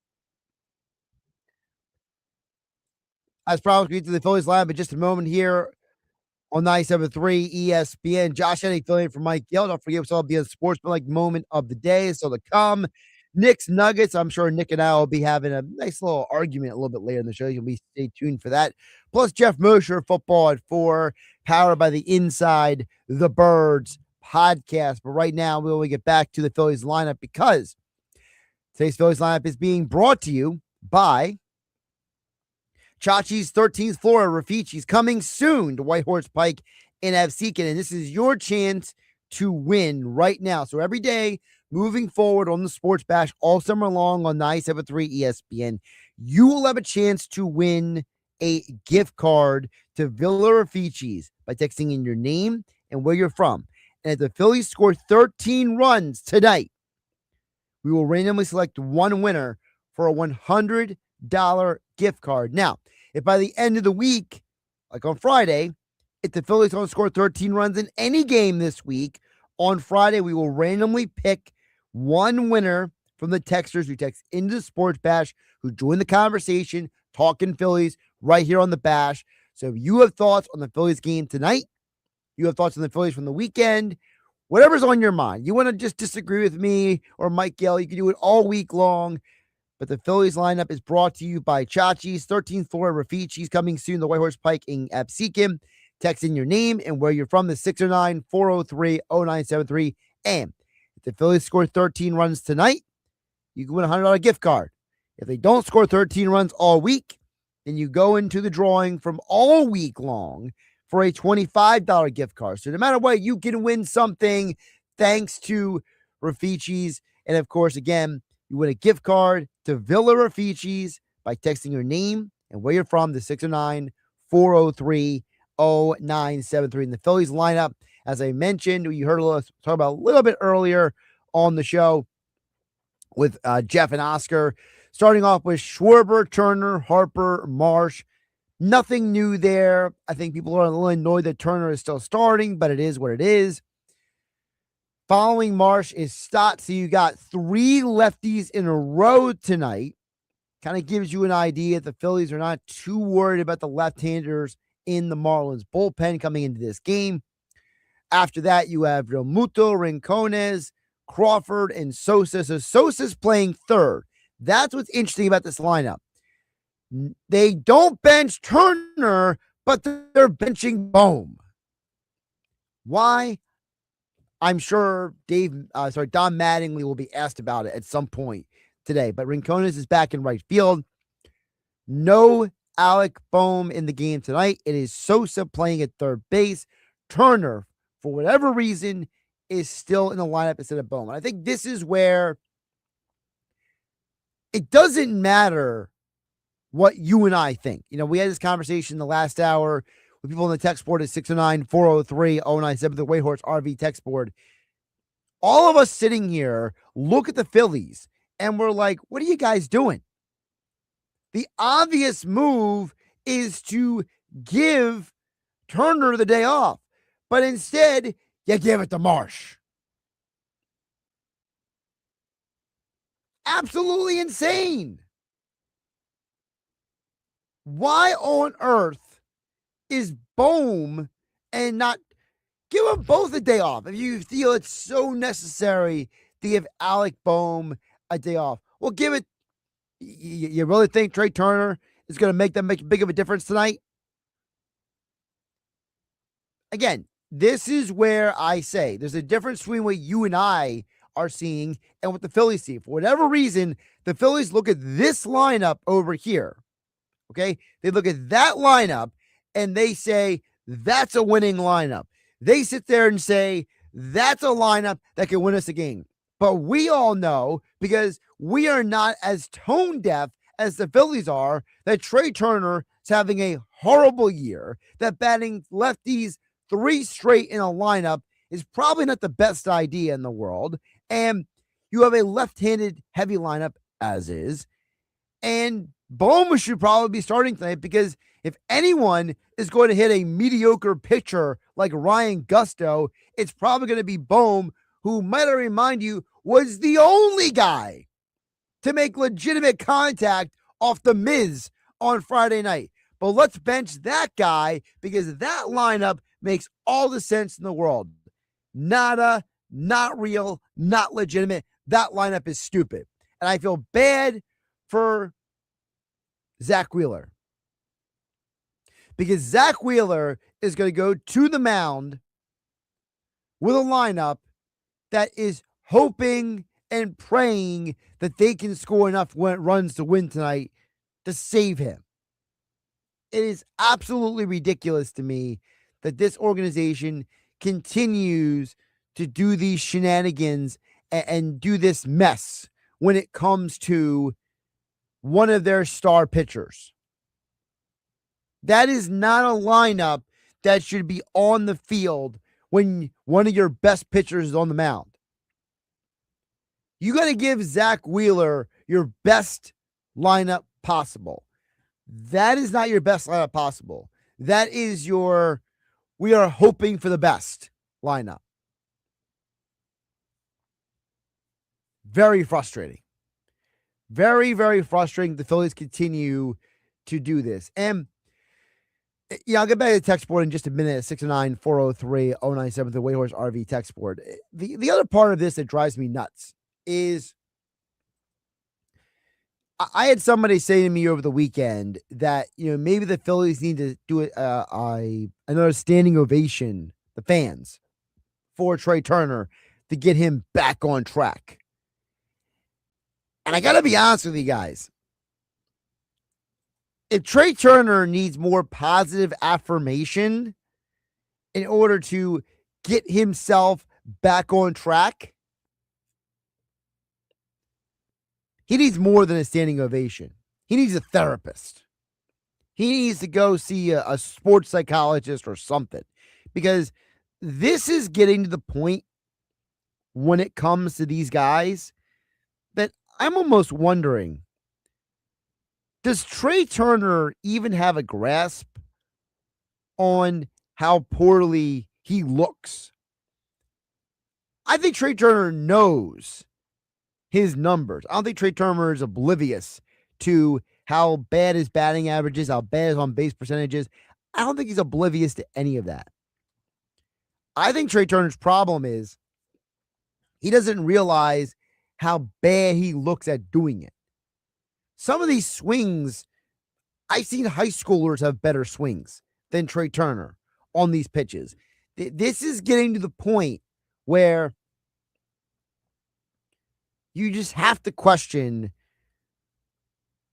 As promised, we get to the Phillies lineup in just a moment here on 97.3 ESPN. Josh Hennig filling in for Mike Gill. Don't forget, it's all be a sportsmanlike moment of the day. So to come, Knicks Nuggets. I'm sure Nick and I will be having a nice little argument a little bit later in the show. You'll be stay tuned for that. Plus Jeff Mosher, football at 4, powered by the Inside the Birds podcast. But right now, we will get back to the Phillies lineup, because today's Phillies lineup is being brought to you by Chachi's 13th floor at Rafici's, coming soon to Whitehorse Pike in Absecon. And this is your chance to win right now. So every day moving forward on the Sports Bash all summer long on 97.3 ESPN, you will have a chance to win a gift card to Villa Rafici's by texting in your name and where you're from. And if the Phillies score 13 runs tonight, we will randomly select one winner for a $100 gift card. Now, if by the end of the week, like on Friday, if the Phillies don't score 13 runs in any game this week, on Friday, we will randomly pick one winner from the texters who text into the Sports Bash, who join the conversation, talking Phillies right here on the Bash. So if you have thoughts on the Phillies game tonight, you have thoughts on the Phillies from the weekend, whatever's on your mind, you want to just disagree with me or Mike Gill, you can do it all week long. But the Phillies lineup is brought to you by Chachi's 13th floor Rafici's, coming soon to Whitehorse Pike in Absecon. Text in your name and where you're from, the 609-403-0973. And if the Phillies score 13 runs tonight, you can win a $100 gift card. If they don't score 13 runs all week, then you go into the drawing from all week long for a $25 gift card. So no matter what, you can win something thanks to Rafici's. And of course, again, you win a gift card to Villa Rafici's by texting your name and where you're from, the 609-403-0973. And the Phillies lineup, as I mentioned, you heard us talk about a little bit earlier on the show with Jeff and Oscar. Starting off with Schwarber, Turner, Harper, Marsh. Nothing new there. I think people are a little annoyed that Turner is still starting, but it is what it is. Following Marsh is Stott. So you got 3 lefties in a row tonight. Kind of gives you an idea the Phillies are not too worried about the left-handers in the Marlins bullpen coming into this game. After that, you have Realmuto, Rincones, Crawford, and Sosa. So Sosa's playing third. That's what's interesting about this lineup. They don't bench Turner, but they're benching Bohm. Why? I'm sure Don Mattingly will be asked about it at some point today. But Rincones is back in right field. No Alec Bohm in the game tonight. It is Sosa playing at third base. Turner, for whatever reason, is still in the lineup instead of Bohm. And I think this is where it doesn't matter what you and I think. You know, we had this conversation in the last hour with people on the text board at 609-403-0973, the Whitehorse RV text board. All of us sitting here look at the Phillies and we're like, what are you guys doing? The obvious move is to give Turner the day off, but instead you give it to Marsh. Absolutely insane. Why on earth is Bohm and not give them both a day off if you feel it's so necessary to give Alec Bohm a day off? Well, give it. You really think Trey Turner is going to make big of a difference tonight? Again, this is where I say there's a difference between what you and I are seeing and what the Phillies see. For whatever reason, the Phillies look at this lineup over here. Okay. They look at that lineup and they say, that's a winning lineup. They sit there and say, that's a lineup that can win us a game. But we all know, because we are not as tone deaf as the Phillies are, that Trey Turner is having a horrible year, that batting lefties 3 straight in a lineup is probably not the best idea in the world. And you have a left-handed heavy lineup as is. And Bohm should probably be starting tonight, because if anyone is going to hit a mediocre pitcher like Ryan Gusto, it's probably going to be Bohm, who, might I remind you, was the only guy to make legitimate contact off the Miz on Friday night. But let's bench that guy, because that lineup makes all the sense in the world. Nada, not real, not legitimate. That lineup is stupid. And I feel bad for Zach Wheeler, because Zach Wheeler is going to go to the mound with a lineup that is hoping and praying that they can score enough runs to win tonight to save him. It is absolutely ridiculous to me that this organization continues to do these shenanigans and do this mess when it comes to one of their star pitchers. That is not a lineup that should be on the field when one of your best pitchers is on the mound. You got to give Zach Wheeler your best lineup possible. That is not your best lineup possible. That is your, we are hoping for the best lineup. Very frustrating. Very, very frustrating. The Phillies continue to do this. And yeah, I'll get back to the text board in just a minute. 609-403-0970, the Whitehorse RV text board. The other part of this that drives me nuts is I had somebody say to me over the weekend that, maybe the Phillies need to do another standing ovation, the fans, for Trey Turner to get him back on track. And I got to be honest with you guys. If Trey Turner needs more positive affirmation in order to get himself back on track, he needs more than a standing ovation. He needs a therapist. He needs to go see a sports psychologist or something, because this is getting to the point when it comes to these guys that I'm almost wondering, does Trey Turner even have a grasp on how poorly he looks? I think Trey Turner knows his numbers. I don't think Trey Turner is oblivious to how bad his batting average is, how bad his on-base percentage is. I don't think he's oblivious to any of that. I think Trey Turner's problem is he doesn't realize how bad he looks at doing it. Some of these swings, I've seen high schoolers have better swings than Trey Turner on these pitches. This is getting to the point where you just have to question,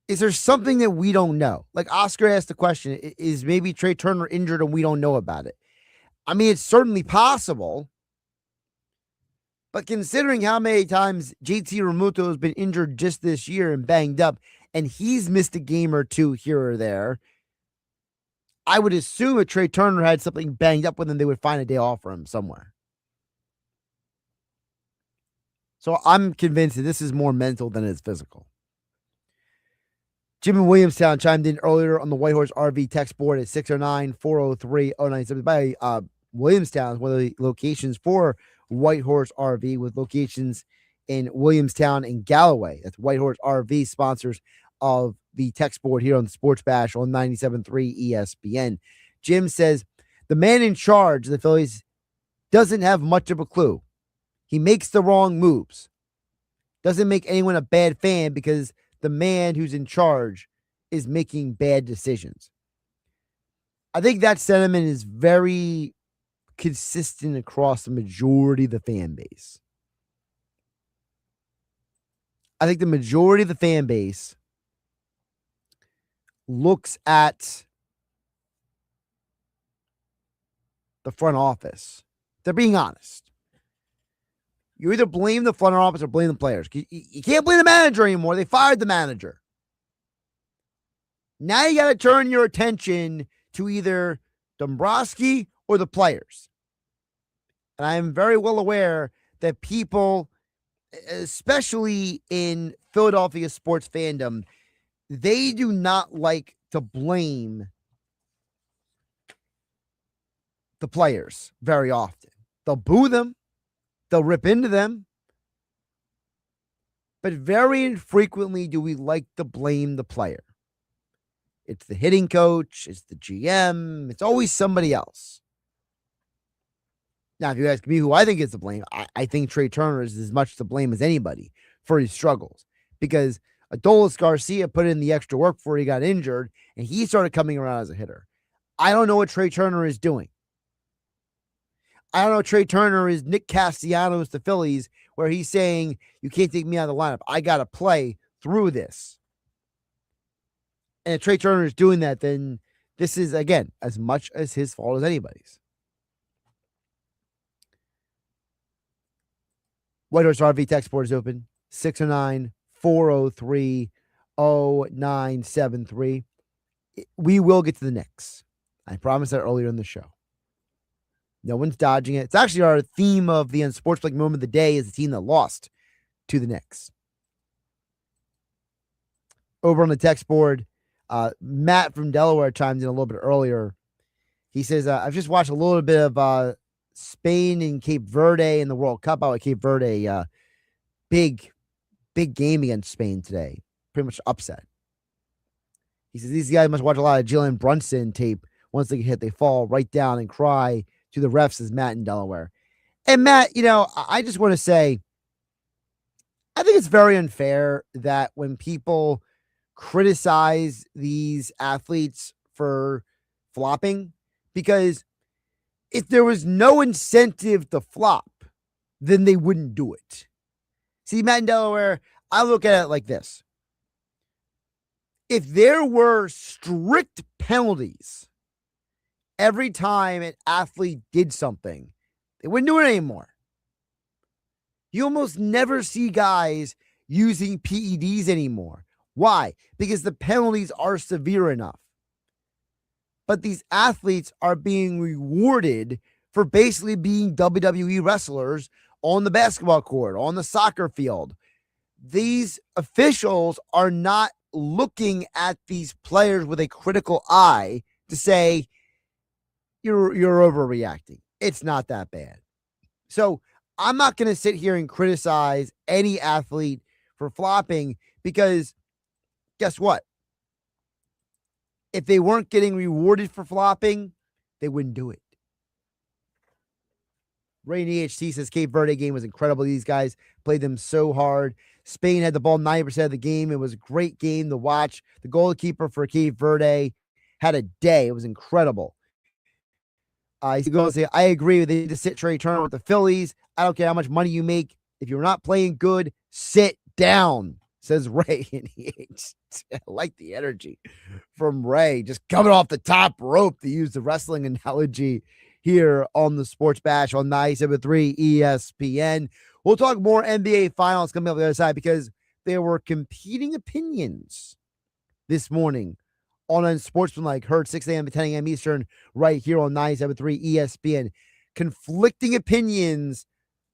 is there something that we don't know? Like Oscar asked the question, is maybe Trey Turner injured and we don't know about it? I mean, it's certainly possible. But considering how many times JT Realmuto has been injured just this year and banged up, and he's missed a game or two here or there, I would assume if Trey Turner had something banged up with him, they would find a day off for him somewhere. So I'm convinced that this is more mental than it is physical. Jim in Williamstown chimed in earlier on the Whitehorse RV text board at 609-403-0970. By Williamstown is one of the locations for Whitehorse RV, with locations in Williamstown and Galloway. That's Whitehorse RV, sponsors of the text board here on the Sports Bash on 97.3 ESPN. Jim says the man in charge of the Phillies doesn't have much of a clue. He makes the wrong moves. Doesn't make anyone a bad fan because the man who's in charge is making bad decisions. I think that sentiment is very consistent across the majority of the fan base. I think the majority of the fan base looks at the front office. They're being honest. You either blame the front office or blame the players. You can't blame the manager anymore. They fired the manager. Now you got to turn your attention to either Dombrowski or the players. And I am very well aware that people, especially in Philadelphia sports fandom, they do not like to blame the players very often. They'll boo them. They'll rip into them. But very infrequently do we like to blame the player. It's the hitting coach. It's the GM. It's always somebody else. Now, if you ask me who I think is to blame, I think Trey Turner is as much to blame as anybody for his struggles. Because Adolis Garcia put in the extra work before he got injured, and he started coming around as a hitter. I don't know what Trey Turner is doing. I don't know. Trey Turner is Nick Castellanos, the Phillies, where he's saying, you can't take me out of the lineup. I got to play through this. And if Trey Turner is doing that, then this is, again, as much as his fault as anybody's. White Horse RV text board is open. 609-403-0973. We will get to the Knicks. I promised that earlier in the show. No one's dodging it. It's actually our theme of the Unsportsmanlike moment of the day is the team that lost to the Knicks. Over on the text board, Matt from Delaware chimed in a little bit earlier. He says, I've just watched a little bit of Spain and Cape Verde in the World Cup. Out at Cape Verde, big game against Spain today. Pretty much upset. He says, these guys must watch a lot of Jalen Brunson tape. Once they get hit, they fall right down and cry to the refs, as Matt in Delaware. And Matt, I just want to say, I think it's very unfair that when people criticize these athletes for flopping, because if there was no incentive to flop, then they wouldn't do it. See, Matt in Delaware, I look at it like this. If there were strict penalties every time an athlete did something, they wouldn't do it anymore. You almost never see guys using PEDs anymore. Why? Because the penalties are severe enough. But these athletes are being rewarded for basically being WWE wrestlers on the basketball court, on the soccer field. These officials are not looking at these players with a critical eye to say, you're overreacting. It's not that bad. So I'm not going to sit here and criticize any athlete for flopping, because guess what? If they weren't getting rewarded for flopping, they wouldn't do it. Rainy HT says Cape Verde game was incredible. These guys played them so hard. Spain had the ball 90% of the game. It was a great game to watch. The goalkeeper for Cape Verde had a day. It was incredible. He's going to say, I agree. They need to sit Trey Turner with the Phillies. I don't care how much money you make. If you're not playing good, sit down, says Ray. And I like the energy from Ray, just coming off the top rope, to use the wrestling analogy here on the Sports Bash on 97.3 ESPN. We'll talk more NBA Finals coming up the other side, because there were competing opinions this morning on Unsportsmanlike, heard 6 a.m. to 10 a.m. Eastern right here on 97.3 ESPN. Conflicting opinions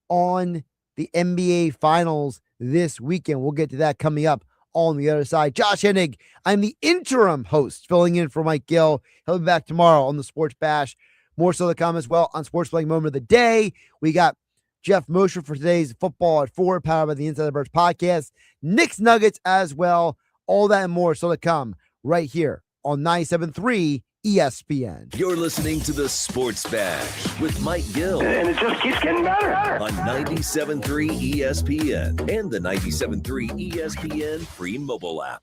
on the NBA Finals this weekend. We'll get to that coming up on the other side. Josh Hennig, I'm the interim host, filling in for Mike Gill. He'll be back tomorrow on the Sports Bash. More so to come as well on Sportsmanlike Moment of the Day. We got Jeff Mosher for today's Football at 4, powered by the Inside the Birds podcast. Knicks Nuggets as well. All that and more so to come right here on 97.3 ESPN. You're listening to the Sports Bash with Mike Gill. And it just keeps getting better. On 97.3 ESPN and the 97.3 ESPN free mobile app.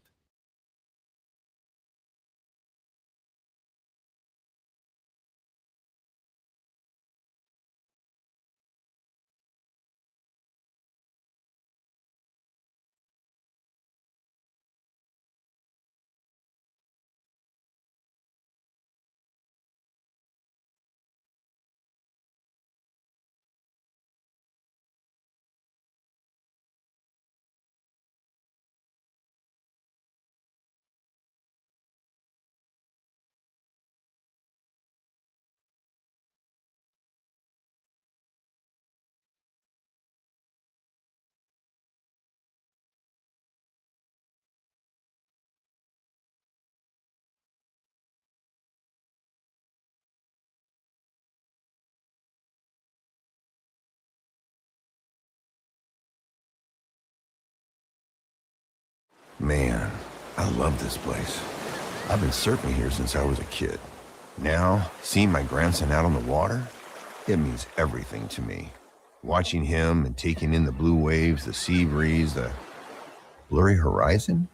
Man, I love this place. I've been surfing here since I was a kid. Now, seeing my grandson out on the water, it means everything to me. Watching him and taking in the blue waves, the sea breeze, the blurry horizon.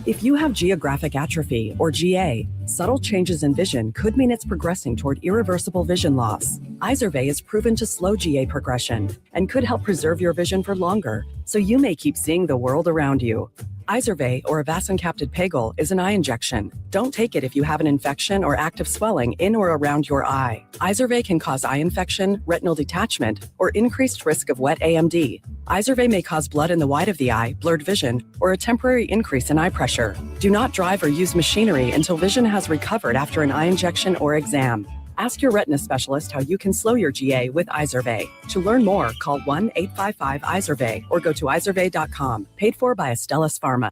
If you have geographic atrophy, or GA, subtle changes in vision could mean it's progressing toward irreversible vision loss. Izervay is proven to slow GA progression and could help preserve your vision for longer, so you may keep seeing the world around you. Izervay, or avacincaptad pegol, is an eye injection. Don't take it if you have an infection or active swelling in or around your eye. Izervay can cause eye infection, retinal detachment, or increased risk of wet AMD. Izervay may cause blood in the white of the eye, blurred vision, or a temporary increase in eye pressure. Do not drive or use machinery until vision has recovered after an eye injection or exam. Ask your retina specialist how you can slow your GA with Izervay. To learn more, call 1-855-IZERVAY or go to izervay.com. Paid for by Astellas Pharma.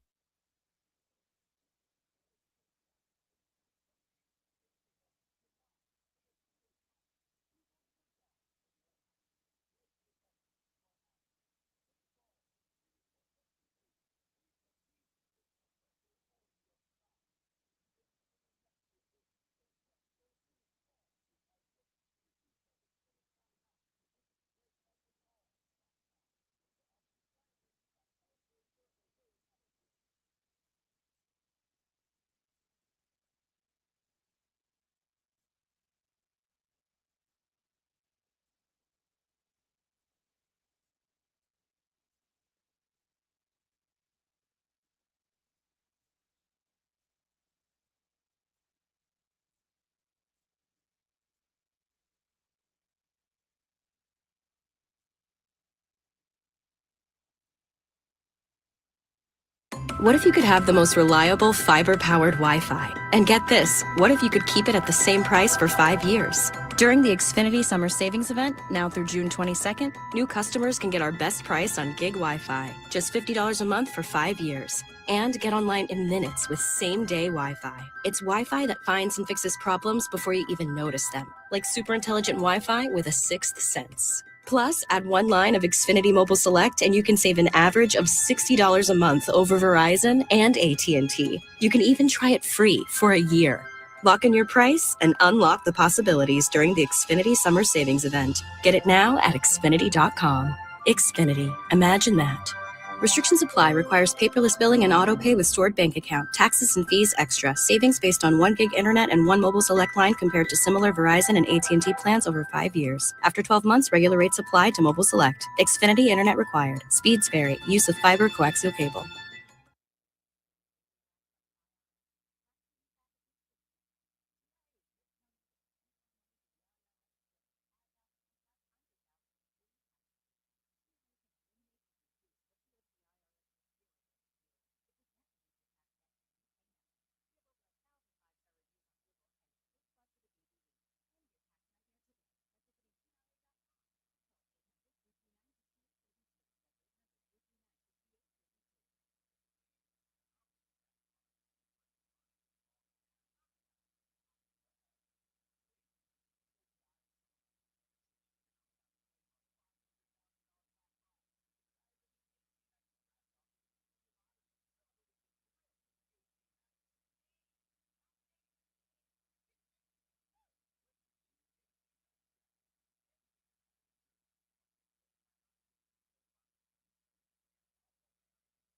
What if you could have the most reliable fiber-powered Wi-Fi? And get this, what if you could keep it at the same price for 5 years? During the Xfinity Summer Savings Event, now through June 22nd, new customers can get our best price on gig Wi-Fi, just $50 a month for 5 years. And get online in minutes with same-day Wi-Fi. It's Wi-Fi that finds and fixes problems before you even notice them, like super intelligent Wi-Fi with a sixth sense. Plus, add one line of Xfinity Mobile Select and you can save an average of $60 a month over Verizon and AT&T. You can even try it free for a year. Lock in your price and unlock the possibilities during the Xfinity Summer Savings Event. Get it now at Xfinity.com. Xfinity. Imagine that. Restrictions apply. Requires paperless billing and auto pay with stored bank account. Taxes and fees extra. Savings based on 1 gig internet and 1 mobile select line compared to similar Verizon and AT&T plans over 5 years. After 12 months, regular rates apply to mobile select. Xfinity internet required. Speeds vary. Use of fiber coaxial cable.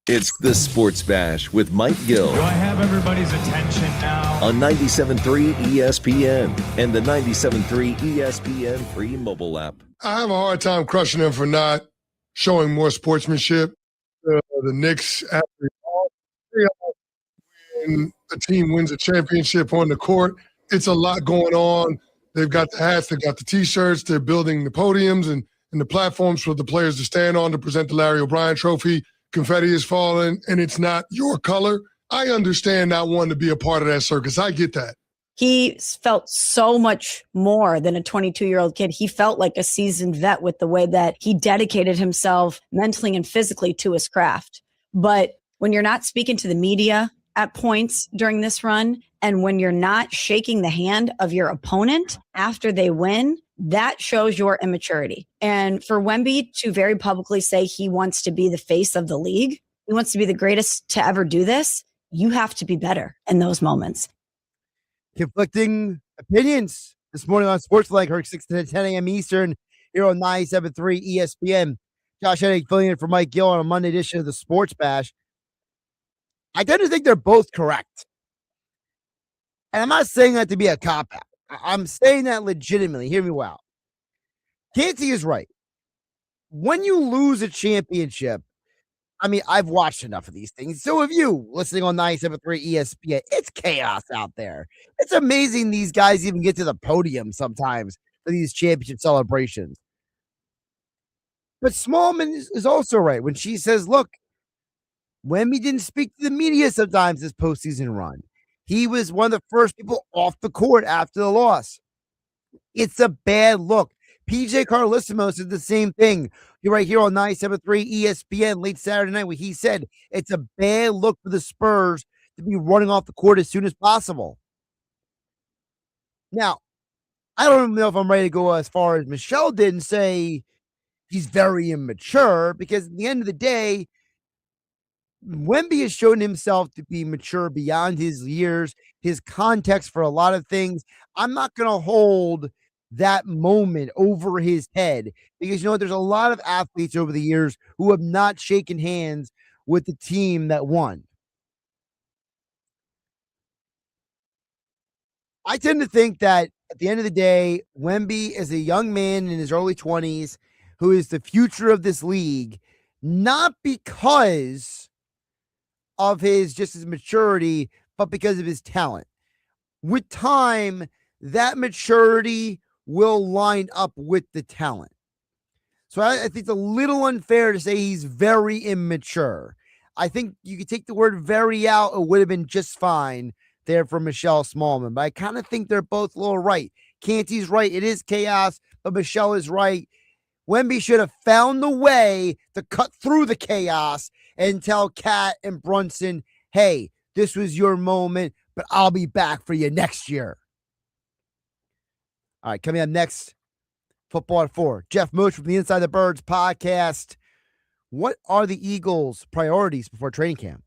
It's the Sports Bash with Mike Gill. Do I have everybody's attention now? On 97.3 ESPN and the 97.3 ESPN free mobile app. I have a hard time crushing them for not showing more sportsmanship. The Knicks, after when a team wins a championship on the court, it's a lot going on. They've got the hats, they've got the T-shirts, they're building the podiums and the platforms for the players to stand on to present the Larry O'Brien Trophy. Confetti is falling, and it's not your color. I understand not wanting to be a part of that circus. I get that. He felt so much more than a 22-year-old kid. He felt like a seasoned vet with the way that he dedicated himself mentally and physically to his craft. But when you're not speaking to the media at points during this run, and when you're not shaking the hand of your opponent after they win, that shows your immaturity. And for Wemby to very publicly say he wants to be the face of the league, he wants to be the greatest to ever do this, you have to be better in those moments. Conflicting opinions this morning on Sports Like Herc 6 to 10 a.m. Eastern here on 97.3 ESPN. Josh Hennig filling in for Mike Gill on a Monday edition of the Sports Bash. I tend to think they're both correct. And I'm not saying that to be a cop-out. I'm saying that legitimately. Hear me well. Canty is right. When you lose a championship, I mean, I've watched enough of these things. So have you, listening on 97.3 ESPN. It's chaos out there. It's amazing these guys even get to the podium sometimes for these championship celebrations. But Smallman is also right when she says, look, Wemby didn't speak to the media sometimes this postseason run. He was one of the first people off the court after the loss. It's a bad look. PJ Carlissimo said the same thing. You're right here on 97.3 ESPN late Saturday night where he said it's a bad look for the Spurs to be running off the court as soon as possible. Now, I don't even know if I'm ready to go as far as Michelle did and say he's very immature, because at the end of the day, Wemby has shown himself to be mature beyond his years, his context for a lot of things. I'm not going to hold that moment over his head because, there's a lot of athletes over the years who have not shaken hands with the team that won. I tend to think that at the end of the day, Wemby is a young man in his early 20s who is the future of this league, not because of his maturity, but because of his talent. With time, that maturity will line up with the talent. So I think it's a little unfair to say he's very immature. I think you could take the word very out. It would have been just fine there for Michelle Smallman. But I kind of think they're both a little right. Canty's right. It is chaos, but Michelle is right. Wemby should have found the way to cut through the chaos and tell Kat and Brunson, hey, this was your moment, but I'll be back for you next year. All right, coming up next, Football at 4. Jeff Mooch from the Inside the Birds podcast. What are the Eagles' priorities before training camp?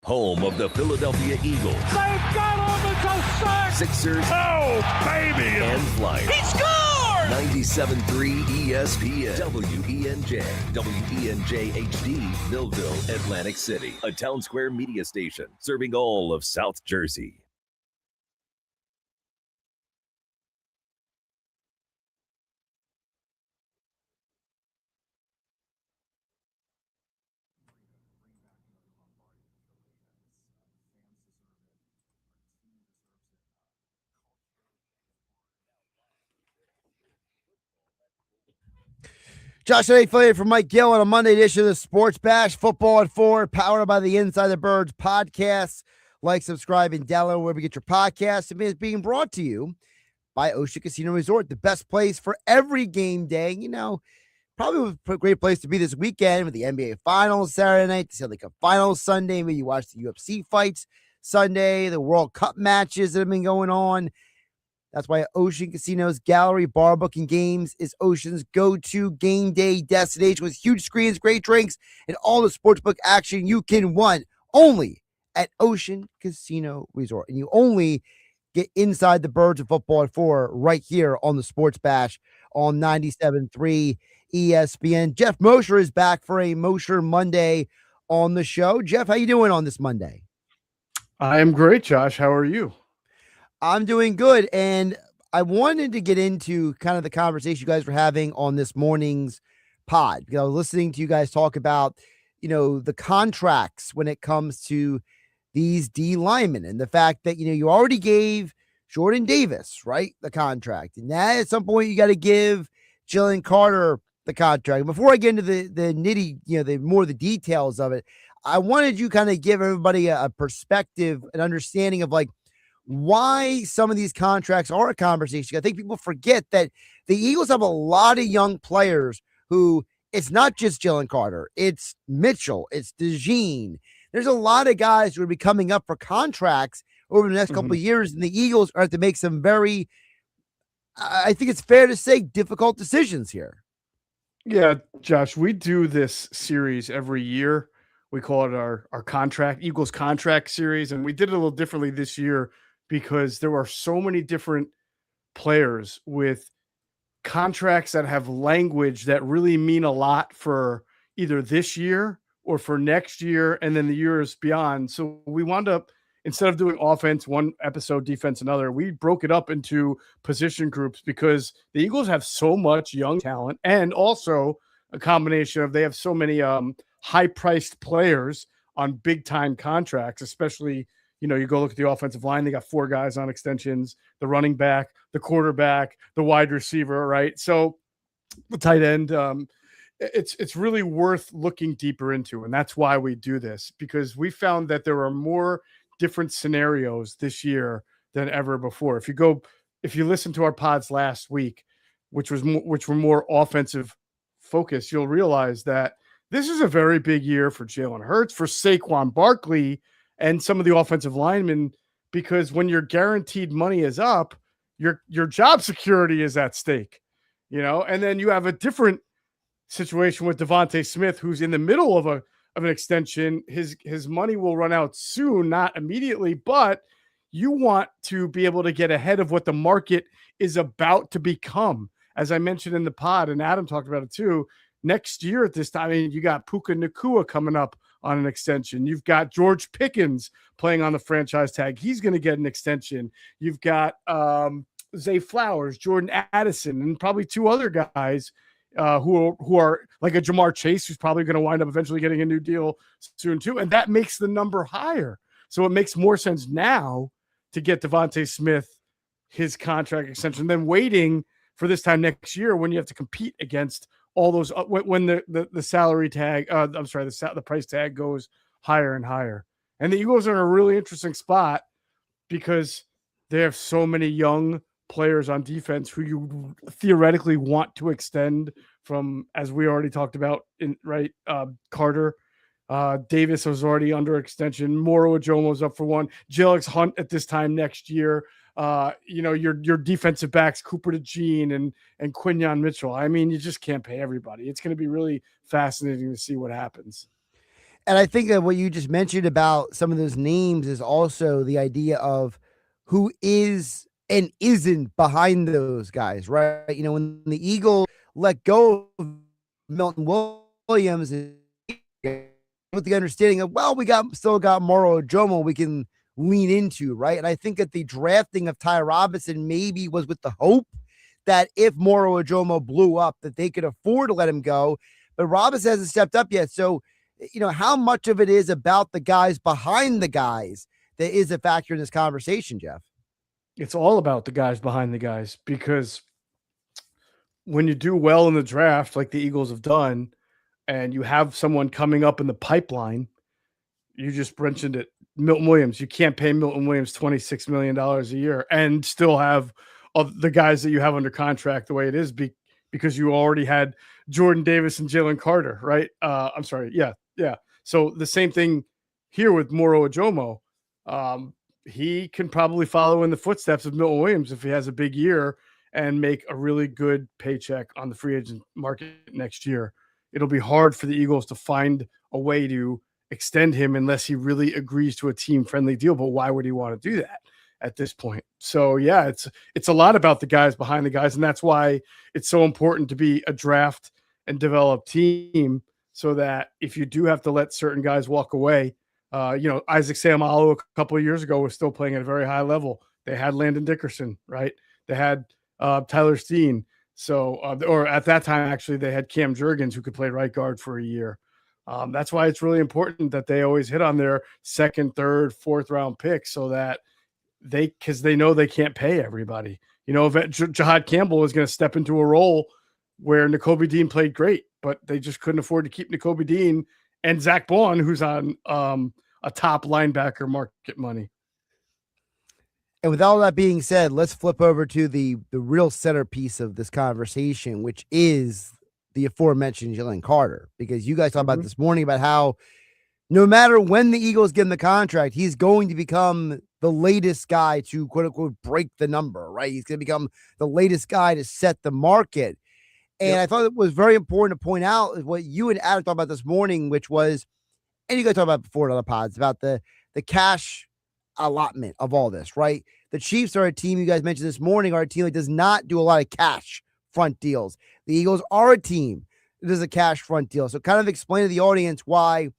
home of the Philadelphia Eagles. They've got him. It's a sack. Sixers. Oh, baby. And Flyers. He scored! 97.3 ESPN. WENJ. WENJ HD. Millville, Atlantic City. A Town Square media station serving all of South Jersey. Josh and affiliate from Mike Gill on a Monday edition of the Sports Bash Football at 4, powered by the Inside the Birds podcasts. Like, subscribe, and download wherever you get your podcasts. It is being brought to you by Ocean Casino Resort, the best place for every game day. You know, probably a great place to be this weekend with the NBA Finals Saturday night, the Stanley Cup Finals Sunday. Maybe you watch the UFC fights Sunday, the World Cup matches that have been going on. That's why Ocean Casino's Gallery Bar Booking Games is Ocean's go-to game day destination with huge screens, great drinks, and all the sportsbook action you can want only at Ocean Casino Resort. And you only get inside the birds of football at 4 right here on the Sports Bash on 97.3 ESPN. Jeff Mosher is back for a Mosher Monday on the show. Jeff, how you doing on this Monday? I am great, Josh. How are you? I'm doing good, and I wanted to get into kind of the conversation you guys were having on this morning's pod, because I was listening to you guys talk about, you know, the contracts when it comes to these D linemen and the fact that, you know, you already gave Jordan Davis, right, the contract, and that at some point you got to give Jalen Carter the contract. Before I get into the nitty, you know, the more the details of it, I wanted you kind of give everybody a perspective, an understanding of like why some of these contracts are a conversation. I think people forget that the Eagles have a lot of young players who it's not just Jalen Carter, it's Mitchell, it's DeJean. There's a lot of guys who are be coming up for contracts over the next couple of years, and the Eagles are have to make some very, I think it's fair to say, difficult decisions here. Yeah, Josh, we do this series every year. We call it our Eagles contract series, and we did it a little differently this year because there are so many different players with contracts that have language that really mean a lot for either this year or for next year and then the years beyond. So we wound up, instead of doing offense one episode, defense another, we broke it up into position groups because the Eagles have so much young talent, and also a combination of they have so many high-priced players on big-time contracts, especially, you know, you go look at the offensive line, they got 4 guys on extensions, the running back, the quarterback, the wide receiver, right? So the tight end, it's really worth looking deeper into, and that's why we do this, because we found that there are more different scenarios this year than ever before. If you listen to our pods last week, which were more offensive focused, you'll realize that this is a very big year for Jalen Hurts, for Saquon Barkley, and some of the offensive linemen, because when your guaranteed money is up, your job security is at stake, you know. And then you have a different situation with Devontae Smith, who's in the middle of an extension. His money will run out soon, not immediately, but you want to be able to get ahead of what the market is about to become. As I mentioned in the pod, and Adam talked about it too, next year at this time, I mean, you got Puka Nacua coming up on an extension. You've got George Pickens playing on the franchise tag. He's going to get an extension. You've got Zay Flowers, Jordan Addison, and probably 2 other guys who are like a Jamar Chase, who's probably going to wind up eventually getting a new deal soon too. And that makes the number higher. So it makes more sense now to get Devontae Smith his contract extension than waiting for this time next year when you have to compete against all those when the salary tag, the price tag goes higher and higher. And the Eagles are in a really interesting spot because they have so many young players on defense who you theoretically want to extend from, as we already talked about, Carter. Davis was already under extension. Moro Ajomo's up for one. Jelix Hunt at this time next year. Your defensive backs, Cooper DeJean and Quinyon Mitchell. I mean, you just can't pay everybody. It's going to be really fascinating to see what happens. And I think that what you just mentioned about some of those names is also the idea of who is and isn't behind those guys, right? You know, when the Eagles let go of Milton Williams with the understanding of, well, we still got Moro Ojomo we can lean into, right? And I think that the drafting of Ty Robinson maybe was with the hope that if Moro Ojomo blew up, that they could afford to let him go. But Robinson hasn't stepped up yet. So, you know, how much of it is about the guys behind the guys that is a factor in this conversation, Jeff? It's all about the guys behind the guys, because when you do well in the draft, like the Eagles have done, and you have someone coming up in the pipeline, you just mentioned it, Milton Williams. You can't pay Milton Williams $26 million a year and still have the guys that you have under contract the way it is, because you already had Jordan Davis and Jalen Carter, right? I'm sorry. Yeah. So the same thing here with Moro Ojomo. He can probably follow in the footsteps of Milton Williams if he has a big year and make a really good paycheck on the free agent market next year. It'll be hard for the Eagles to find a way to extend him unless he really agrees to a team-friendly deal. But why would he want to do that at this point? So, yeah, it's a lot about the guys behind the guys, and that's why it's so important to be a draft and develop team, so that if you do have to let certain guys walk away, Isaac Seumalo a couple of years ago was still playing at a very high level. They had Landon Dickerson, right? They had Tyler Steen. So, or at that time, actually, they had Cam Jurgens, who could play right guard for a year. That's why it's really important that they always hit on their second, third, fourth round picks, so that because they know they can't pay everybody. You know, Jahad Campbell is going to step into a role where Nakobe Dean played great, but they just couldn't afford to keep Nakobe Dean and Zach Bond, who's on a top linebacker market money. And with all that being said, let's flip over to the real centerpiece of this conversation, which is the aforementioned Jalen Carter, because you guys talked about this morning about how no matter when the Eagles give him the contract, he's going to become the latest guy to quote unquote break the number, right? He's going to become the latest guy to set the market. And I thought it was very important to point out what you and Adam talked about this morning, which was, and you guys talked about before in other pods, about the cash allotment of all this, right? The Chiefs are a team, you guys mentioned this morning, are a team that does not do a lot of cash front deals. The Eagles are a team that does a cash front deal. So kind of explain to the audience why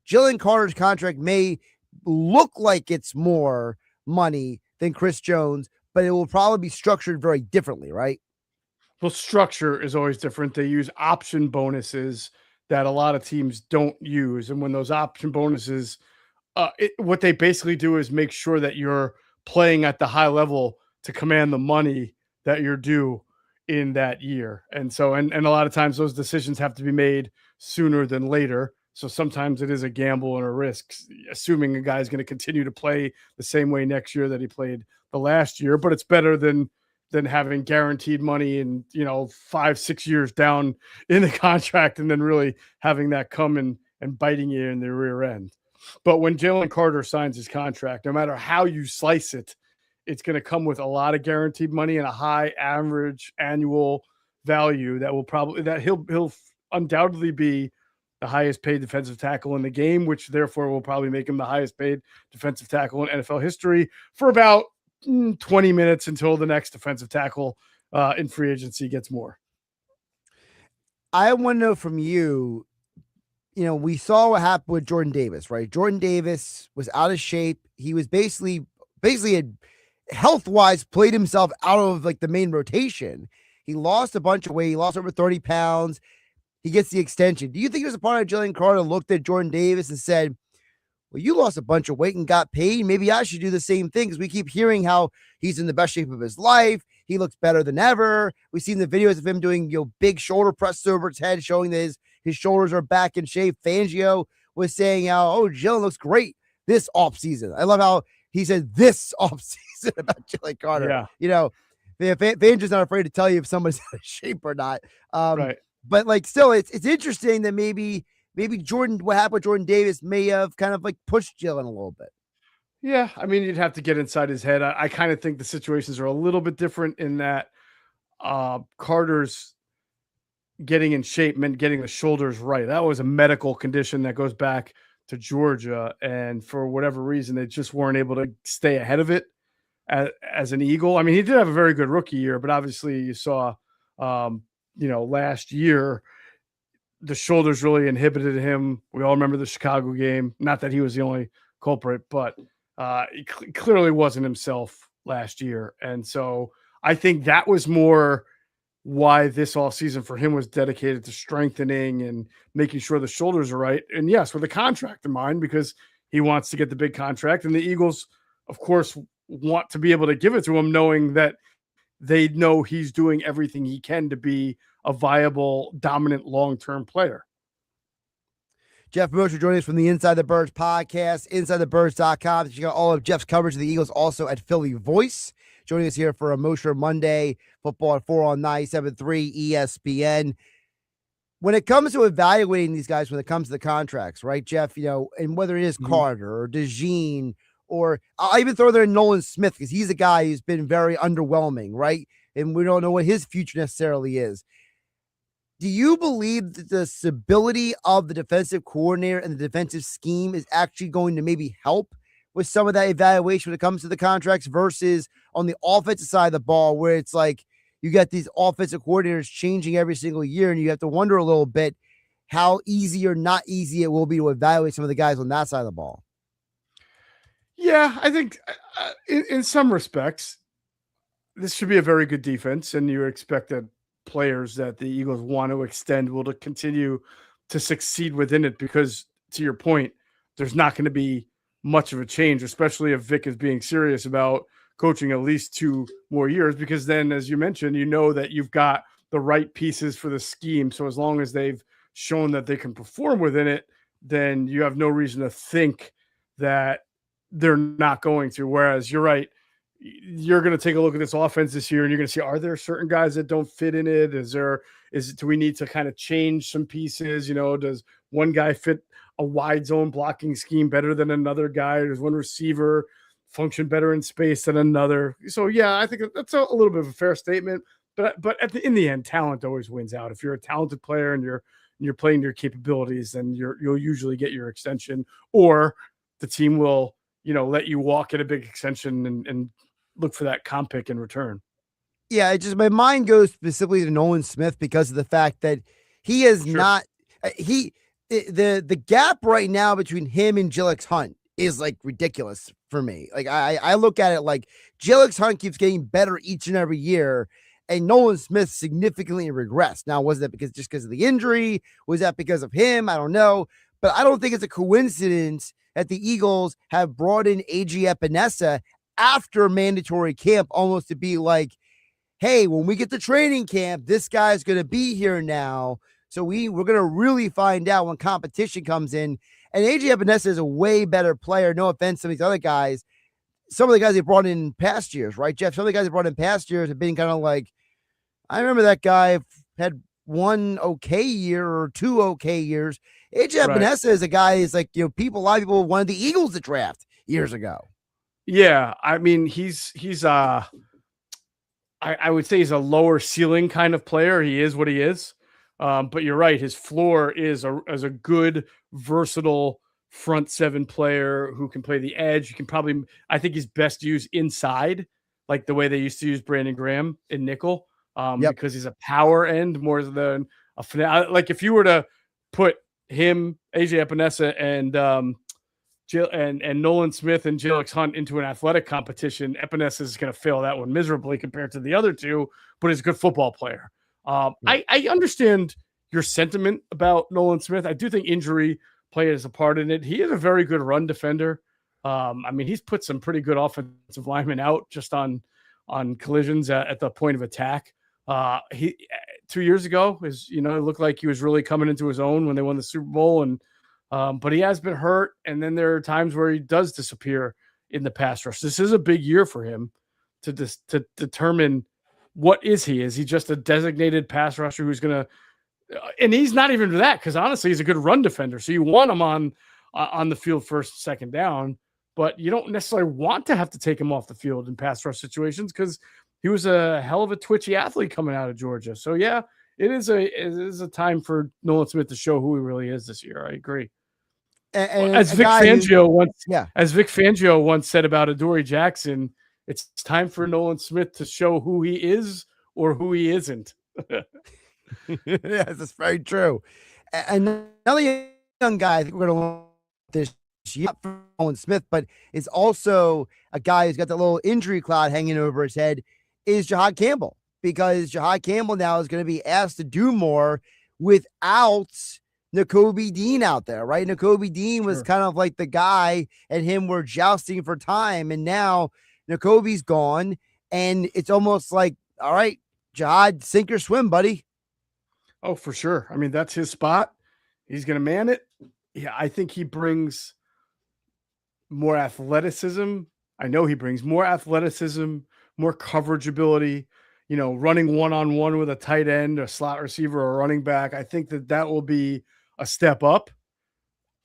Jalen Carter's contract may look like it's more money than Chris Jones, but it will probably be structured very differently, right? Well, structure is always different. They use option bonuses that a lot of teams don't use. And when those option bonuses, what they basically do is make sure that you're playing at the high level to command the money that you're due in that year. And so, and a lot of times those decisions have to be made sooner than later. So sometimes it is a gamble and a risk, assuming a guy is going to continue to play the same way next year that he played the last year. But it's better than having guaranteed money and, 5-6 years down in the contract and then really having that come and biting you in the rear end. But when Jalen Carter signs his contract, no matter how you slice it, it's going to come with a lot of guaranteed money and a high average annual value that he'll undoubtedly be the highest paid defensive tackle in the game, which therefore will probably make him the highest paid defensive tackle in NFL history for about 20 minutes until the next defensive tackle in free agency gets more. I want to know from you, we saw what happened with Jordan Davis, right? Jordan Davis was out of shape. He was basically had health-wise played himself out of like the main rotation. He lost a bunch of weight. He lost over 30 pounds. He gets the extension. Do you think there's a part of Jalen Carter looked at Jordan Davis and said, well, you lost a bunch of weight and got paid. Maybe I should do the same thing, because we keep hearing how he's in the best shape of his life. He looks better than ever. We've seen the videos of him doing big shoulder presses over his head, showing that his shoulders are back in shape. Fangio was saying how, Jalen looks great this offseason. I love how he said this offseason about Jalen Carter. Yeah. Fangio's not afraid to tell you if somebody's out of shape or not. Right. But still, it's interesting that maybe what happened with Jordan Davis may have kind of like pushed Jalen a little bit. Yeah. I mean, you'd have to get inside his head. I kind of think the situations are a little bit different in that Carter's getting in shape meant getting the shoulders right. That was a medical condition that goes back to Georgia, and for whatever reason, they just weren't able to stay ahead of it as an Eagle. I mean, he did have a very good rookie year, but obviously you saw, last year, the shoulders really inhibited him. We all remember the Chicago game. Not that he was the only culprit, but he clearly wasn't himself last year. And so I think that was more why this all season for him was dedicated to strengthening and making sure the shoulders are right. And yes, with a contract in mind, because he wants to get the big contract. And the Eagles, of course, want to be able to give it to him, knowing that they know he's doing everything he can to be a viable, dominant, long-term player. Jeff Mosher joining us from the Inside the Birds podcast, InsideTheBirds.com. You got all of Jeff's coverage of the Eagles also at Philly Voice. Joining us here for a Mosher Monday, football at 4 on 97.3 ESPN. When it comes to evaluating these guys, when it comes to the contracts, right, Jeff, and whether it is Carter or DeJean, or I'll even throw there Nolan Smith, because he's a guy who's been very underwhelming, right? And we don't know what his future necessarily is. Do you believe that the stability of the defensive coordinator and the defensive scheme is actually going to maybe help with some of that evaluation when it comes to the contracts versus on the offensive side of the ball, where it's like you got these offensive coordinators changing every single year, and you have to wonder a little bit how easy or not easy it will be to evaluate some of the guys on that side of the ball? Yeah, I think in some respects, this should be a very good defense, and you expect that players that the Eagles want to extend will to continue to succeed within it, because to your point, there's not going to be much of a change, especially if Vic is being serious about coaching at least 2 more years, because then, as you mentioned, that you've got the right pieces for the scheme. So as long as they've shown that they can perform within it, then you have no reason to think that they're not going to. Whereas you're right, you're going to take a look at this offense this year and you're going to see, are there certain guys that don't fit in it? Do we need to kind of change some pieces? Does one guy fit a wide zone blocking scheme better than another guy? Does one receiver function better in space than another? So yeah, I think that's a little bit of a fair statement, but in the end, talent always wins out. If you're a talented player and you're playing your capabilities, then you'll usually get your extension, or the team will, let you walk at a big extension and look for that comp pick in return. Yeah, my mind goes specifically to Nolan Smith because of the fact that he is not the gap right now between him and Jillix Hunt is like ridiculous for me. Like I look at it like Jillix Hunt keeps getting better each and every year, and Nolan Smith significantly regressed. Now, was that because of the injury? Was that because of him? I don't know, but I don't think it's a coincidence that the Eagles have brought in A.J. Epinesa after mandatory camp, almost to be like, hey, when we get to training camp, this guy's going to be here now. So we're going to really find out when competition comes in. And A.J. Epinesa is a way better player. No offense to these other guys. Some of the guys they brought in past years, right, Jeff? Some of the guys they brought in past years have been kind of like, I remember that guy had 1 okay year or 2 okay years. A.J. Epinesa is a guy who's like, a lot of people wanted the Eagles to draft years ago. Yeah, I mean, he's I would say he's a lower ceiling kind of player. He is what he is. But you're right. His floor is as a good, versatile front 7 player who can play the edge. You can I think he's best used inside, like the way they used to use Brandon Graham in nickel, because he's a power end more than a finale. Like if you were to put him, A.J. Epinesa, and Nolan Smith and Jillix Hunt into an athletic competition, Epinesa is going to fail that one miserably compared to the other two, but he's a good football player. I understand your sentiment about Nolan Smith. I do think injury plays a part in it. He is a very good run defender. I mean, he's put some pretty good offensive linemen out just on collisions at the point of attack. He 2 years ago it looked like he was really coming into his own when they won the Super Bowl, and but he has been hurt, and then there are times where he does disappear in the pass rush. This is a big year for him to determine what is he. Is he just a designated pass rusher who's going to and he's not even that, because honestly, he's a good run defender. So you want him on the field first, second down, but you don't necessarily want to have to take him off the field in pass rush situations because he was a hell of a twitchy athlete coming out of Georgia. So yeah, it is a time for Nolan Smith to show who he really is this year. I agree. And as a Vic guy Fangio yeah. as Vic Fangio once said about Adoree Jackson, it's time for Nolan Smith to show who he is or who he isn't. Yes, that's very true. And another young guy I think we're going to learn this year from Nolan Smith, but is also a guy who's got that little injury cloud hanging over his head, is Jahad Campbell, because Jahad Campbell now is going to be asked to do more without Nakobe Dean out there, right? Nakobe Dean was kind of like the guy, and him were jousting for time, and now Nakobe's gone, and it's almost like, all right, Jahad, sink or swim, buddy. Oh, for sure. I mean, that's his spot. He's going to man it. Yeah, I think he brings more athleticism. I know he brings more athleticism, more coverage ability, running one-on-one with a tight end, a slot receiver, or a running back. I think that will be a step up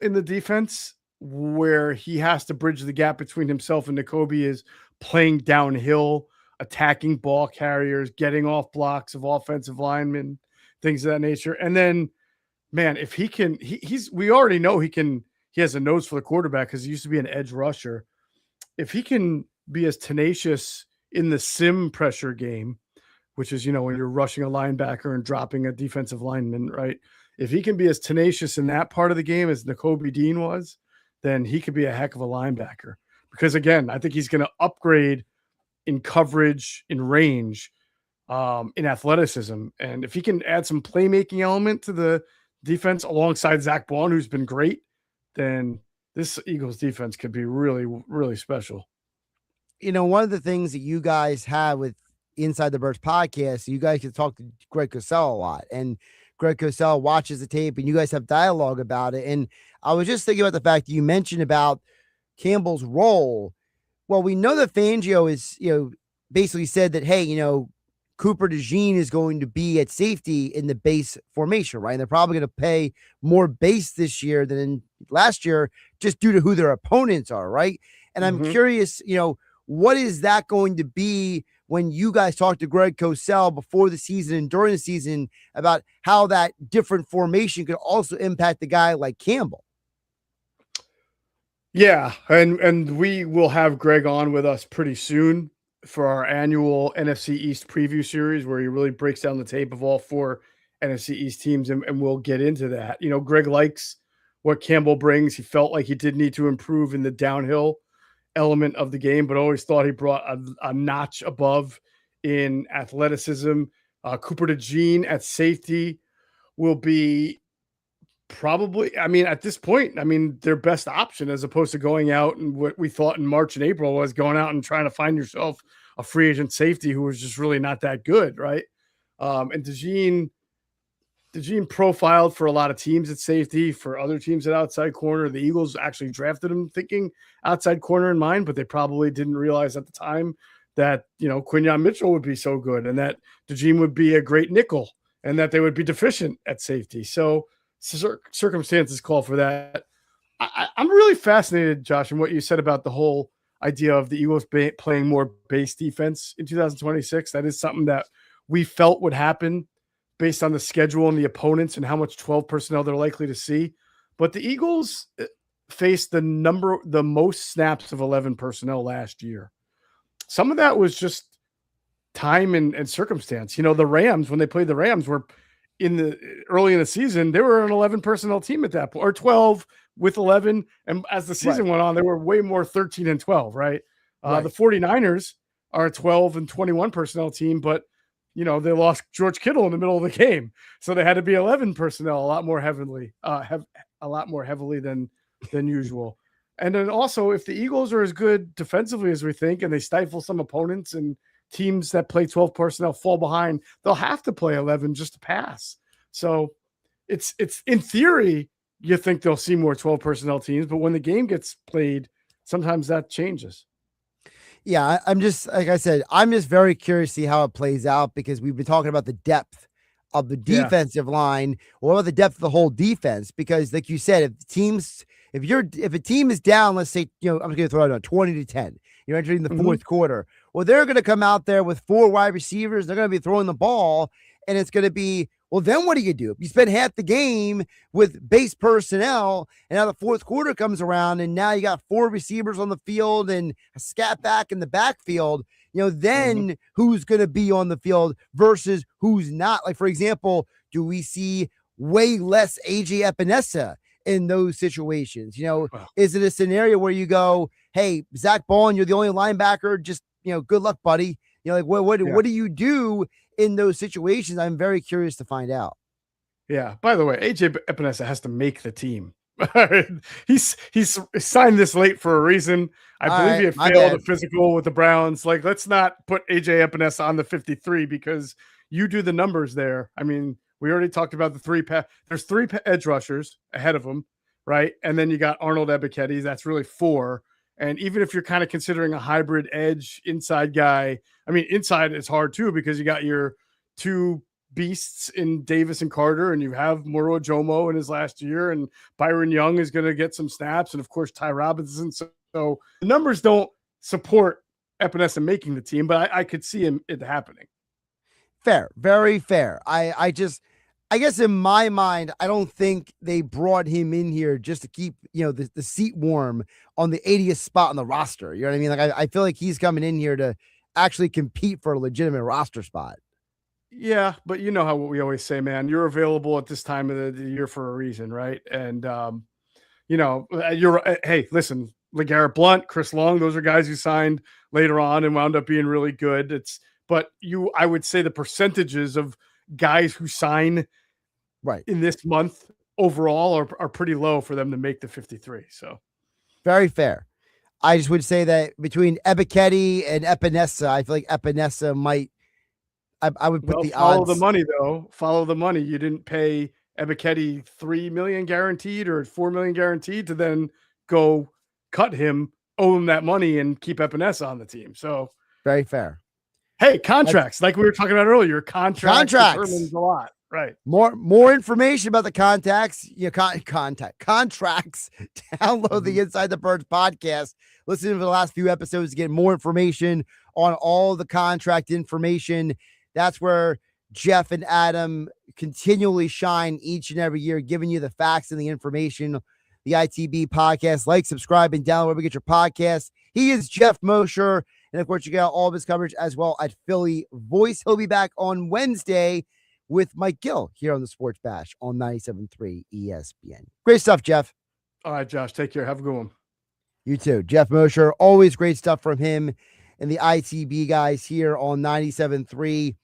in the defense, where he has to bridge the gap between himself and Nakobe is playing downhill, attacking ball carriers, getting off blocks of offensive linemen, things of that nature. And then, man, if he can, we already know he has a nose for the quarterback because he used to be an edge rusher. If he can be as tenacious in the sim pressure game, which is, when you're rushing a linebacker and dropping a defensive lineman, right? If he can be as tenacious in that part of the game as Nakobe Dean was, then he could be a heck of a linebacker. Because again, I think he's going to upgrade in coverage, in range, in athleticism. And if he can add some playmaking element to the defense alongside Zach Bond, who's been great, then this Eagles defense could be really, really special. One of the things that you guys have with Inside the Birds podcast, you guys can talk to Greg Cosell a lot, and Greg Cosell watches the tape and you guys have dialogue about it. And I was just thinking about the fact that you mentioned about Campbell's role. Well, we know that Fangio is, basically said that, hey, Cooper DeJean is going to be at safety in the base formation, right? And they're probably going to pay more base this year than last year, just due to who their opponents are, right? And I'm curious, what is that going to be when you guys talk to Greg Cosell before the season and during the season about how that different formation could also impact the guy like Campbell? Yeah, and we will have Greg on with us pretty soon for our annual NFC East preview series, where he really breaks down the tape of all 4 NFC East teams, and we'll get into that. Greg likes what Campbell brings. He felt like he did need to improve in the downhill element of the game, but always thought he brought a notch above in athleticism. Cooper DeJean at safety will be probably, at this point, their best option, as opposed to going out and what we thought in March and April was going out and trying to find yourself a free agent safety who was just really not that good, right? And DeJean profiled for a lot of teams at safety, for other teams at outside corner. The Eagles actually drafted him thinking outside corner in mind, but they probably didn't realize at the time that, Quinyon Mitchell would be so good and that DeJean would be a great nickel and that they would be deficient at safety. So circumstances call for that. I'm really fascinated, Josh, in what you said about the whole idea of the Eagles playing more base defense in 2026. That is something that we felt would happen based on the schedule and the opponents and how much 12 personnel they're likely to see. But the Eagles faced the most snaps of 11 personnel last year. Some of that was just time and circumstance. The Rams, when they played the Rams, were early in the season, they were an 11 personnel team at that point, or 12 with 11. And as the season went on, they were way more 13 and 12, right? The 49ers are a 12 and 21 personnel team, but they lost George Kittle in the middle of the game. So they had to be 11 personnel a lot more heavily than usual. And then also, if the Eagles are as good defensively as we think, and they stifle some opponents and teams that play 12 personnel fall behind, they'll have to play 11 just to pass. So it's in theory, you think they'll see more 12 personnel teams, but when the game gets played, sometimes that changes. Yeah, I'm just, like I said, I'm just very curious to see how it plays out, because we've been talking about the depth of the defensive line. What about the depth of the whole defense? Because like you said, if a team is down, let's say, I'm going to throw it out 20-10, you're entering the fourth quarter. Well, they're going to come out there with 4 wide receivers. They're going to be throwing the ball, and it's going to be, Well, then what do? You spend half the game with base personnel, and now the fourth quarter comes around, and now you got 4 receivers on the field and a scat back in the backfield. Then who's going to be on the field versus who's not? Like, for example, do we see way less AJ Epinesa in those situations? Is it a scenario where you go, hey, Zach Baldwin, you're the only linebacker, just, good luck, buddy. What do you do in those situations? I'm very curious to find out. Yeah. By the way, AJ Epinesa has to make the team. He's signed this late for a reason. I believe he had failed a physical with the Browns. Like, let's not put AJ Epinesa on the 53 because you do the numbers there. I mean, we already talked about the there's 3 edge rushers ahead of him, right? And then you got Arnold Ebiketie. That's really 4. And even if you're kind of considering a hybrid edge inside guy, I mean, inside is hard too because you got your 2 beasts in Davis and Carter, and you have Moro Jomo in his last year, and Byron Young is going to get some snaps, and of course Ty Robinson. So the numbers don't support Epinesa making the team, but I could see it happening. Fair, very fair. I guess in my mind, I don't think they brought him in here just to keep, the seat warm on the 80th spot on the roster. You know what I mean? Like, I feel like he's coming in here to actually compete for a legitimate roster spot. Yeah, but you know how we always say, man, you're available at this time of the year for a reason, right? And, hey, listen, LeGarrette Blount, Chris Long, those are guys you signed later on and wound up being really good. I would say the percentages of guys who sign right in this month overall are pretty low for them to make the 53. So very fair. I just would say that between Ebiketie and Epinesa, I feel like Epinesa might, I would put the follow odds. the money though. Follow the money. You didn't pay Ebiketie $3 million guaranteed or $4 million guaranteed to then go cut him, owe him that money, and keep Epinesa on the team. So very fair. Hey, contracts, like we were talking about earlier, contracts determines a lot. Right. More information about the contracts. Contracts. Download the Inside the Birds podcast. Listen to the last few episodes to get more information on all the contract information. That's where Jeff and Adam continually shine each and every year, giving you the facts and the information. The ITB podcast. Like, subscribe, and download wherever you get your podcasts. He is Jeff Mosher. And of course, you got all of his coverage as well at Philly Voice. He'll be back on Wednesday with Mike Gill here on the Sports Bash on 97.3 ESPN. Great stuff, Jeff. All right, Josh. Take care. Have a good one. You too. Jeff Mosher. Always great stuff from him and the ITB guys here on 97.3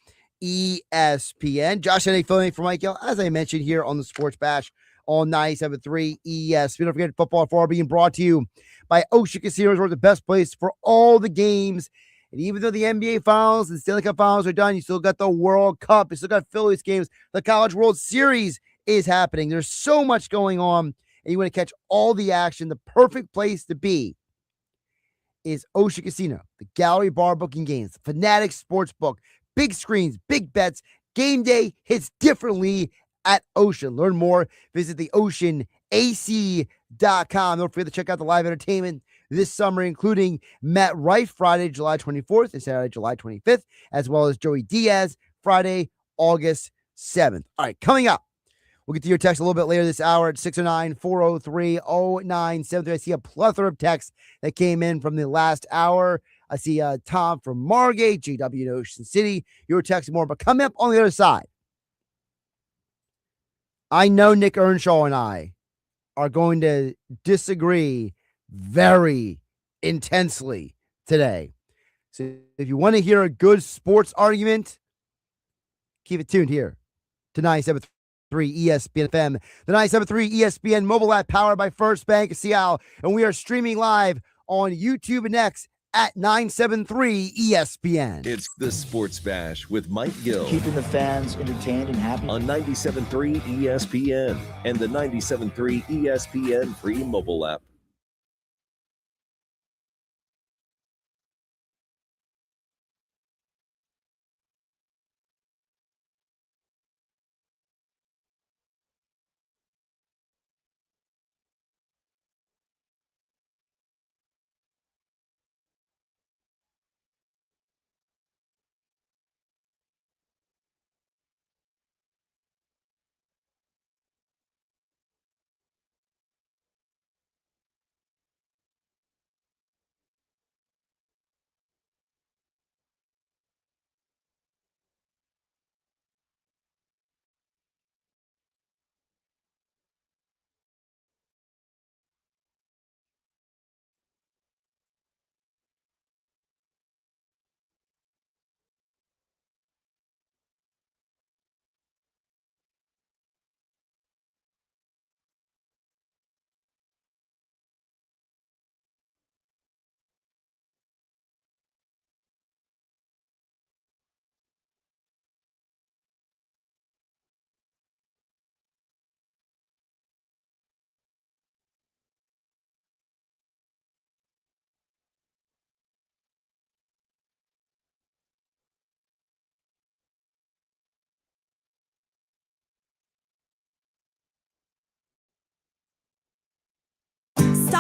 ESPN. Josh Hennig filling for Mike Gill, as I mentioned, here on the Sports Bash on 97.3 ESPN. Don't forget, Football for being brought to you by Ocean Casinos, are the best place for all the games. And even though the NBA Finals and Stanley Cup Finals are done, you still got the World Cup. You still got Phillies games. The College World Series is happening. There's so much going on, and you want to catch all the action. The perfect place to be is Ocean Casino, the Gallery Bar Booking Games, the Fanatics Sportsbook, big screens, big bets. Game day hits differently at Ocean. Learn more. Visit the OceanAC.com. Don't forget to check out the live entertainment this summer, including Matt Wright Friday, July 24th and Saturday, July 25th, as well as Joey Diaz Friday, August 7th. All right, coming up, we'll get to your text a little bit later this hour at 609-403-0973. I see a plethora of texts that came in from the last hour. I see Tom from Margate, GW in Ocean City. Your text more, but coming up on the other side, I know Nick Earnshaw and I are going to disagree very intensely today. So if you want to hear a good sports argument, keep it tuned here to 97.3 ESPN FM, the 97.3 ESPN mobile app powered by First Bank of Seattle. And we are streaming live on YouTube and X at 973 ESPN. It's the Sports Bash with Mike Gill. Keeping the fans entertained and happy. On 97.3 ESPN and the 97.3 ESPN free mobile app.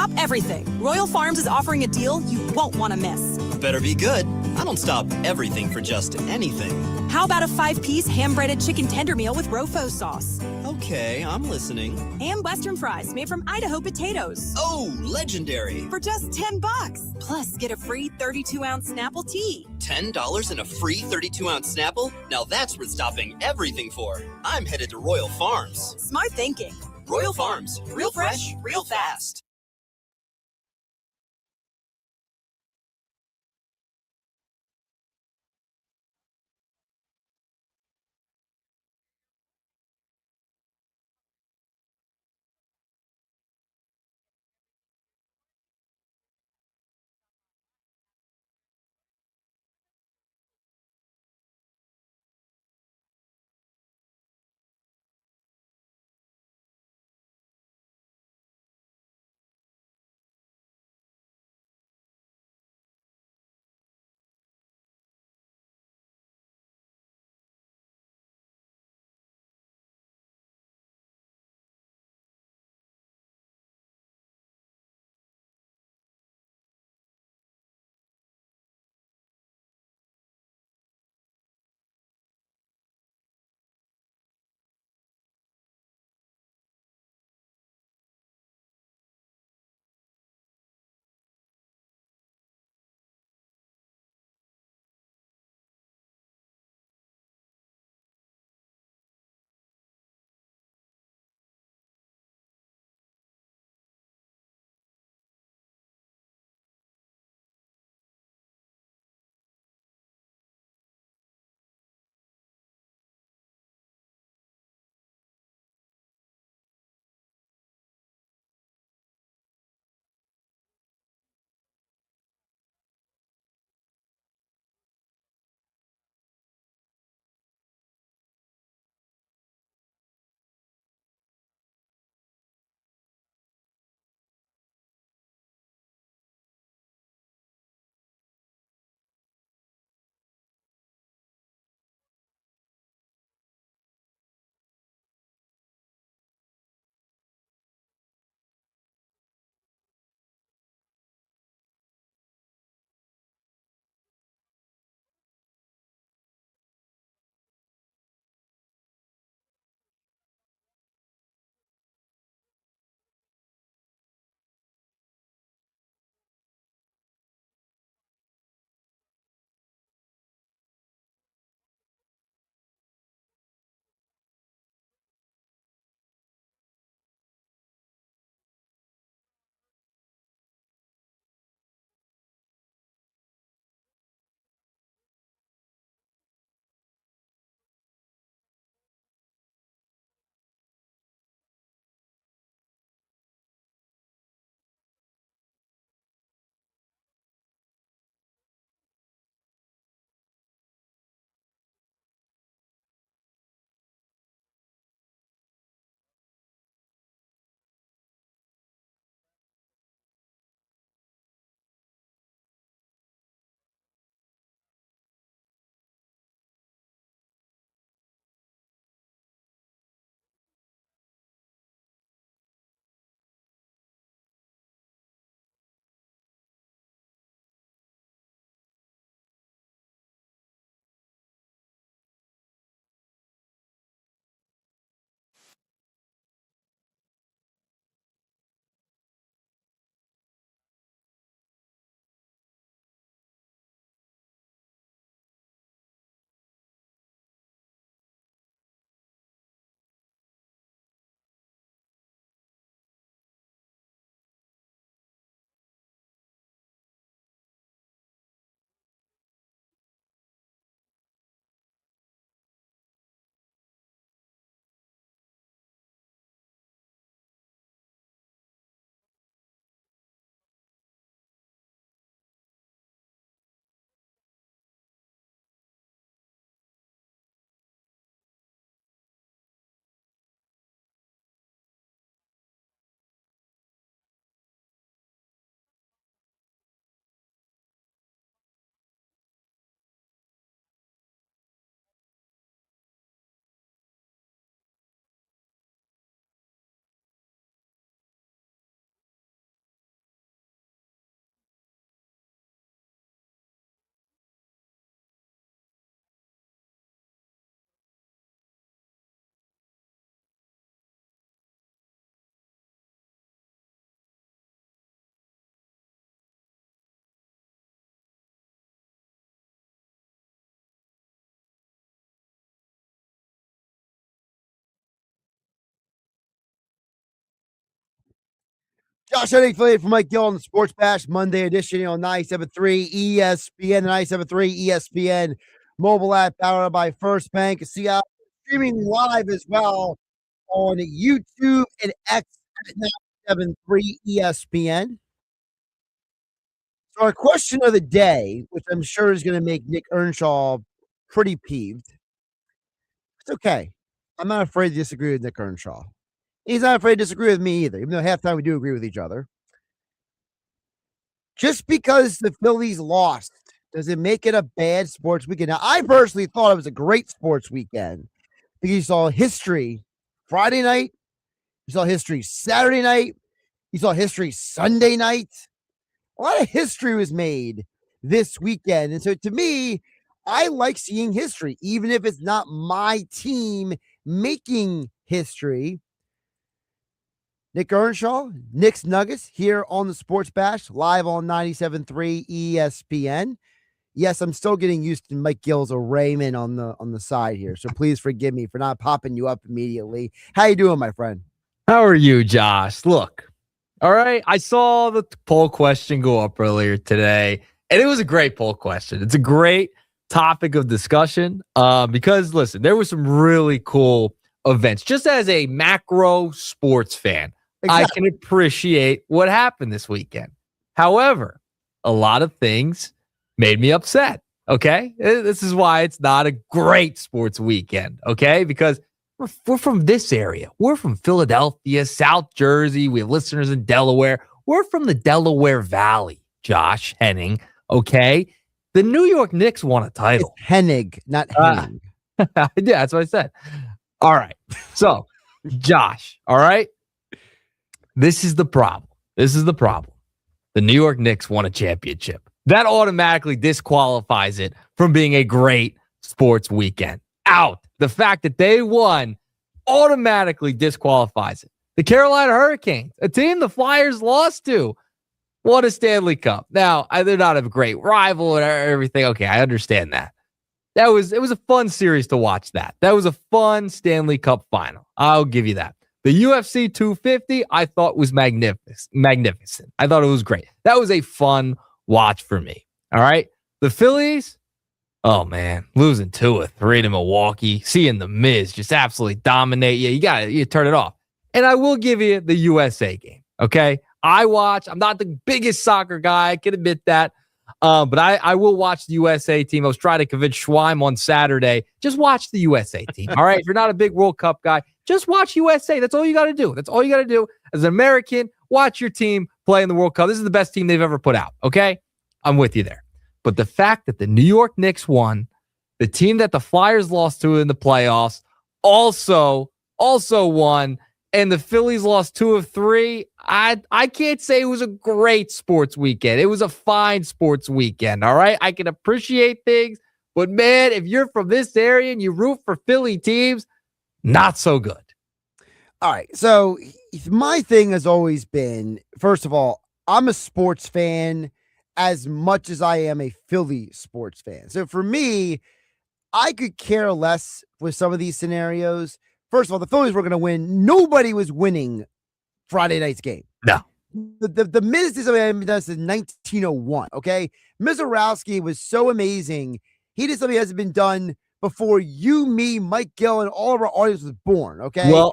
Stop everything. Royal Farms is offering a deal you won't want to miss. Better be good. I don't stop everything for just anything. How about a 5-piece ham-breaded chicken tender meal with Rofo sauce? Okay, I'm listening. And Western fries made from Idaho potatoes. Oh, legendary. For just $10. Plus, get a free 32-ounce Snapple tea. $10 and a free 32-ounce Snapple? Now that's worth stopping everything for. I'm headed to Royal Farms. Smart thinking. Royal Farms. Real fresh, real fast. Josh Hennig, affiliate for Mike Gill on the Sports Bash Monday edition on 97.3 ESPN, the 97.3 ESPN mobile app powered by First Bank. See us streaming live as well on YouTube and X at 97.3 ESPN. So our question of the day, which I'm sure is going to make Nick Earnshaw pretty peeved. It's okay. I'm not afraid to disagree with Nick Earnshaw. He's not afraid to disagree with me either, even though half the time we do agree with each other. Just because the Phillies lost, does it make it a bad sports weekend? Now, I personally thought it was a great sports weekend because you saw history Friday night, you saw history Saturday night, you saw history Sunday night. A lot of history was made this weekend. And so to me, I like seeing history, even if it's not my team making history. Nick Earnshaw, Knicks Nuggets here on the Sports Bash, live on 97.3 ESPN. Yes, I'm still getting used to Mike Gill's arraignment on the side here, so please forgive me for not popping you up immediately. How you doing, my friend? How are you, Josh? Look, all right, I saw the poll question go up earlier today, and it was a great poll question. It's a great topic of discussion because, listen, there were some really cool events. Just as a macro sports fan, exactly. I can appreciate what happened this weekend. However, a lot of things made me upset, okay? This is why it's not a great sports weekend, okay? Because we're from this area. We're from Philadelphia, South Jersey. We have listeners in Delaware. We're from the Delaware Valley, Josh Hennig, okay? The New York Knicks won a title. It's Hennig, not Hennig. Yeah, that's what I said. All right. So, Josh, all right? This is the problem. The New York Knicks won a championship. That automatically disqualifies it from being a great sports weekend. Out. The fact that they won automatically disqualifies it. The Carolina Hurricanes, a team the Flyers lost to, won a Stanley Cup. Now, they're not a great rival and everything. Okay, I understand that. It was a fun series to watch that. That was a fun Stanley Cup final. I'll give you that. The UFC 250, I thought was magnificent. I thought it was great. That was a fun watch for me. All right. The Phillies, oh man, losing 2-3 to Milwaukee, seeing the Miz just absolutely dominate. Yeah, you turn it off. And I will give you the USA game. Okay. I'm not the biggest soccer guy. I can admit that. But I will watch the USA team. I was trying to convince Schweim on Saturday. Just watch the USA team. All right. If you're not a big World Cup guy, just watch USA. That's all you got to do. That's all you got to do. As an American, watch your team play in the World Cup. This is the best team they've ever put out. Okay. I'm with you there. But the fact that the New York Knicks won, the team that the Flyers lost to in the playoffs also won, and the Phillies lost 2 of 3. I can't say it was a great sports weekend. It was a fine sports weekend, all right? I can appreciate things, but man, if you're from this area and you root for Philly teams, not so good. All right, so my thing has always been, first of all, I'm a sports fan as much as I am a Philly sports fan. So for me, I could care less with some of these scenarios. First of all, the Phillies were going to win. Nobody was winning Friday night's game. No. The Miz did something that's in 1901, okay? Mizorowski was so amazing. He did something that hasn't been done before you, me, Mike Gill, and all of our audience was born, okay? Well,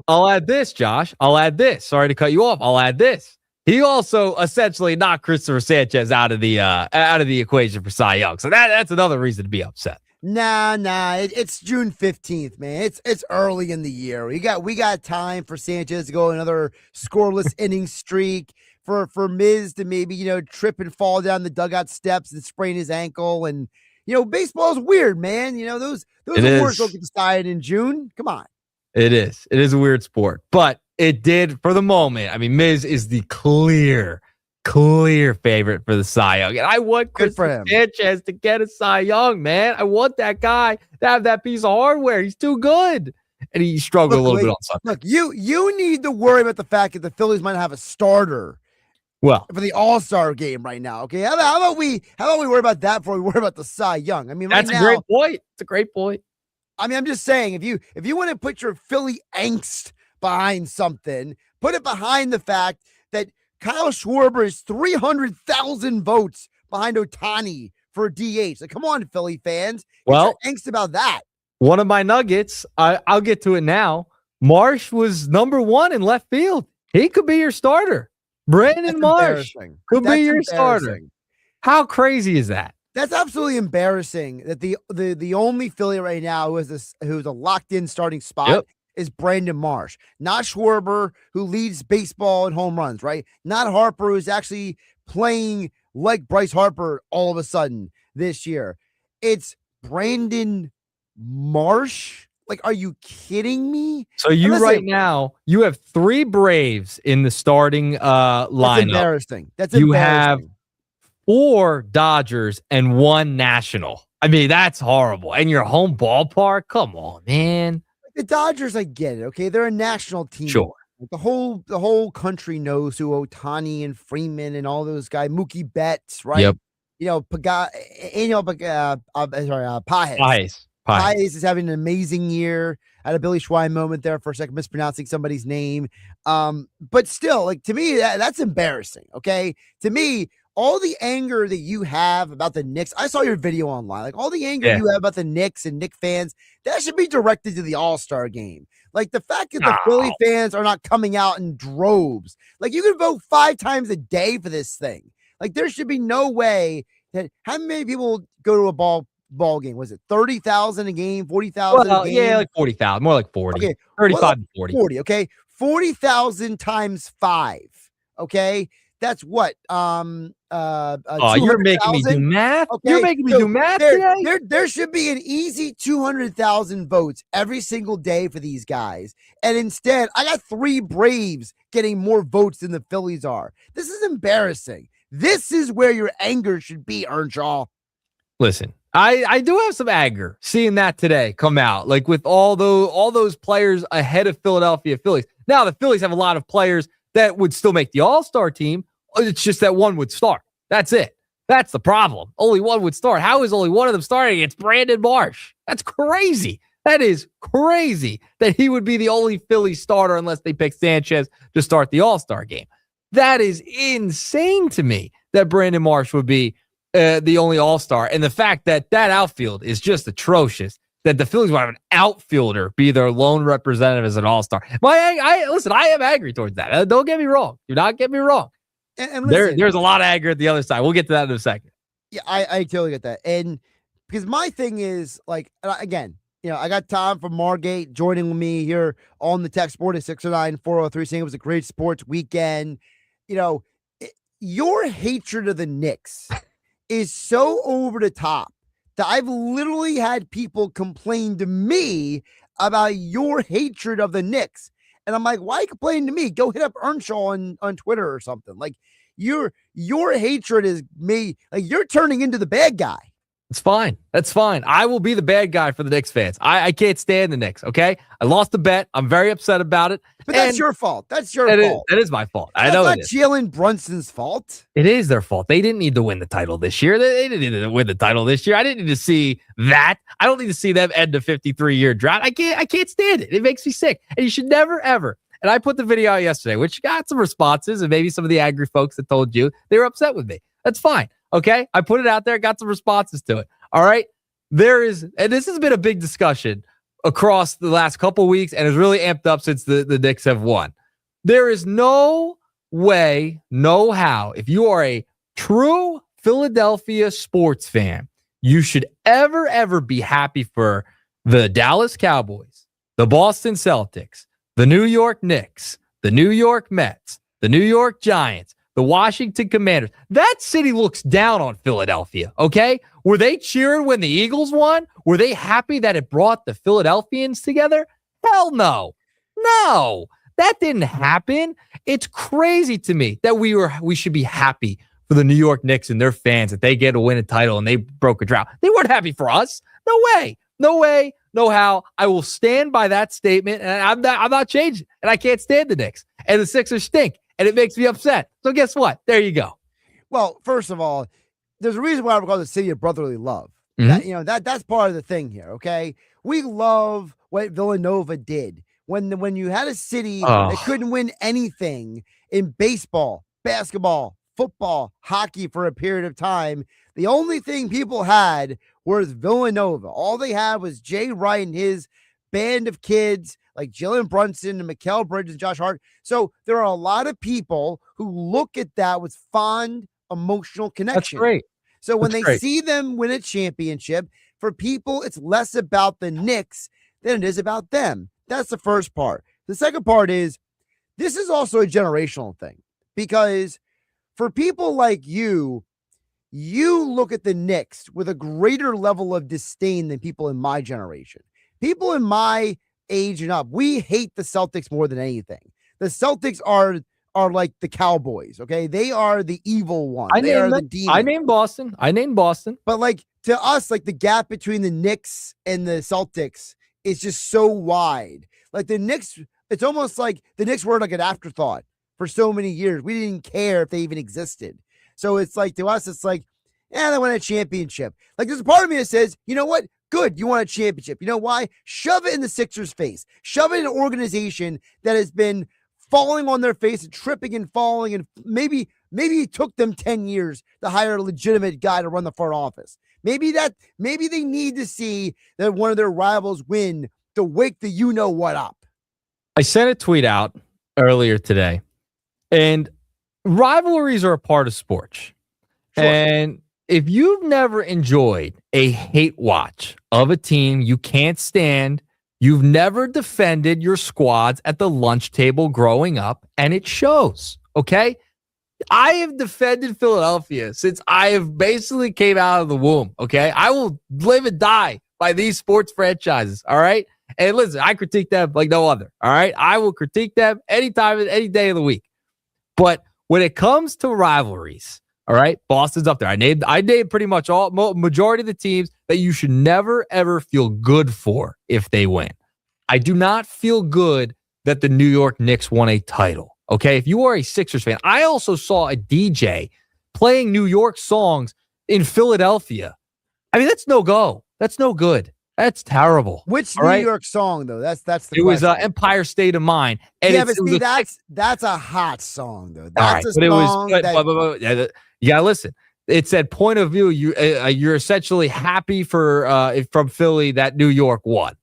I'll add this, Josh. I'll add this. Sorry to cut you off. I'll add this. He also essentially knocked Christopher Sanchez out of the equation for Cy Young. So that's another reason to be upset. Nah. It's June 15th, man. It's early in the year. We got time for Sanchez to go another scoreless inning streak. For Miz to maybe, trip and fall down the dugout steps and sprain his ankle. And, baseball's weird, man. Those awards don't get decided in June. Come on. It is. It is a weird sport. But it did for the moment. I mean, Miz is the clear favorite for the Cy Young. And I want Christopher Sanchez to get a Cy Young, man. I want that guy to have that piece of hardware. He's too good. And he struggled a little bit on Sunday. Look, you need to worry about the fact that the Phillies might have a starter for the All-Star game right now. Okay. How about we worry about that before we worry about the Cy Young? I mean, that's a great point. It's a great point. I mean, I'm just saying, if you want to put your Philly angst behind something, put it behind the fact that Kyle Schwarber is 300,000 votes behind Ohtani for DH. Like, come on, Philly fans. Well, get your angst about that. One of my nuggets, I'll get to it now. Marsh was number 1 in left field. He could be your starter. Brandon Marsh could be your starter. How crazy is that? That's absolutely embarrassing that the only Philly right now who's a locked-in starting spot is Brandon Marsh, not Schwarber, who leads baseball in home runs, right? Not Harper, who's actually playing like Bryce Harper all of a sudden this year. It's Brandon Marsh. Like, are you kidding me? So right now, you have 3 Braves in the starting lineup. That's embarrassing. You have 4 Dodgers and 1 National. I mean, that's horrible. And your home ballpark? Come on, man. The Dodgers, I get it. Okay, they're a national team. Sure. The whole country knows who Ohtani and Freeman and all those guys. Mookie Betts, right? Yep. Pages. Pages is having an amazing year. I had a Billy Schwein moment there for a second, mispronouncing somebody's name. But still, like, to me, that's embarrassing. Okay, to me, all the anger that you have about the Knicks, I saw your video online. Like, all the anger you have about the Knicks and Knicks fans, that should be directed to the All-Star game. Like, the fact that the Philly fans are not coming out in droves. Like, you can vote 5 times a day for this thing. Like, there should be no way that how many people go to a ball game? Was it 30,000 a game, 40,000 a game? Yeah, like 40,000, more like 40. Okay, 35 to 40. 40, okay? 40,000 times 5, okay? That's what? You're making me do math? Okay, You're making me do math today? There should be an easy 200,000 votes every single day for these guys. And instead, I got 3 Braves getting more votes than the Phillies are. This is embarrassing. This is where your anger should be, Earnshaw. Listen, I do have some anger seeing that today come out, like with all those players ahead of Philadelphia Phillies. Now, the Phillies have a lot of players that would still make the All-Star team. It's just that one would start. That's it. That's the problem. Only one would start. How is only one of them starting? It's Brandon Marsh. That's crazy. That is crazy that he would be the only Philly starter unless they pick Sanchez to start the All-Star game. That is insane to me that Brandon Marsh would be the only All-Star. And the fact that outfield is just atrocious, that the Phillies would have an outfielder be their lone representative as an All-Star. Listen, I am angry towards that. Don't get me wrong. Do not get me wrong. And listen, there's a lot of anger at the other side. We'll get to that in a second. Yeah, I totally get that. And because my thing is, like, again, I got Tom from Margate joining with me here on the text board at 609-403 saying it was a great sports weekend. Your hatred of the Knicks is so over the top that I've literally had people complain to me about your hatred of the Knicks. And I'm like, why are you complaining to me? Go hit up Earnshaw on Twitter or something. Like, your hatred is me. Like, you're turning into the bad guy. It's fine. That's fine. I will be the bad guy for the Knicks fans. I can't stand the Knicks, okay? I lost the bet. I'm very upset about it. But that's your fault. That's your fault. That is my fault. I know it is. That's not Jalen Brunson's fault. It is their fault. They didn't need to win the title this year. They didn't need to win the title this year. I didn't need to see that. I don't need to see them end a 53-year drought. I can't stand it. It makes me sick. And you should never, ever. And I put the video out yesterday, which got some responses, and maybe some of the angry folks that told you they were upset with me. That's fine. Okay? I put it out there, got some responses to it. All right? And this has been a big discussion across the last couple weeks and has really amped up since the Knicks have won. There is no way, no how, if you are a true Philadelphia sports fan, you should ever be happy for the Dallas Cowboys, the Boston Celtics, the New York Knicks, the New York Mets, the New York Giants, the Washington Commanders. That city looks down on Philadelphia, okay? Were they cheering when the Eagles won? Were they happy that it brought the Philadelphians together? Hell no. No, that didn't happen. It's crazy to me that we should be happy for the New York Knicks and their fans that they get to win a title and they broke a drought. They weren't happy for us. No way. No way. No how. I will stand by that statement, and I'm not changing. And I can't stand the Knicks. And the Sixers stink. And it makes me upset. So guess what? There you go. Well, first of all, there's a reason why we're called the city of brotherly love. Mm-hmm. That's part of the thing here. Okay, we love what Villanova did when you had a city that couldn't win anything. in baseball, basketball, football, hockey for a period of time, the only thing people had was Villanova. All they had was Jay Wright and his band of kids like Jalen Brunson and Mikal Bridges and Josh Hart. So there are a lot of people who look at that with fond emotional connection. That's great. So when That's they great. see them win a championship, for people, it's less about the Knicks than it is about them. That's the first part. The second part is this is also a generational thing, because for people like you look at the Knicks with a greater level of disdain than people in my generation. People in my age and up, we hate the Celtics more than anything. The Celtics are like the Cowboys, okay? They are the evil one. They are the demon. I named Boston. But like to us, like the gap between the Knicks and the Celtics is just so wide. Like the Knicks, it's almost like the Knicks were like an afterthought for so many years. We didn't care if they even existed. So it's like to us, it's like, they won a championship. Like there's a part of me that says, you know what? Good, you won a championship. You know why? Shove it in the Sixers' face. Shove it in an organization that has been falling on their face and tripping and falling, and maybe it took them 10 years to hire a legitimate guy to run the front office. Maybe they need to see that one of their rivals win to wake the you-know-what up. I sent a tweet out earlier today, and rivalries are a part of sports. Sure. And if you've never enjoyed a hate watch of a team you can't stand, you've never defended your squads at the lunch table growing up, and it shows, okay? I have defended Philadelphia since I have basically came out of the womb, okay? I will live and die by these sports franchises, all right? And listen, I critique them like no other, all right? I will critique them anytime, any day of the week. But when it comes to rivalries, all right, Boston's up there. I named pretty much majority of the teams that you should never, ever feel good for if they win. I do not feel good that the New York Knicks won a title, okay? If you are a Sixers fan, I also saw a DJ playing New York songs in Philadelphia. I mean, that's no go. That's no good. That's terrible. Which New York song, though? That's the question. It was Empire State of Mind. And yeah, but see, that's a hot song, though. That's a song that... You gotta listen. It said point of view. You're essentially happy for from Philly that New York won.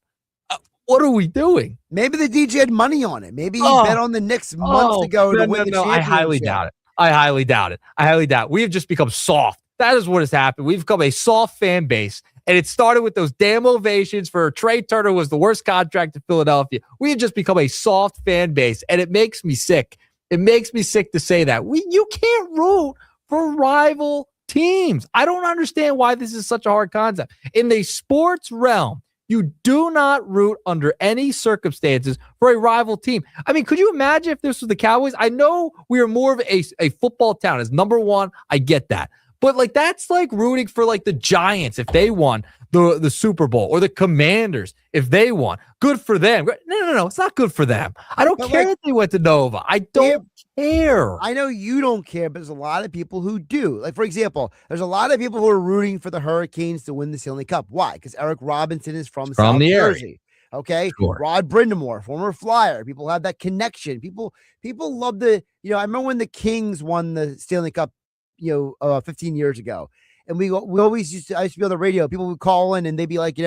What are we doing? Maybe the DJ had money on it. Maybe he bet on the Knicks months ago to win the championship. I highly doubt it. We have just become soft. That is what has happened. We've become a soft fan base. And it started with those damn ovations for Trey Turner was the worst contract in Philadelphia. We have just become a soft fan base, and it makes me sick. It makes me sick to say that. You can't root for rival teams. I don't understand why this is such a hard concept. In the sports realm, you do not root under any circumstances for a rival team. I mean, could you imagine if this was the Cowboys? I know we are more of a football town as number one. I get that. But like that's like rooting for like the Giants if they won the Super Bowl, or the Commanders if they won. Good for them. No. It's not good for them. I don't care that they went to Nova. I don't care. I know you don't care, but there's a lot of people who do. Like, for example, there's a lot of people who are rooting for the Hurricanes to win the Stanley Cup. Why? Because Eric Robinson is from South Jersey. Okay. Sure. Rod Brindamore, former Flyer. People have that connection. People love I remember when the Kings won the Stanley Cup 15 years ago. And we always I used to be on the radio. People would call in and they'd be like,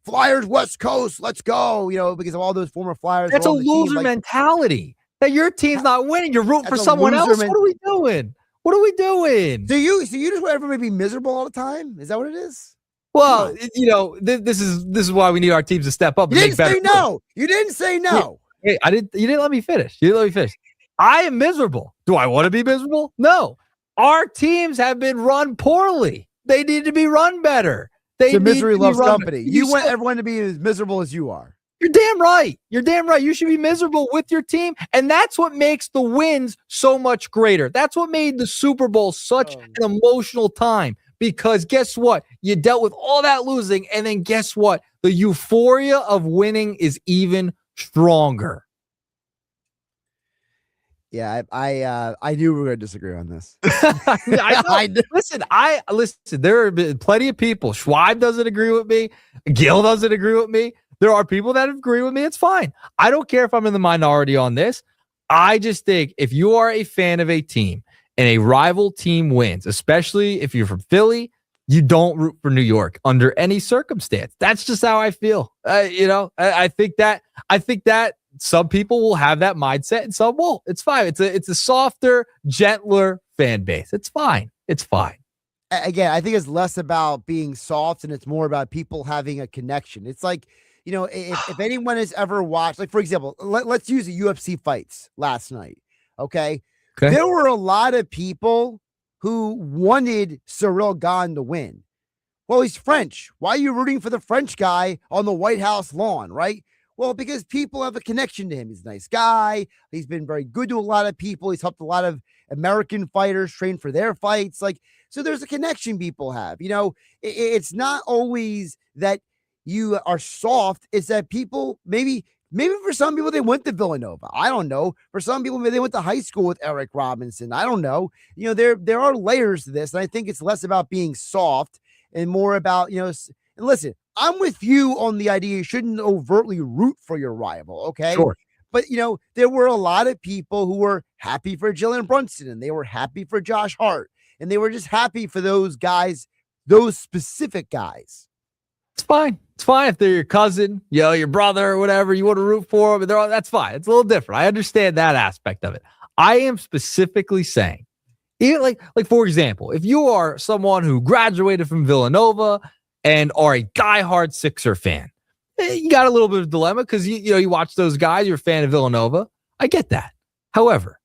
Flyers West Coast, let's go, because of all those former Flyers. That's a loser mentality. That your team's not winning. You're rooting for someone else. What are we doing? So you just want everybody to be miserable all the time? Is that what it is? Well, this is why we need our teams to step up. You didn't say no. You didn't say no. Hey, you didn't let me finish. I am miserable. Do I want to be miserable? No. Our teams have been run poorly. They need to be run better. Misery loves company. You want everyone to be as miserable as you are. You're damn right. You should be miserable with your team. And that's what makes the wins so much greater. That's what made the Super Bowl such an emotional time. Because guess what? You dealt with all that losing. And then guess what? The euphoria of winning is even stronger. Yeah, I knew we were going to disagree on this. Listen, there have been plenty of people. Schwab doesn't agree with me. Gill doesn't agree with me. There are people that agree with me. It's fine. I don't care if I'm in the minority on this. I just think if you are a fan of a team and a rival team wins, especially if you're from Philly, you don't root for New York under any circumstance. That's just how I feel. I think that some people will have that mindset and some won't. It's fine. It's a softer, gentler fan base. It's fine. It's fine. Again, I think it's less about being soft and it's more about people having a connection. It's like, if anyone has ever watched, like, for example, let's use the UFC fights last night. Okay. There were a lot of people who wanted Cyril Gane to win. Well, he's French. Why are you rooting for the French guy on the White House lawn, right? Well, because people have a connection to him. He's a nice guy. He's been very good to a lot of people. He's helped a lot of American fighters train for their fights. So there's a connection people have. It's not always that you are soft. It's that people, maybe for some people, they went to Villanova. I don't know. For some people, maybe they went to high school with Eric Robinson. I don't know. There are layers to this. And I think it's less about being soft and more about, and listen, I'm with you on the idea you shouldn't overtly root for your rival. Okay. Sure. But, there were a lot of people who were happy for Jalen Brunson and they were happy for Josh Hart and they were just happy for those guys, those specific guys. It's fine. It's fine if they're your cousin, your brother or whatever, you want to root for them. That's fine. It's a little different. I understand that aspect of it. I am specifically saying, even like for example, if you are someone who graduated from Villanova and are a diehard Sixer fan, you got a little bit of a dilemma because you watch those guys, you're a fan of Villanova. I get that. However,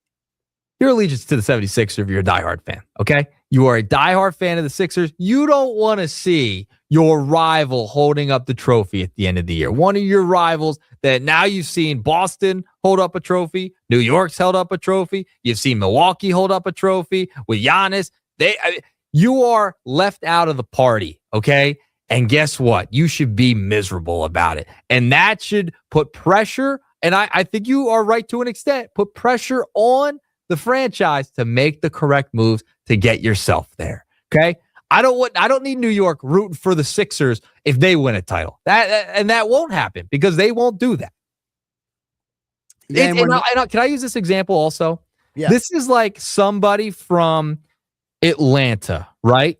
your allegiance to the 76ers if you're a diehard fan, okay? You are a diehard fan of the Sixers. You don't want to see your rival holding up the trophy at the end of the year. One of your rivals that now you've seen Boston hold up a trophy. New York's held up a trophy. You've seen Milwaukee hold up a trophy with Giannis. You are left out of the party, okay? And guess what? You should be miserable about it. And that should put pressure, and I think you are right to an extent, put pressure on the franchise to make the correct moves to get yourself there. Okay. I don't need New York rooting for the Sixers if they win a title. That won't happen because they won't do that. Yeah, Can I use this example also? Yeah. This is like somebody from Atlanta, right?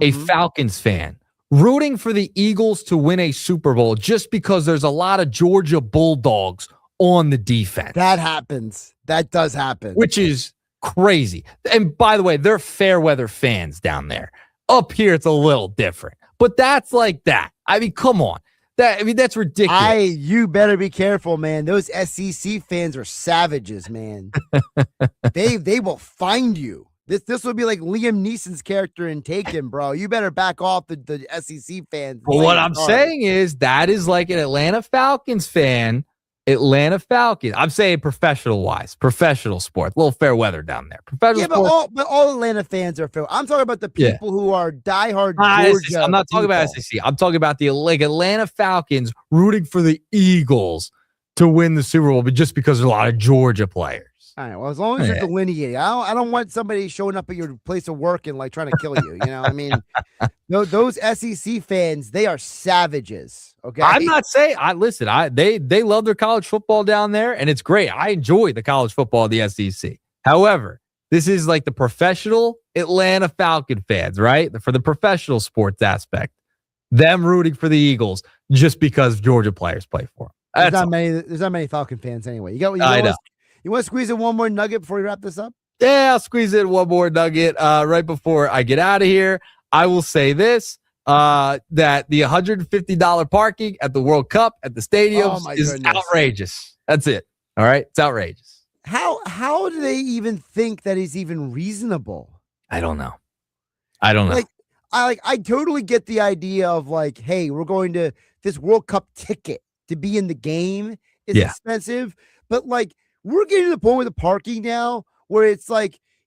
A Falcons fan rooting for the Eagles to win a Super Bowl just because there's a lot of Georgia Bulldogs on the defense. That happens. That does happen. Which is crazy. And by the way, they're fair weather fans down there. Up here, it's a little different. But that's like that. I mean, come on. That's ridiculous. You better be careful, man. Those SEC fans are savages, man. They will find you. This will be like Liam Neeson's character in Taken, bro. You better back off the SEC fans. Well, what I'm saying is that is like an Atlanta Falcons fan. Atlanta Falcons. I'm saying professional-wise, professional sports. A little fair weather down there. Professional sports. But all Atlanta fans are fair. I'm talking about the people who are diehard Georgia. I'm not talking about SEC. I'm talking about the Atlanta Falcons rooting for the Eagles to win the Super Bowl, but just because there's a lot of Georgia players. All right. Well, as long as you're delineating, I don't want somebody showing up at your place of work and trying to kill you. You know, I mean, those SEC fans, they are savages. Okay. I'm not saying. Listen. They love their college football down there, and it's great. I enjoy the college football of the SEC. However, this is like the professional Atlanta Falcon fans, right? For the professional sports aspect, them rooting for the Eagles just because Georgia players play for them. There's not many Falcon fans anyway. You want to squeeze in one more nugget before we wrap this up? Yeah, I'll squeeze in one more nugget right before I get out of here. I will say this, that the $150 parking at the World Cup at the stadiums is outrageous. That's it. All right? It's outrageous. How do they even think that is even reasonable? I don't know. I totally get the idea of hey, we're going to this World Cup ticket to be in the game is expensive, but we're getting to the point with the parking now where it's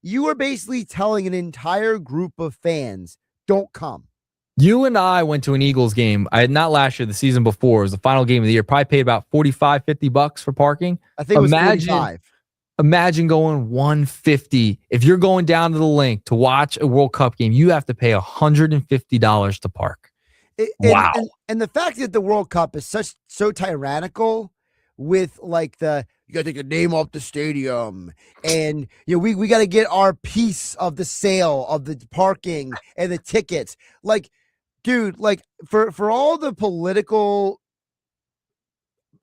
you are basically telling an entire group of fans, don't come. You and I went to an Eagles game. I had not last year, the season before. It was the final game of the year. Probably paid about $45-$50 for parking. I think it was $45. Imagine going $150. If you're going down to the link to watch a World Cup game, you have to pay $150 to park. Wow. And the fact that the World Cup is so tyrannical, with like you got to take the name off the stadium, and we got to get our piece of the sale of the parking and the tickets. Like, dude, like for all the political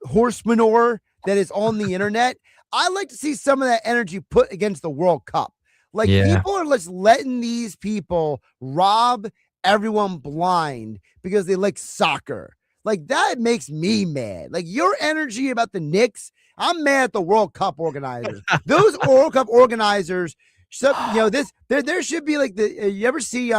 horse manure that is on the internet, I like to see some of that energy put against the World Cup. Like, people are just letting these people rob everyone blind because they like soccer. Like, that makes me mad. Like, your energy about the Knicks, I'm mad at the World Cup organizers. Those World Cup organizers, there should be like you ever see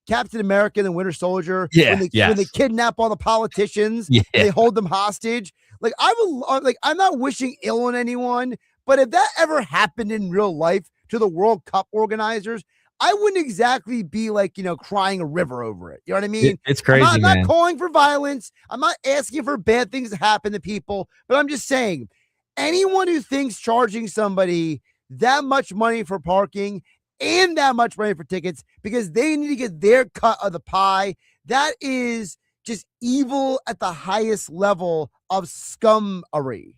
Captain America and the Winter Soldier when they kidnap all the politicians and they hold them hostage? Like, I'm not wishing ill on anyone, but if that ever happened in real life to the World Cup organizers, I wouldn't exactly be like, crying a river over it. You know what I mean? It's crazy, I'm man. not calling for violence. I'm not asking for bad things to happen to people, but I'm just saying, anyone who thinks charging somebody that much money for parking and that much money for tickets because they need to get their cut of the pie, that is just evil at the highest level of scummery.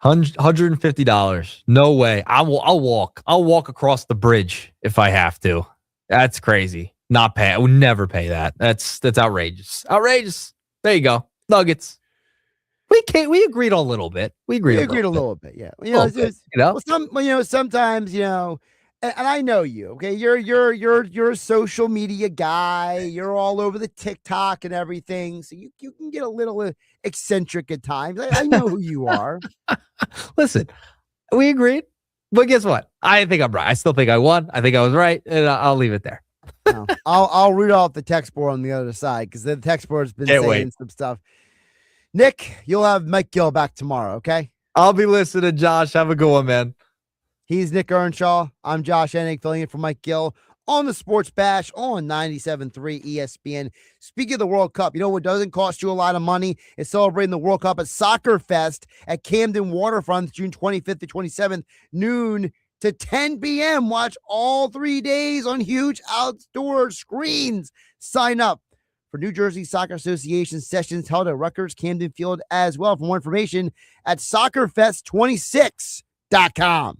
$150. No way. I'll walk. I'll walk across the bridge if I have to. That's crazy. Not pay. I would never pay that. That's outrageous. Outrageous. There you go. Nuggets. We agreed on a little bit. We agreed a little bit. Yeah. Sometimes, and I know you, okay? You're a social media guy. You're all over the TikTok and everything. So you can get a little eccentric at times. I know who you are. Listen, we agreed. But guess what? I think I'm right. I still think I won. I think I was right. And I'll leave it there. No, I'll read off the text board on the other side because the text board's been saying some stuff. Nick, you'll have Mike Gill back tomorrow, okay? I'll be listening, Josh. Have a good one, man. He's Nick Earnshaw. I'm Josh Hennig, filling in for Mike Gill on the Sports Bash on 97.3 ESPN. Speaking of the World Cup, you know what doesn't cost you a lot of money? It's celebrating the World Cup at Soccer Fest at Camden Waterfront, June 25th to 27th, noon to 10 p.m. Watch all 3 days on huge outdoor screens. Sign up for New Jersey Soccer Association sessions held at Rutgers Camden Field as well. For more information at soccerfest26.com.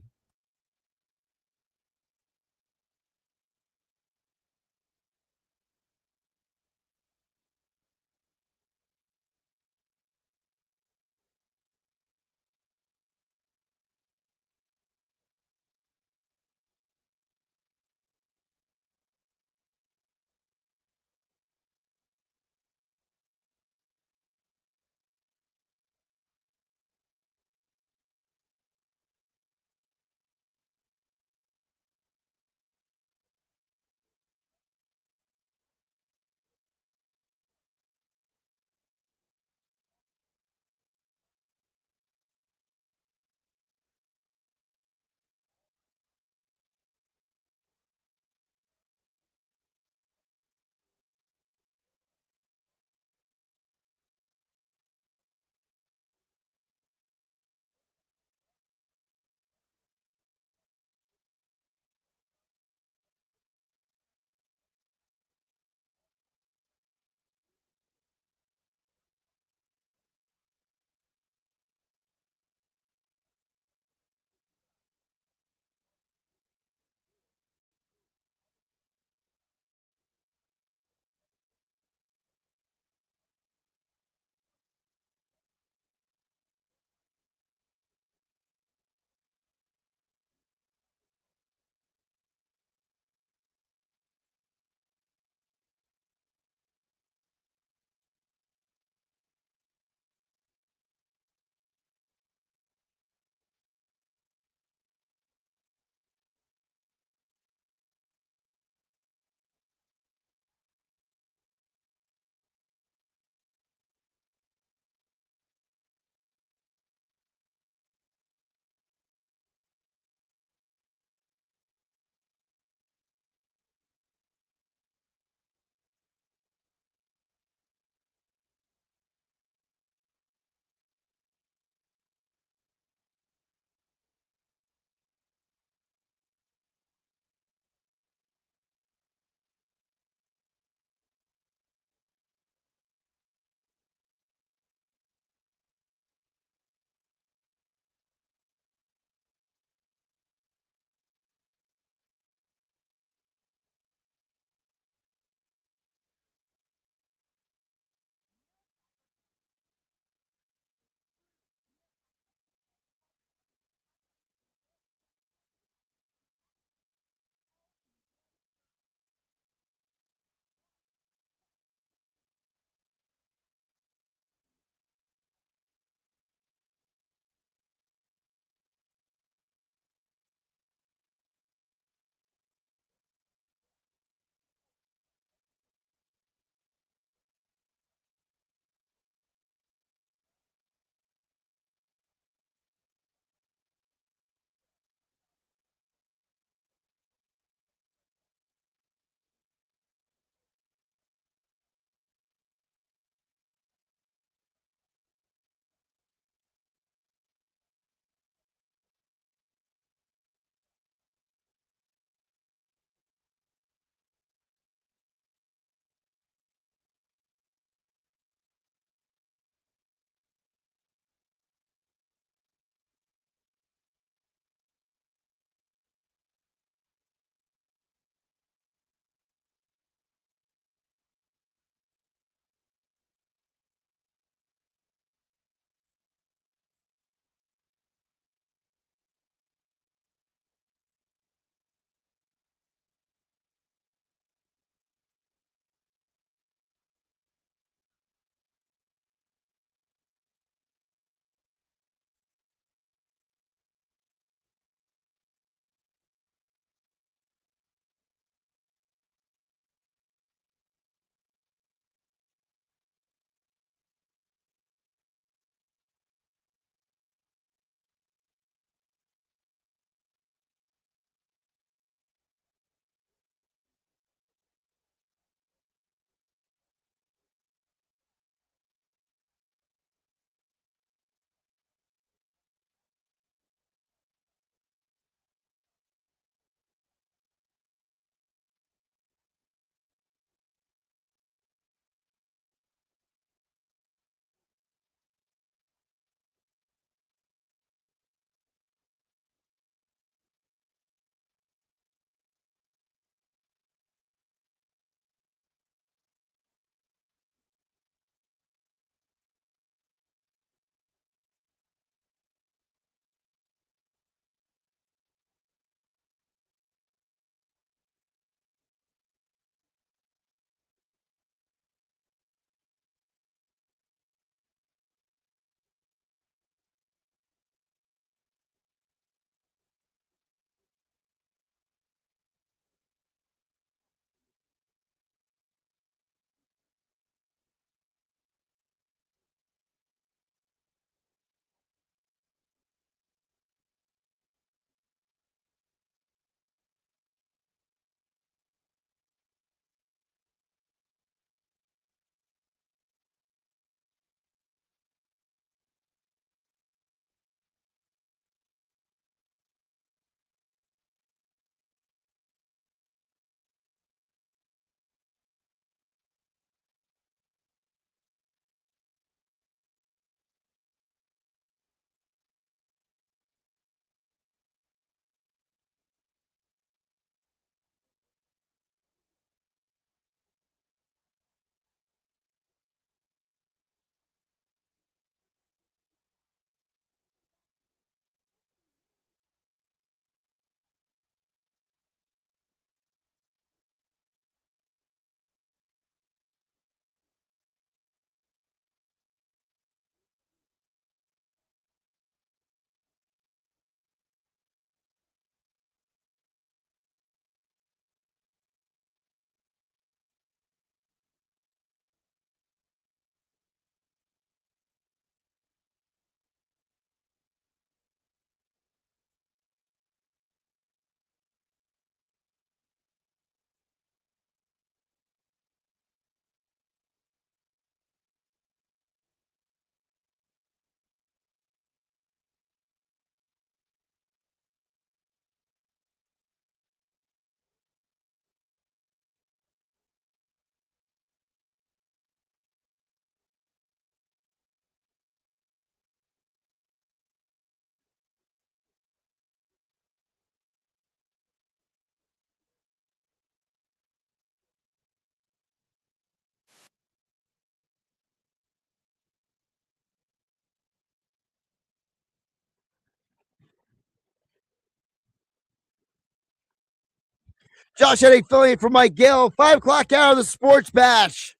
Josh Hennig filling in for Mike Gill. 5 o'clock hour of the Sports Bash.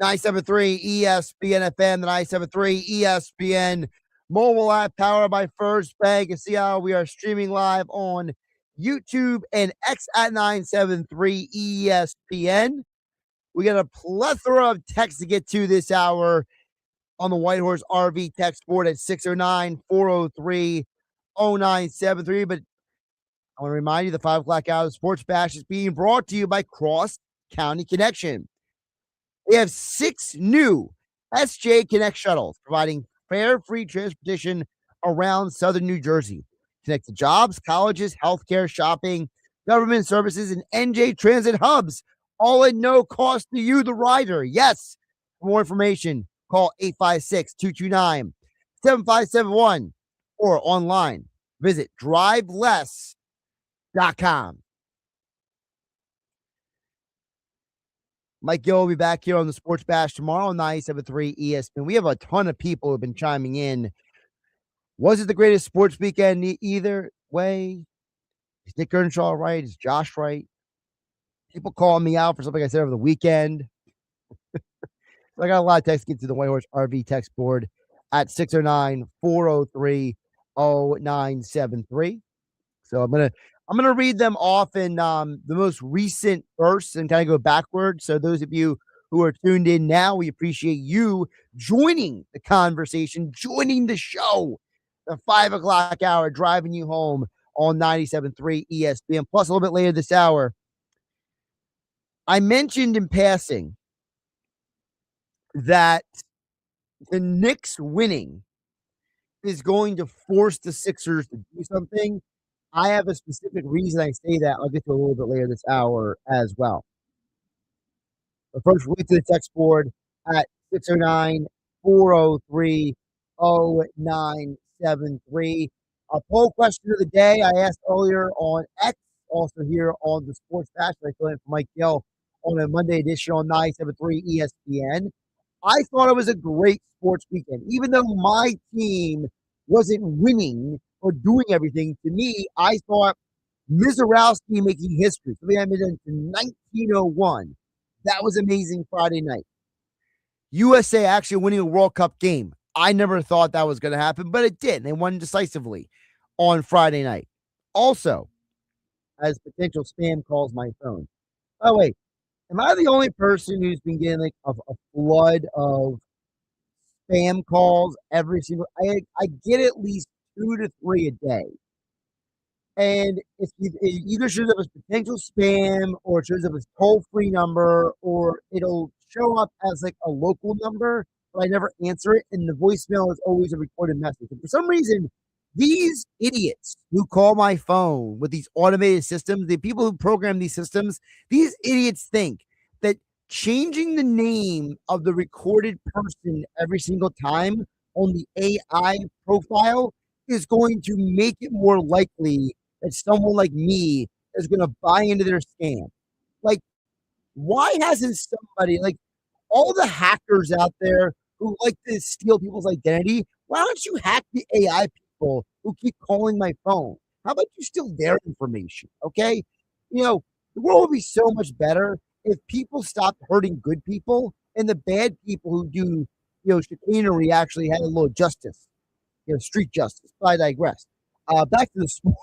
973 ESPN FM, the 973 ESPN mobile app powered by First Bank. And see how we are streaming live on YouTube and X at 973 ESPN. We got a plethora of texts to get to this hour on the White Horse RV text board at 609-403-0973. But I want to remind you the 5 o'clock hour of the Sports Bash is being brought to you by Cross County Connection. We have 6 new SJ Connect shuttles providing fare free transportation around southern New Jersey. Connect to jobs, colleges, healthcare, shopping, government services, and NJ Transit hubs, all at no cost to you, the rider. Yes. For more information, call 856-229-7571 or online. Visit driveless.com. Mike Gill will be back here on the Sports Bash tomorrow on 97.3 ESPN. We have a ton of people who have been chiming in. Was it the greatest sports weekend either way? Is Nick Earnshaw right? Is Josh right? People calling me out for something I said over the weekend. So I got a lot of texts to get to the White Horse RV text board at 609-403-0973. So I'm gonna read them off in the most recent bursts and kind of go backwards. So those of you who are tuned in now, we appreciate you joining the conversation, joining the show. The 5 o'clock hour, driving you home on 97.3 ESPN. Plus, a little bit later this hour, I mentioned in passing that the Knicks winning is going to force the Sixers to do something. I have a specific reason I say that. I'll get to a little bit later this hour as well. But first, we'll get to the text board at 609-403-0973. Our poll question of the day I asked earlier on X, also here on the Sports Bash. I fill in for Mike Gill on a Monday edition on 97.3 ESPN. I thought it was a great sports weekend. Even though my team wasn't winning or doing everything, to me, I thought Mizorowski making history. Something I made in 1901. That was amazing Friday night. USA actually winning a World Cup game. I never thought that was going to happen, but it did. They won decisively on Friday night. Also, as potential spam calls my phone. By the way, am I the only person who's been getting like a flood of spam calls every single? I get at least 2 to 3 a day, and it either shows up as potential spam, or it shows up as toll-free number, or it'll show up as like a local number, but I never answer it, and the voicemail is always a recorded message. And for some reason, these idiots who call my phone with these automated systems, the people who program these systems, these idiots think that changing the name of the recorded person every single time on the AI profile is going to make it more likely that someone like me is going to buy into their scam. Like, why hasn't somebody, like all the hackers out there who like to steal people's identity, why don't you hack the AI people who keep calling my phone? How about you steal their information? Okay. You know, the world would be so much better if people stopped hurting good people and the bad people who do, chicanery actually had a little justice, street justice. But I digress. Back to the sports.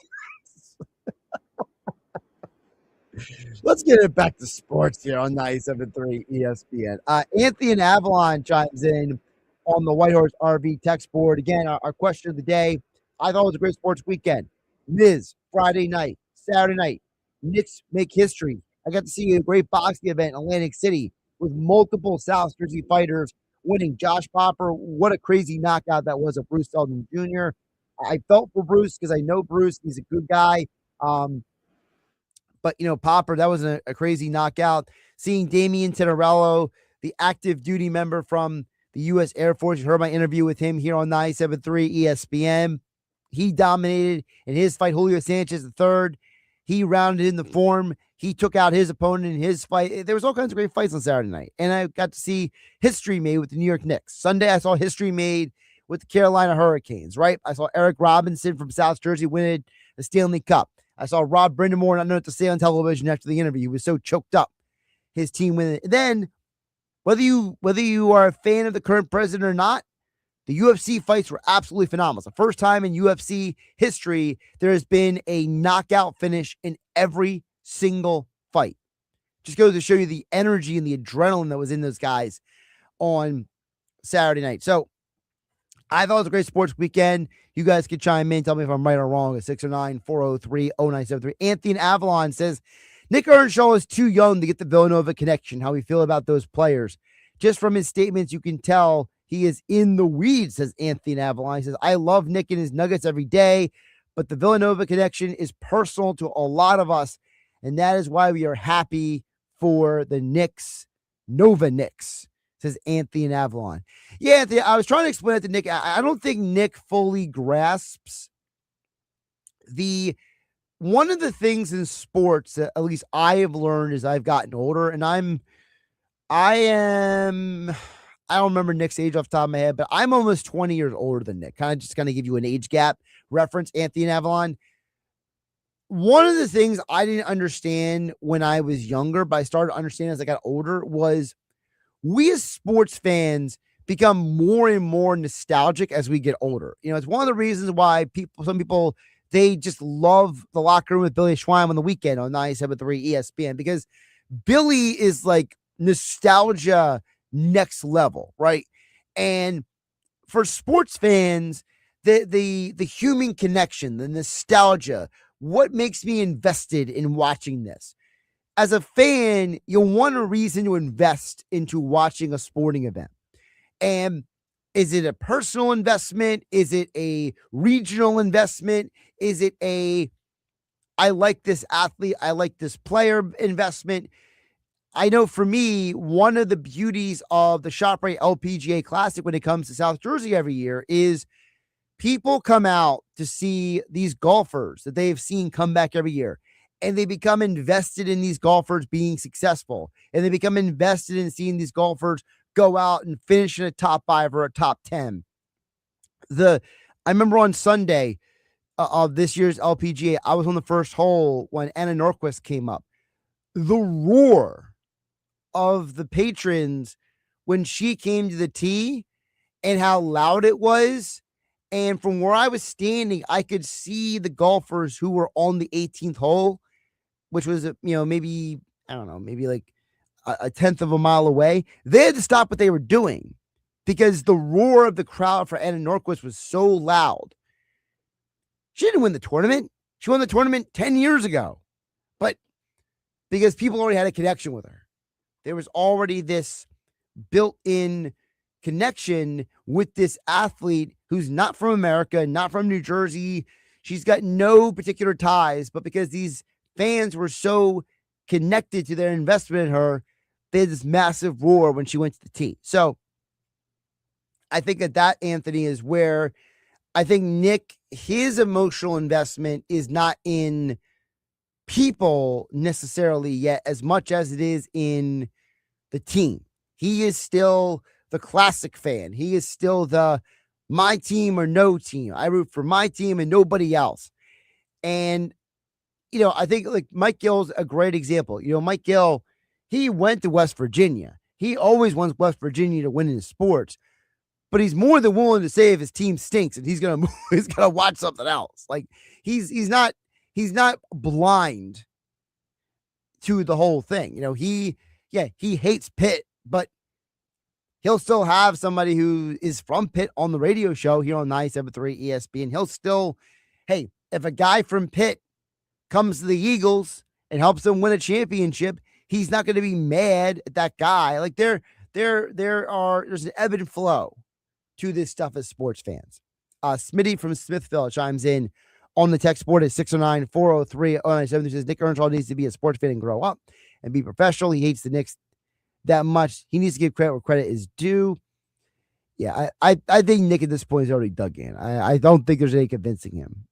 Let's get it back to sports here on 97.3 ESPN. Anthony in Avalon chimes in on the White Horse RV text board. Again, our question of the day. I thought it was a great sports weekend. Miz, Friday night, Saturday night. Knicks make history. I got to see a great boxing event in Atlantic City with multiple South Jersey fighters winning. Josh Popper, what a crazy knockout that was of Bruce Seldon Jr. I felt for Bruce because I know Bruce. He's a good guy. But, Popper, that was a crazy knockout. Seeing Damian Tenorello, the active duty member from the U.S. Air Force. You heard my interview with him here on 97.3 ESPN. He dominated in his fight. Julio Sanchez III, he rounded in the form. He took out his opponent in his fight. There was all kinds of great fights on Saturday night. And I got to see history made with the New York Knicks. Sunday, I saw history made with the Carolina Hurricanes, right? I saw Eric Robinson from South Jersey win the Stanley Cup. I saw Rob Brindamore not know what to say on television after the interview. He was so choked up. His team winning. Then, whether you are a fan of the current president or not, the UFC fights were absolutely phenomenal. It's the first time in UFC history there has been a knockout finish in every single fight. Just goes to show you the energy and the adrenaline that was in those guys on Saturday night. So I thought it was a great sports weekend. You guys can chime in. Tell me if I'm right or wrong at 609-403-0973. Anthony in Avalon says, Nick Earnshaw is too young to get the Villanova connection. How we feel about those players. Just from his statements, you can tell he is in the weeds, says Anthony in Avalon. He says, I love Nick and his Nuggets every day, but the Villanova connection is personal to a lot of us, and that is why we are happy for the Knicks, Nova Knicks, says Anthony in Avalon. Yeah, Anthony, I was trying to explain it to Nick. I don't think Nick fully grasps one of the things in sports that at least I have learned as I've gotten older, and I don't remember Nick's age off the top of my head, but I'm almost 20 years older than Nick. Kind of give you an age gap reference, Anthony in Avalon. One of the things I didn't understand when I was younger, but I started to understand as I got older, was we as sports fans become more and more nostalgic as we get older. You know, it's one of the reasons why some people, they just love the locker room with Billy Schwein on the weekend on 97.3 ESPN, because Billy is like nostalgia next level, right? And for sports fans, the human connection, the nostalgia, what makes me invested in watching this? As a fan, you'll want a reason to invest into watching a sporting event. And is it a personal investment? Is it a regional investment? Is it I like this athlete, I like this player investment? I know for me, one of the beauties of the ShopRite LPGA Classic when it comes to South Jersey every year is people come out to see these golfers that they've seen come back every year, and they become invested in these golfers being successful, and they become invested in seeing these golfers go out and finish in a top 5 or a top 10. I remember on Sunday of this year's LPGA, I was on the first hole when Anna Norquist came up. The roar of the patrons when she came to the tee and how loud it was. And from where I was standing, I could see the golfers who were on the 18th hole, which was, maybe, I don't know, maybe like a tenth of a mile away. They had to stop what they were doing because the roar of the crowd for Anna Norquist was so loud. She didn't win the tournament. She won the tournament 10 years ago, but because people already had a connection with her. There was already this built-in connection with this athlete who's not from America, not from New Jersey. She's got no particular ties, but because these fans were so connected to their investment in her, they had this massive roar when she went to the tee. So I think that Anthony, is where I think Nick, his emotional investment is not in people necessarily yet as much as it is in the team. He is still the classic fan. He is still the my team or no team. I root for my team and nobody else. And, I think like Mike Gill's a great example. Mike Gill, he went to West Virginia. He always wants West Virginia to win in sports, but he's more than willing to say if his team stinks and he's gonna watch something else. Like he's not blind to the whole thing. He hates Pitt, but he'll still have somebody who is from Pitt on the radio show here on 97.3 ESPN. He'll still, hey, if a guy from Pitt comes to the Eagles and helps them win a championship, he's not going to be mad at that guy. Like there's an ebb and flow to this stuff as sports fans. Smitty from Smithville chimes in on the text board at 609-403-0973. He says Nick Earnshaw needs to be a sports fan and grow up and be professional. He hates the Knicks that much. He needs to give credit where credit is due. Yeah, I think Nick at this point is already dug in. I don't think there's any convincing him.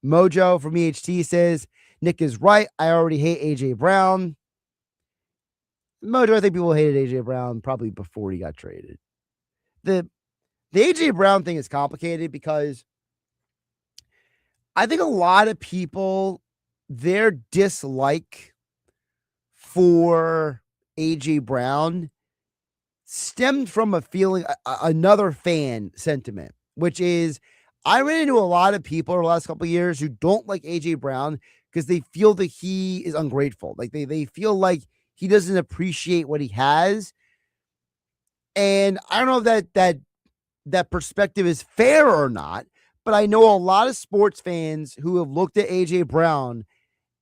Mojo from EHT says Nick is right. I already hate AJ Brown. Mojo, I think people hated AJ Brown probably before he got traded. The AJ Brown thing is complicated because I think a lot of people their dislike for AJ Brown stemmed from a feeling, another fan sentiment, which is I ran into a lot of people over the last couple of years who don't like AJ Brown because they feel that he is ungrateful. Like they feel like he doesn't appreciate what he has. And I don't know if that perspective is fair or not, but I know a lot of sports fans who have looked at AJ Brown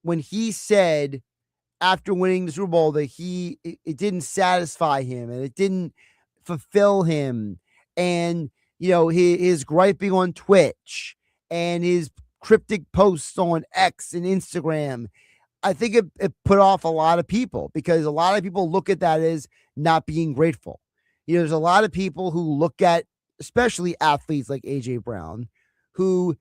when he said after winning the Super Bowl that it didn't satisfy him and it didn't fulfill him. And, his griping on Twitch and his cryptic posts on X and Instagram, I think it put off a lot of people because a lot of people look at that as not being grateful. There's a lot of people who look at, especially athletes like AJ Brown, who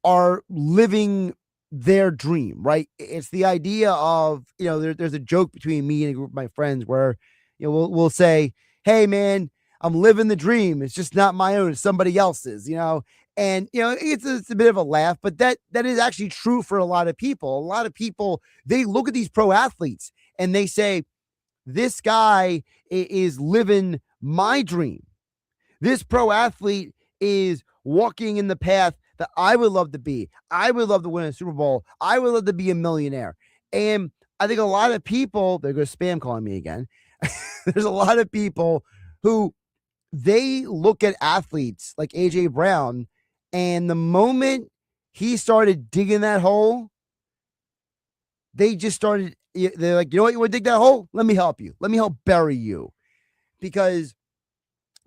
are living their dream, right? It's the idea of, there's a joke between me and a group of my friends where, we'll say, hey man, I'm living the dream. It's just not my own, it's somebody else's, and, it's a bit of a laugh, but that is actually true for a lot of people. A lot of people, they look at these pro athletes and they say, this guy is living my dream. This pro athlete is walking in the path that I would love to be. I would love to win a Super Bowl. I would love to be a millionaire. And I think a lot of people, they're going to spam calling me again. There's a lot of people who they look at athletes like AJ Brown, and the moment he started digging that hole, they just started, they're like, you know what, you want to dig that hole? Let me help you. Let me help bury you. Because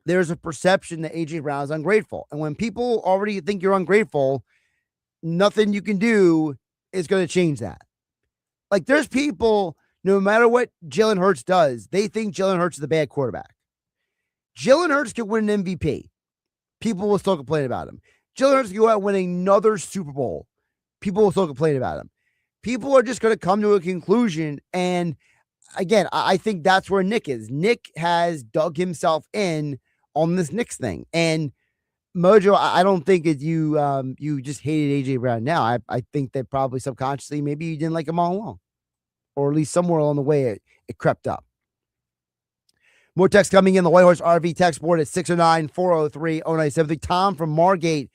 there's a perception that AJ Brown is ungrateful. And when people already think you're ungrateful, nothing you can do is going to change that. Like there's people, no matter what Jalen Hurts does, they think Jalen Hurts is a bad quarterback. Jalen Hurts could win an MVP. People will still complain about him. Jalen Hurts could go out and win another Super Bowl. People will still complain about him. People are just going to come to a conclusion. And again, I think that's where Nick is. Nick has dug himself in on this Knicks thing. And Mojo, I don't think that you just hated AJ Brown now. I think that probably subconsciously maybe you didn't like him all along. Or at least somewhere along the way it crept up. More text coming in. The White Horse RV text board at 609-403-0973. Tom from Margate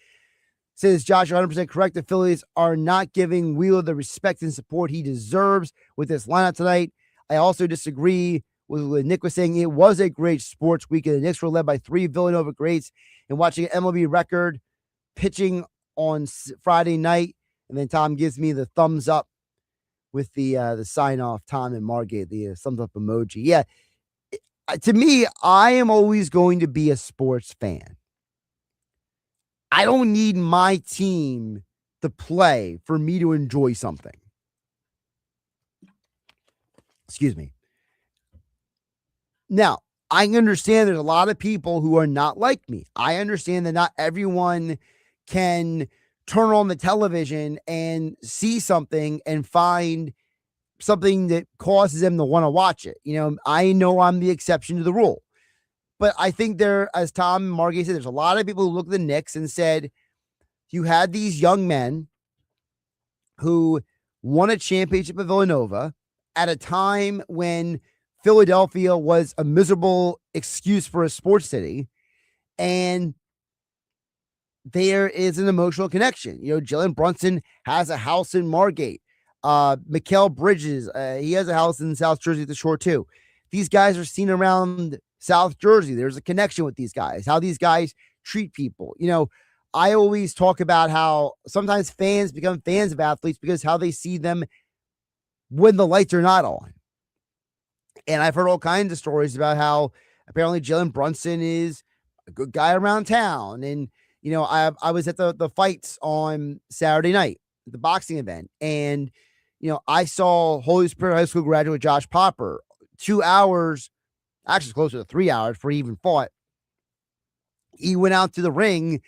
says, Josh, you're 100% correct. The Phillies are not giving Wheeler the respect and support he deserves with this lineup tonight. I also disagree with what Nick was saying. It was a great sports weekend. The Knicks were led by 3 Villanova greats, and watching an MLB record pitching on Friday night. And then Tom gives me the thumbs up with the sign off, Tom and Margate, the thumbs up emoji. Yeah. To me, I am always going to be a sports fan. I don't need my team to play for me to enjoy something. Excuse me. Now, I understand there's a lot of people who are not like me. I understand that not everyone can turn on the television and see something and find something that causes them to want to watch it. I know I'm the exception to the rule. But I think there, as Tom and Margate said, there's a lot of people who look at the Knicks and said, you had these young men who won a championship at Villanova at a time when Philadelphia was a miserable excuse for a sports city. And there is an emotional connection. Jalen Brunson has a house in Margate. Mikal Bridges, he has a house in South Jersey at the Shore too. These guys are seen around South Jersey. There's a connection with these guys, how these guys treat people. I always talk about how sometimes fans become fans of athletes because how they see them when the lights are not on. And I've heard all kinds of stories about how apparently Jalen Brunson is a good guy around town. And, I was at the fights on Saturday night, the boxing event, and I saw Holy Spirit High School graduate Josh Popper 2 hours, actually closer to 3 hours before he even fought. He went out to the ring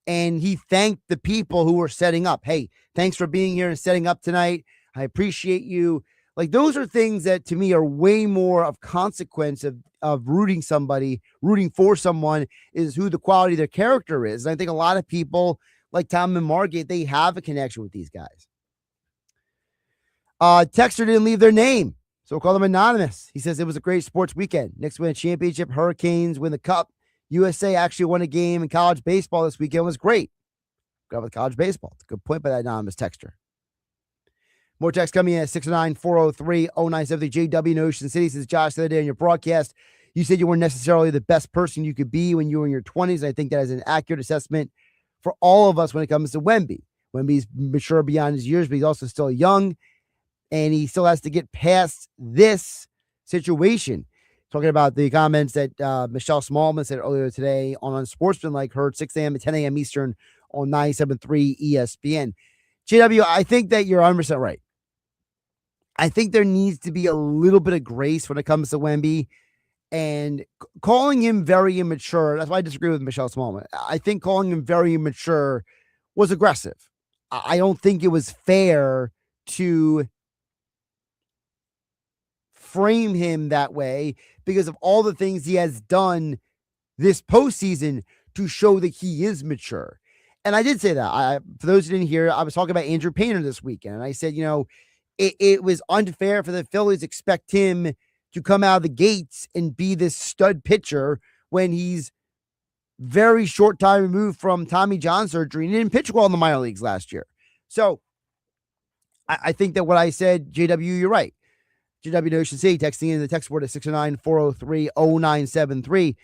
and he thanked the people who were setting up. Hey, thanks for being here and setting up tonight. I appreciate you. Like those are things that to me are way more of consequence of rooting for someone is who the quality of their character is. And I think a lot of people like Tom and Margate, they have a connection with these guys. Texter didn't leave their name, so we'll call them anonymous. He says it was a great sports weekend. Knicks win a championship. Hurricanes win the cup. USA actually won a game in college baseball this weekend. It was great. Go with college baseball. It's a good point by that anonymous texter. More text coming in at 609-403-0973. JW in Ocean City says, Josh, the other day on your broadcast, you said you weren't necessarily the best person you could be when you were in your 20s. I think that is an accurate assessment for all of us when it comes to Wemby. Wemby's mature beyond his years, but he's also still young, and he still has to get past this situation. Talking about the comments that Michelle Smallman said earlier today on Unsportsmanlike, heard 6 a.m. and 10 a.m. Eastern on 97.3 ESPN. JW, I think that you're 100% right. I think there needs to be a little bit of grace when it comes to Wemby, and calling him very immature. That's why I disagree with Michelle Smallman. I think calling him very immature was aggressive. I don't think it was fair to frame him that way because of all the things he has done this postseason to show that he is mature. And I did say that. For those who didn't hear, I was talking about Andrew Painter this weekend. And I said, it was unfair for the Phillies to expect him to come out of the gates and be this stud pitcher when he's very short time removed from Tommy John surgery and didn't pitch well in the minor leagues last year. So I think that what I said, JW, you're right. JW in Ocean City texting in the text board at 609-403-0973.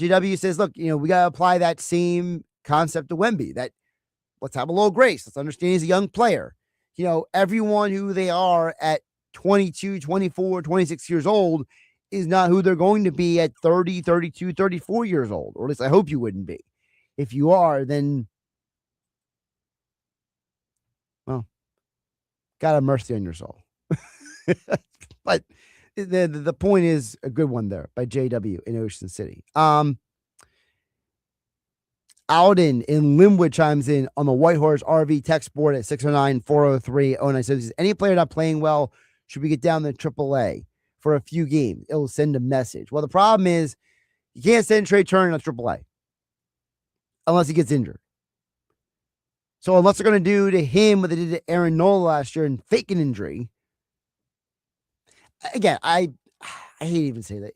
JW says, look, we got to apply that same concept to Wemby, that let's have a little grace. Let's understand he's a young player. Everyone who they are at 22, 24, 26 years old is not who they're going to be at 30, 32, 34 years old. Or at least I hope you wouldn't be. If you are, then, well, God have mercy on your soul. But the point is a good one there by JW in Ocean City. Alden in Linwood chimes in on the Whitehorse RV text board at 609-403-0973. Says, any player not playing well, should we get down to AAA for a few games? It'll send a message. Well, the problem is you can't send Trey Turner to AAA unless he gets injured. So unless they're going to do to him what they did to Aaron Nola last year and fake an injury. Again, I hate to even say that.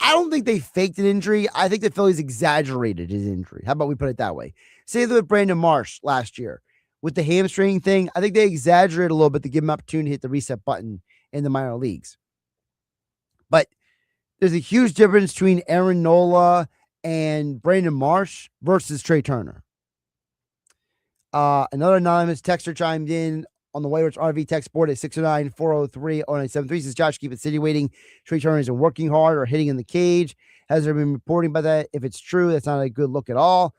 I don't think they faked an injury. I think the Phillies exaggerated his injury. How about we put it that way? Same with Brandon Marsh last year with the hamstring thing. I think they exaggerated a little bit to give him opportunity to hit the reset button in the minor leagues. But there's a huge difference between Aaron Nola and Brandon Marsh versus Trey Turner. Another anonymous texter chimed in on the Whitehorse RV text board at 609-403-0973. Says, Josh, keep insinuating Trey Turner isn't working hard or hitting in the cage. Has there been reporting about that? If it's true, that's not a good look at all.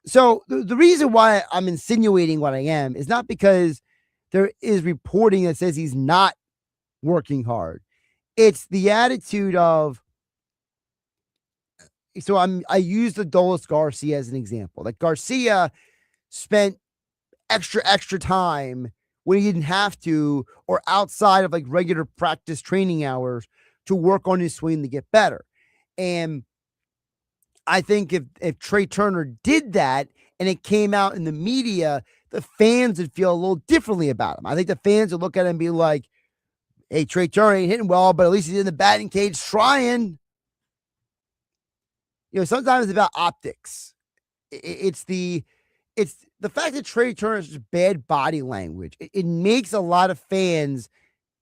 So the reason why I'm insinuating what I am is not because there is reporting that says he's not working hard. It's the attitude of, so I use the Adolis Garcia as an example. Like Garcia spent extra time when he didn't have to, or outside of like regular practice training hours to work on his swing to get better. And I think if Trey Turner did that and it came out in the media, the fans would feel a little differently about him. I think the fans would look at him and be like, hey, Trey Turner ain't hitting well, but at least he's in the batting cage trying. Sometimes it's about optics. It's the fact that Trey Turner has bad body language. It makes a lot of fans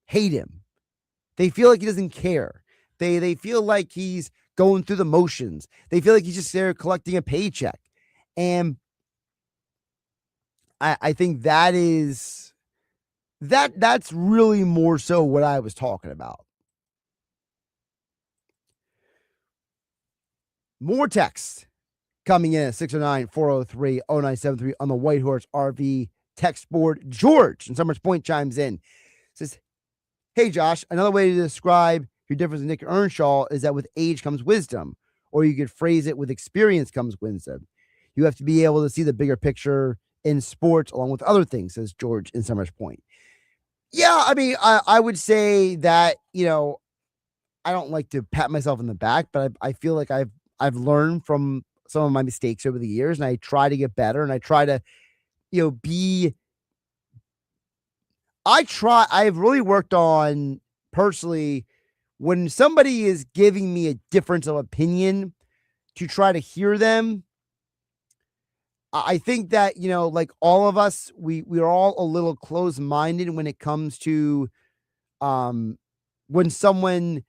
hate him. They feel like he doesn't care. They feel like he's going through the motions. They feel like he's just there collecting a paycheck. And I think that's really more so what I was talking about. More text coming in at 609-403-0973 on the Whitehorse RV text board. George in Summers Point chimes in. Says, hey, Josh, another way to describe your difference in Nick Earnshaw is that with age comes wisdom, or you could phrase it with experience comes wisdom. You have to be able to see the bigger picture in sports along with other things, says George in Summers Point. Yeah, I mean, I would say that, I don't like to pat myself on the back, but I feel like I've learned from some of my mistakes over the years, and I try to get better, and I try to, be I've really worked on personally when somebody is giving me a difference of opinion to try to hear them. I think that, like all of us, we're all a little closed-minded when it comes to when someone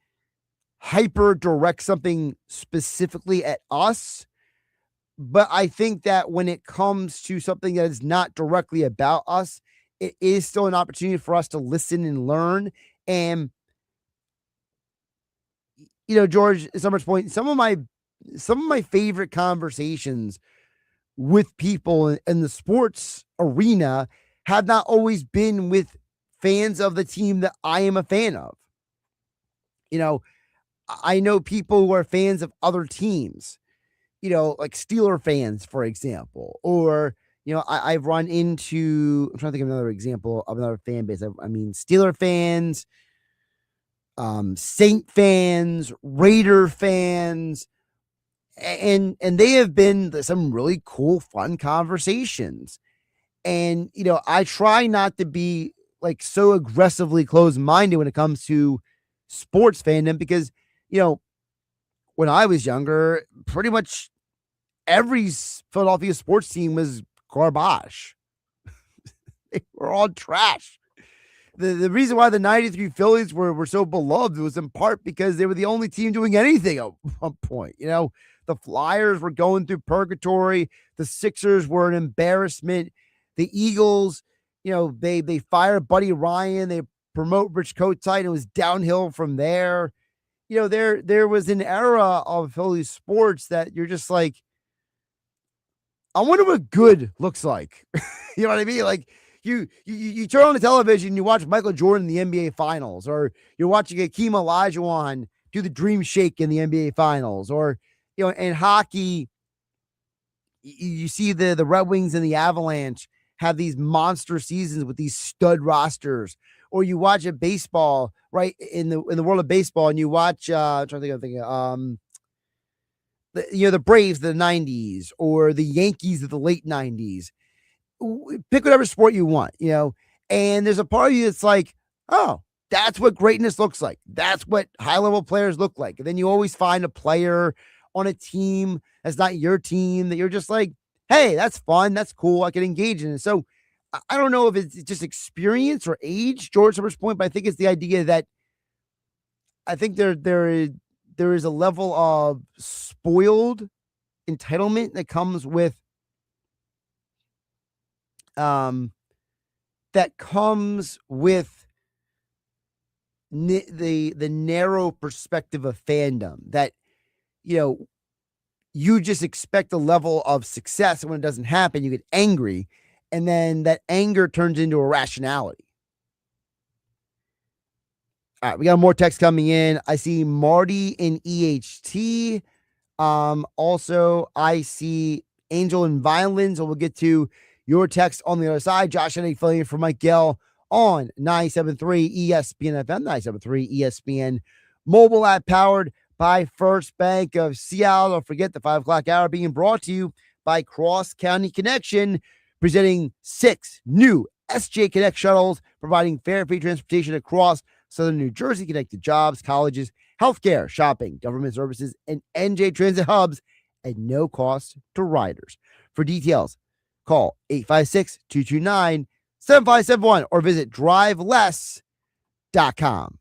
hyper directs something specifically at us. But I think that when it comes to something that is not directly about us, it is still an opportunity for us to listen and learn. And, George, at Summer's point, some of my favorite conversations with people in the sports arena have not always been with fans of the team that I am a fan of. I know people who are fans of other teams, like Steeler fans, for example, or, I've run into, I'm trying to think of another example of another fan base. I mean, Steeler fans, Saint fans, Raider fans, and they have been some really cool, fun conversations. And, I try not to be like so aggressively closed-minded when it comes to sports fandom because, when I was younger, pretty much every Philadelphia sports team was garbage. They were all trash. The reason why the 93 Phillies were so beloved was in part because they were the only team doing anything at one point. The Flyers were going through purgatory. The Sixers were an embarrassment. The Eagles, they fired Buddy Ryan. They promote Rich Kotite, and it was downhill from there. There was an era of Phillies sports that you're just like, I wonder what good looks like. You know what I mean? Like you turn on the television, you watch Michael Jordan in the NBA Finals, or you're watching Hakeem Olajuwon do the Dream Shake in the NBA Finals, or in hockey, you see the Red Wings and the Avalanche have these monster seasons with these stud rosters, or you watch a baseball right in the world of baseball, and you watch I'm trying to think of the Braves of the 90s or the Yankees of the late 90s. Pick whatever sport you want, and there's a part of you that's like, oh, that's what greatness looks like. That's what high level players look like. And then you always find a player on a team that's not your team that you're just like, hey, that's fun. That's cool. I can engage in it. So I don't know if it's just experience or age, George Summer's point, but I think it's the idea that I think there is a level of spoiled entitlement that comes with the narrow perspective of fandom that you just expect a level of success, and when it doesn't happen you get angry, and then that anger turns into irrationality. All right, we got more text coming in. I see Marty in EHT. Also I see Angel and Violins, and we'll get to your text on the other side. Josh Hennig filling in for Mike Gill on 97.3 ESPN FM, 97.3 ESPN mobile app, powered by First Bank of Seattle. Don't forget the 5 o'clock hour being brought to you by Cross County Connection, presenting 6 new SJ Connect shuttles, providing fare free transportation across Southern New Jersey, connected jobs, colleges, healthcare, shopping, government services, and NJ Transit hubs at no cost to riders. For details, call 856-229-7571 or visit driveless.com.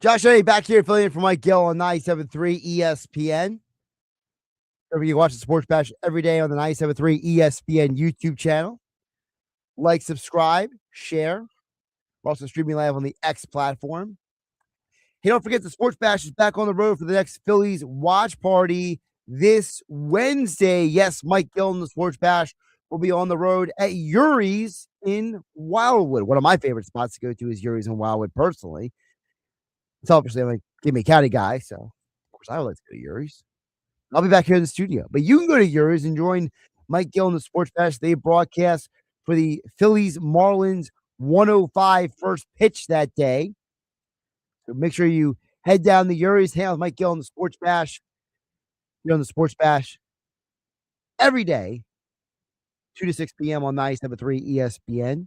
Josh Hennig back here filling in for Mike Gill on 97.3 ESPN. Remember, you can watch the Sports Bash every day on the 97.3 ESPN YouTube channel. Like, subscribe, share. We're also streaming live on the X platform. Hey, don't forget the Sports Bash is back on the road for the next Phillies watch party this Wednesday. Yes, Mike Gill and the Sports Bash will be on the road at Yuri's in Wildwood. One of my favorite spots to go to is Yuri's in Wildwood, personally. Selfishly, I'm a Gimme County guy, so of course I would like to go to Yuri's. I'll be back here in the studio. But you can go to Yuri's and join Mike Gill and the Sports Bash. They broadcast for the Phillies Marlins 105 first pitch that day. So make sure you head down to Yuri's, hang out with Mike Gill on the Sports Bash. You're on the Sports Bash every day, 2 to 6 p.m. on 97.3 ESPN.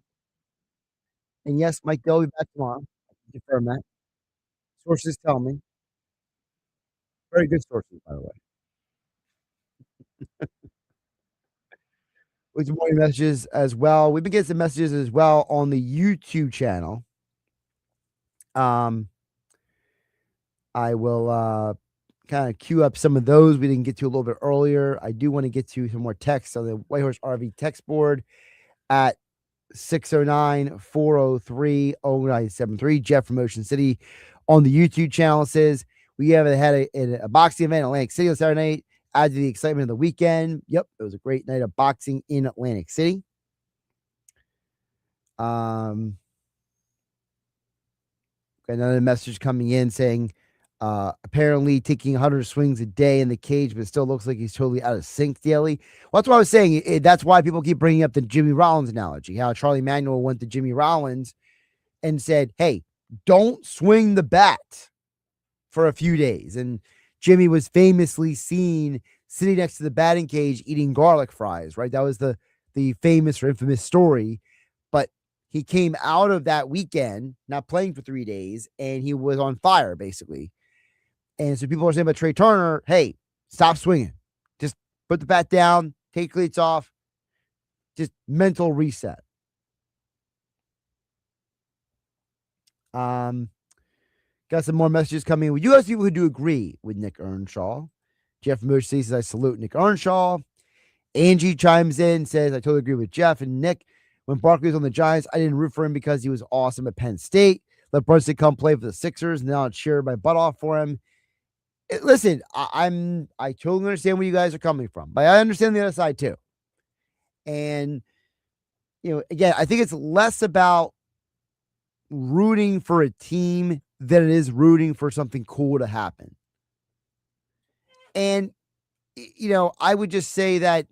And yes, Mike Gill will be back tomorrow. I can confirm that. Sources tell me. Very good sources, by the way. With some more messages as well. We've been getting some messages as well on the YouTube channel. I will kind of queue up some of those we didn't get to a little bit earlier. I do want to get to some more texts on the White Horse RV text board at 609-403-0973. Jeff from Ocean City on the YouTube channel says, we had a boxing event in Atlantic City on Saturday night. Add to the excitement of the weekend. Yep, it was a great night of boxing in Atlantic City. Got another message coming in saying, apparently taking 100 swings a day in the cage, but it still looks like he's totally out of sync daily. Well, that's what I was saying. That's why people keep bringing up the Jimmy Rollins analogy, how Charlie Manuel went to Jimmy Rollins and said, hey, don't swing the bat for a few days. And Jimmy was famously seen sitting next to the batting cage eating garlic fries, right? That was the famous or infamous story. But he came out of that weekend, not playing for 3 days, and he was on fire, basically. And so people are saying about Trey Turner, hey, stop swinging. Just put the bat down, take cleats off, just mental reset. Got some more messages coming in. You guys people who do agree with Nick Earnshaw. Jeff Moody says, I salute Nick Earnshaw. Angie chimes in, says, I totally agree with Jeff and Nick. When Barkley was on the Giants, I didn't root for him because he was awesome at Penn State. Let Brunson come play for the Sixers, and now I'd cheer my butt off for him. Listen, I totally understand where you guys are coming from, but I understand the other side too. And, again, I think it's less about rooting for a team than it is rooting for something cool to happen. And, I would just say that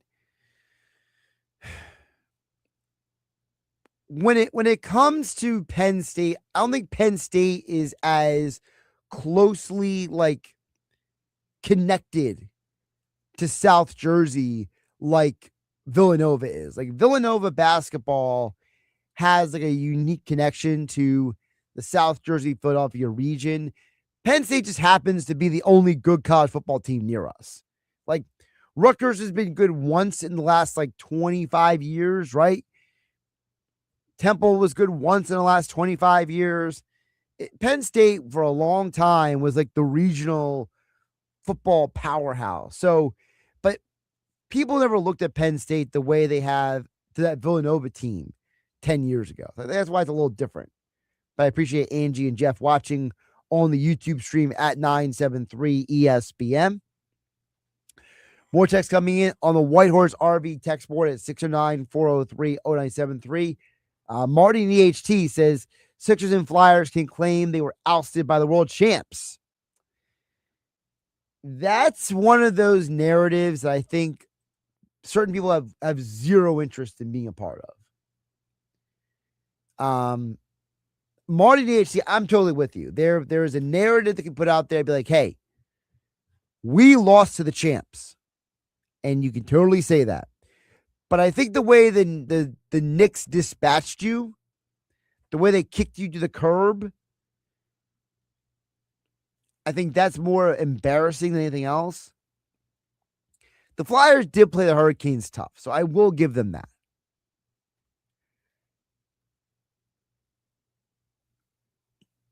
when it comes to Penn State, I don't think Penn State is as closely connected to South Jersey like Villanova is. Like Villanova basketball has a unique connection to the South Jersey, Philadelphia region. Penn State just happens to be the only good college football team near us. Like Rutgers has been good once in the last 25 years, right? Temple was good once in the last 25 years. Penn State for a long time was the regional football powerhouse. So, but people never looked at Penn State the way they have to that Villanova team 10 years ago. That's why it's a little different. But I appreciate Angie and Jeff watching on the YouTube stream at 973 ESPN. More text coming in on the White Horse RV text board at 609-403-0973. Marty in EHT says, Sixers and Flyers can claim they were ousted by the world champs. That's one of those narratives that I think certain people have zero interest in being a part of. Marty DHC, I'm totally with you. There is a narrative that can put out there and be like, hey, we lost to the champs. And you can totally say that. But I think the way the Knicks dispatched you, the way they kicked you to the curb, I think that's more embarrassing than anything else. The Flyers did play the Hurricanes tough, so I will give them that.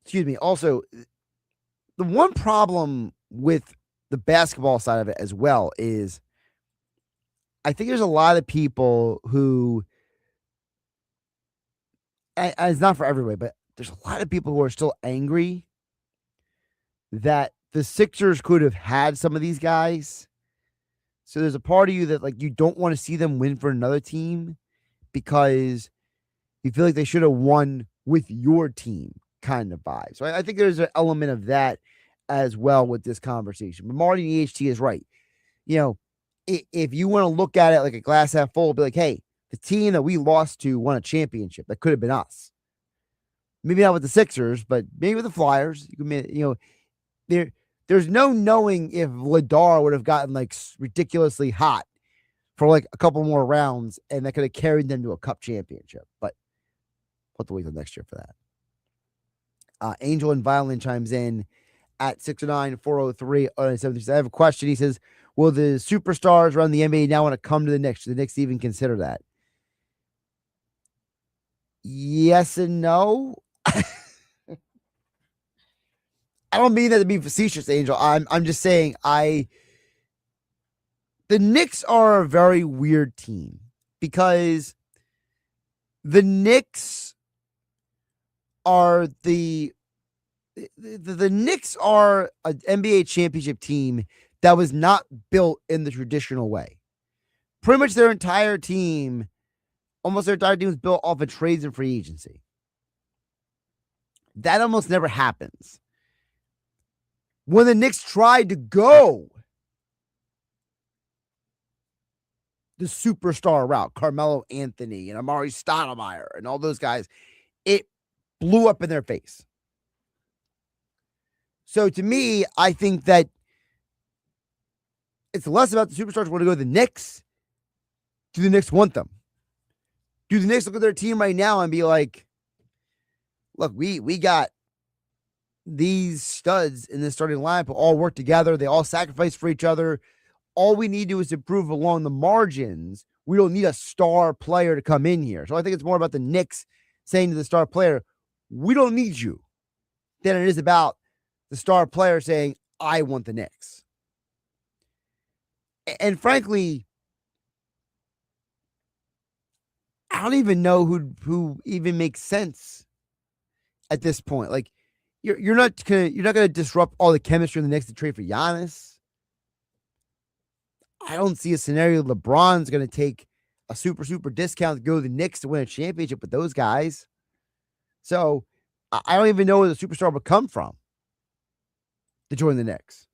Excuse me. Also, the one problem with the basketball side of it as well is I think there's a lot of people who, and it's not for everybody, but there's a lot of people who are still angry that the Sixers could have had some of these guys. So there's a part of you that like you don't want to see them win for another team because you feel like they should have won with your team kind of vibe. So I think there's an element of that as well with this conversation. But Marty EHT is right. You know, if you want to look at it like a glass half full, be like, hey, the team that we lost to won a championship. That could have been us. Maybe not with the Sixers, but maybe with the Flyers. You know, there's no knowing if Ladar would have gotten like ridiculously hot for like a couple more rounds, and that could have carried them to a cup championship. But we'll have to wait till next year for that. Angel and Violin chimes in at 609-403-0973. I have a question. He says, will the superstars around the NBA now want to come to the Knicks? Should the Knicks even consider that? Yes and no. I don't mean that to be facetious, Angel. I'm just saying the Knicks are a very weird team because the Knicks are the Knicks are an NBA championship team that was not built in the traditional way. Pretty much their entire team, almost their entire team was built off of trades and free agency. That almost never happens. When the Knicks tried to go the superstar route, Carmelo Anthony and Amari Stoudemire and all those guys, it blew up in their face. So to me, I think that it's less about the superstars want to go to the Knicks. Do the Knicks want them? Do the Knicks look at their team right now and be like, look, we got these studs in the starting lineup who all work together. They all sacrifice for each other. All we need to do is improve along the margins. We don't need a star player to come in here. So I think it's more about the Knicks saying to the star player, we don't need you, than it is about the star player saying, I want the Knicks. And frankly, I don't even know who even makes sense at this point. Like, you're not gonna disrupt all the chemistry in the Knicks to trade for Giannis. I don't see a scenario LeBron's gonna take a super discount to go to the Knicks to win a championship with those guys. So I don't even know where the superstar would come from to join the Knicks.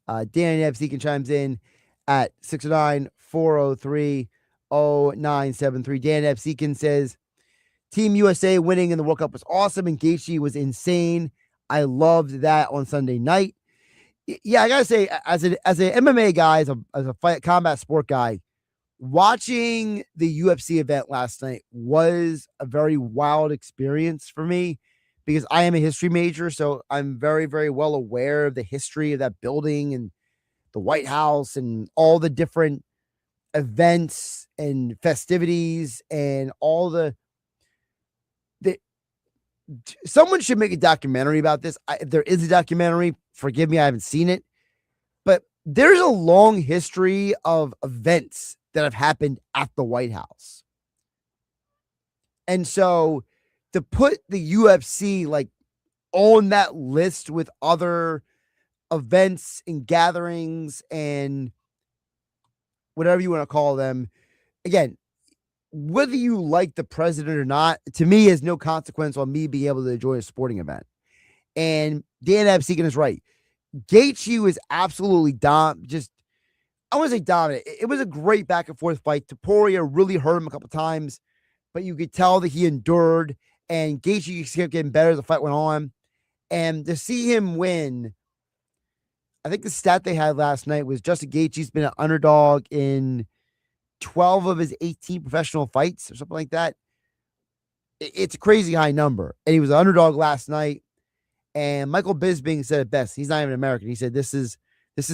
Dan Evsekin chimes in at 609-403-0973. Dan Evsekin says, Team USA winning in the World Cup was awesome, and Gaethje was insane. I loved that on Sunday night. Yeah, I gotta say, as an MMA guy, as a fight combat sport guy, watching the UFC event last night was a very wild experience for me because I am a history major, so I'm very, very well aware of the history of that building and the White House and all the different events and festivities and all the someone should make a documentary about this. There is a documentary. Forgive me, I haven't seen it. But there's a long history of events that have happened at the White House. And so to put the UFC like on that list with other events and gatherings and whatever you want to call them, again, whether you like the president or not, to me, has no consequence on me being able to enjoy a sporting event. And Dan Absekin is right. Gaethje was absolutely I want to say dominant. It was a great back and forth fight. Topuria really hurt him a couple times, but you could tell that he endured, and Gaethje kept getting better as the fight went on. And to see him win, I think the stat they had last night was Justin Gaethje's been an underdog in 12 of his 18 professional fights or something like that. It's a crazy high number. And he was an underdog last night. And Michael Bisping said it best. He's not even American. He said, this is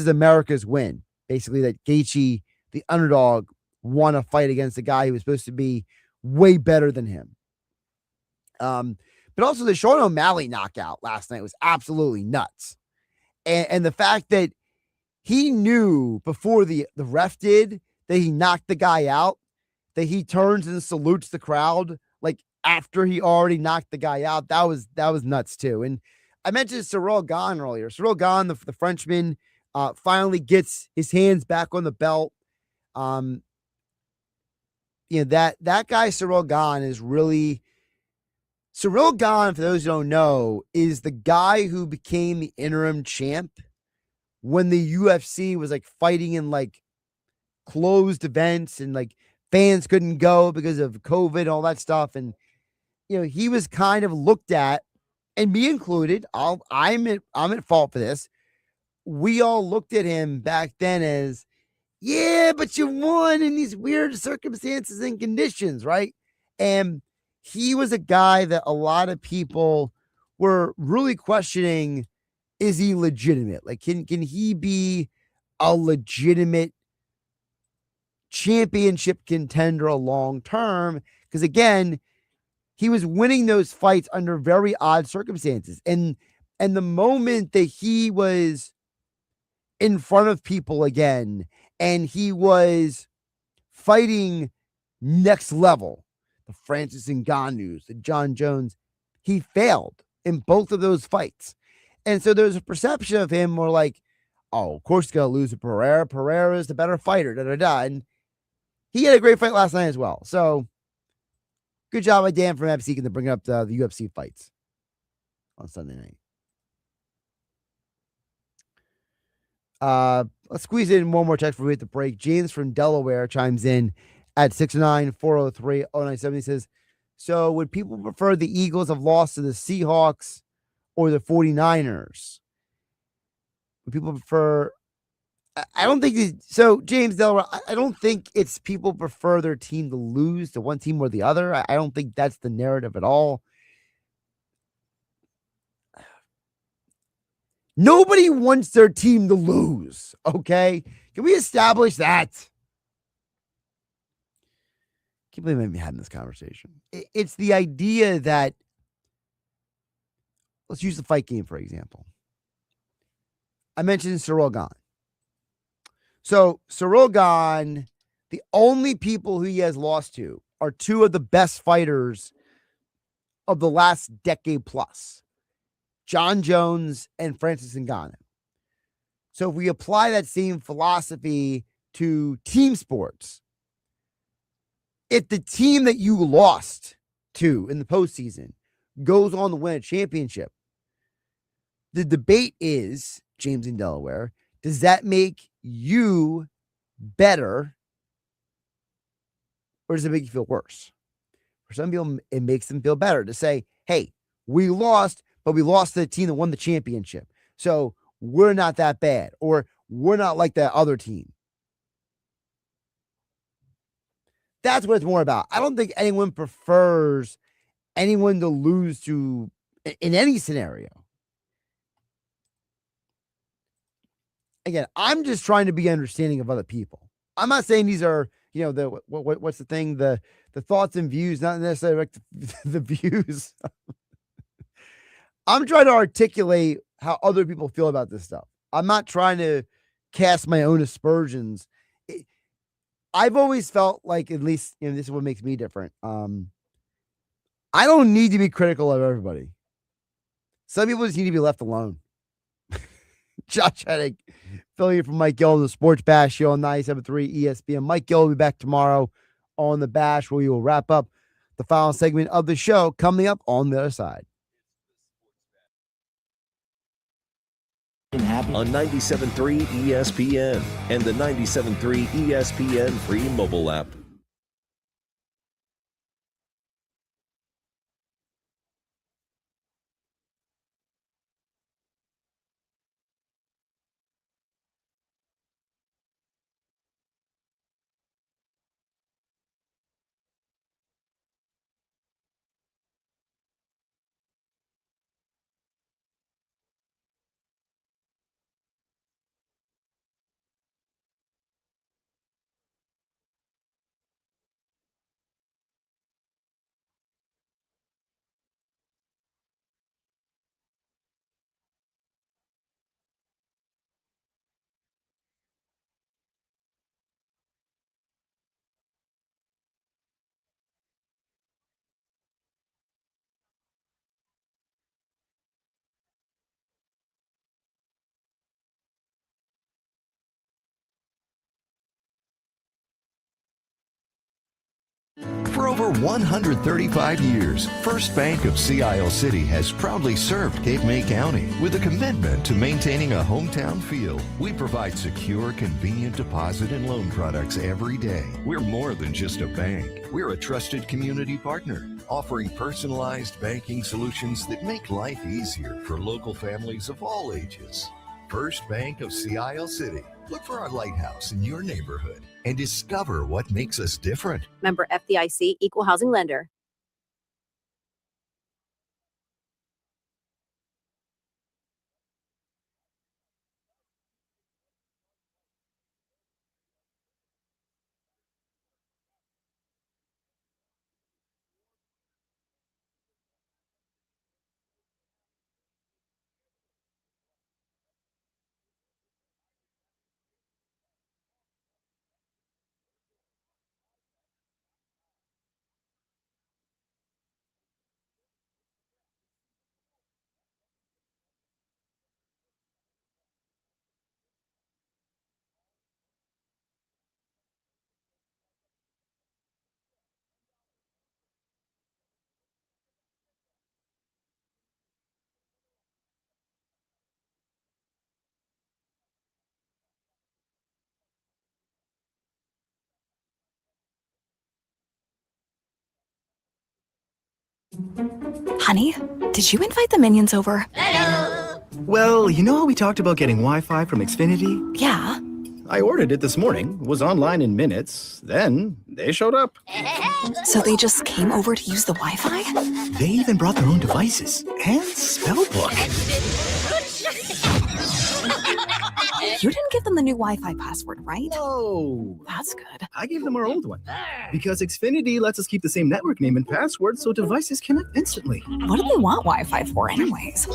America's win. Basically, that Gaethje, the underdog, won a fight against a guy who was supposed to be way better than him. But But also the Sean O'Malley knockout last night was absolutely nuts. And the fact that he knew before the ref did that he knocked the guy out, that he turns and salutes the crowd like after he already knocked the guy out. That was nuts too. And I mentioned Cyril Gahn earlier. Cyril Gahn, the Frenchman, finally gets his hands back on the belt. That guy Cyril Gahn is really Cyril Gahn, for those who don't know, is the guy who became the interim champ when the UFC was like fighting in like closed events and like fans couldn't go because of COVID and all that stuff. And, he was kind of looked at, and me included, I'm at fault for this. We all looked at him back then as, yeah, but you won in these weird circumstances and conditions, right? And he was a guy that a lot of people were really questioning, is he legitimate? Like, can he be a legitimate championship contender long term? Because again, he was winning those fights under very odd circumstances. And the moment that he was in front of people again and he was fighting next level, the Francis Ngannous, the John Jones, he failed in both of those fights. And so there's a perception of him more like, oh, of course he's going to lose to Pereira. Pereira is the better fighter, And he had a great fight last night as well. So good job by Dan from Epstein to bring up the UFC fights on Sunday night. Let's squeeze in one more text before we hit the break. James from Delaware chimes in at 694030970. He says, so would people prefer the Eagles have lost to the Seahawks or the 49ers? Would people prefer? I don't think so. James Delaware, I don't think it's people prefer their team to lose to one team or the other. I don't think that's the narrative at all. Nobody wants their team to lose, okay? Can we establish that? I can't believe I'm having this conversation. It's the idea that, let's use the fight game, for example. I mentioned Cyril Gahn. So Cyril Gahn, the only people who he has lost to are two of the best fighters of the last decade plus. John Jones and Francis Ngannou. So if we apply that same philosophy to team sports, if the team that you lost to in the postseason goes on to win a championship, the debate is, James in Delaware, does that make you better or does it make you feel worse? For some people, it makes them feel better to say, hey, we lost, but we lost to the team that won the championship. So we're not that bad, or we're not like that other team. That's what it's more about. I don't think anyone prefers anyone to lose to in any scenario. Again, I'm just trying to be understanding of other people. I'm not saying these are, what's the thing? The thoughts and views, not necessarily like the views. I'm trying to articulate how other people feel about this stuff. I'm not trying to cast my own aspersions. I've always felt like, at least, this is what makes me different. I don't need to be critical of everybody. Some people just need to be left alone. Josh Hennig, affiliate from Mike Gill on the Sports Bash Show on 97.3 ESPN. Mike Gill will be back tomorrow on the Bash, where we will wrap up the final segment of the show coming up on the other side. On 97.3 ESPN and the 97.3 ESPN free mobile app. For over 135 years, First Bank of Sea Isle City has proudly served Cape May County with a commitment to maintaining a hometown feel. We provide secure, convenient deposit and loan products every day. We're more than just a bank. We're a trusted community partner, offering personalized banking solutions that make life easier for local families of all ages. First Bank of Sea Isle City. Look for our lighthouse in your neighborhood and discover what makes us different. Member FDIC, Equal Housing Lender. Honey, did you invite the minions over? Well, you know how we talked about getting Wi-Fi from Xfinity? Yeah. I ordered it this morning, was online in minutes, then they showed up. So they just came over to use the Wi-Fi? They even brought their own devices and spellbook. You didn't give them the new Wi-Fi password, right? No. That's good. I gave them our old one. Because Xfinity lets us keep the same network name and password so devices connect instantly. What do they want Wi-Fi for anyways?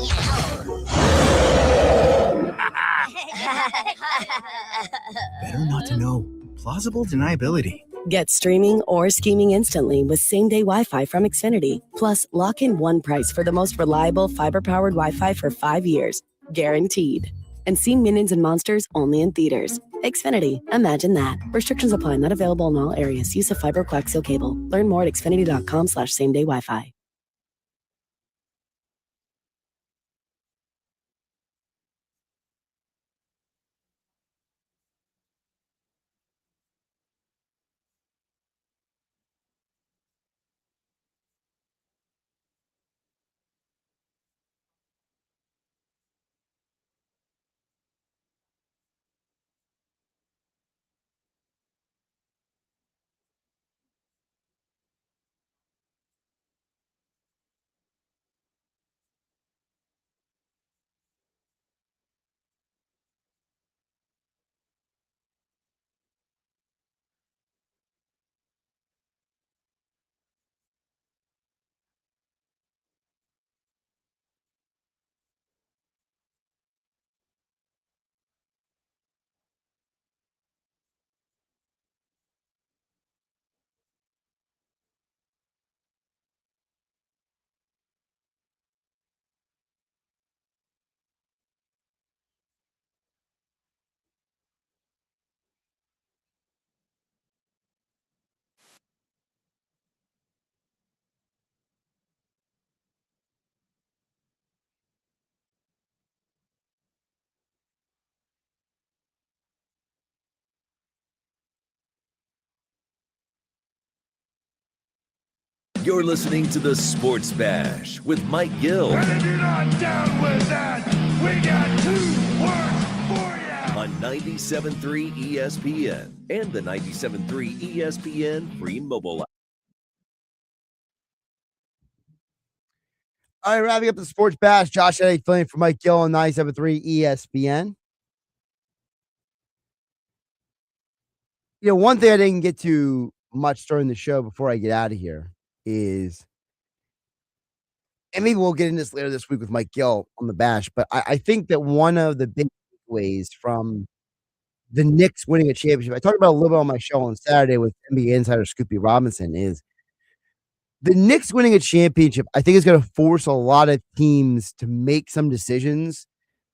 Better not to know. Plausible deniability. Get streaming or scheming instantly with same-day Wi-Fi from Xfinity. Plus, lock in one price for the most reliable fiber-powered Wi-Fi for 5 years. Guaranteed. And see Minions and Monsters only in theaters. Xfinity. Imagine that. Restrictions apply. Not available in all areas. Use of fiber coaxial cable. Learn more at xfinity.com/same-day Wi-Fi. You're listening to the Sports Bash with Mike Gill. And if you're not down with that, we got 2 words for you. On 97.3 ESPN and the 97.3 ESPN free mobile app. All right, wrapping up the Sports Bash. Josh Hennig filling in for Mike Gill on 97.3 ESPN. You know, one thing I didn't get to much during the show before I get out of here is, and maybe we'll get into this later this week with Mike Gill on the Bash, but I think that one of the big ways from the Knicks winning a championship, I talked about a little bit on my show on Saturday with NBA insider Scoopy Robinson, is the Knicks winning a championship, I think, is going to force a lot of teams to make some decisions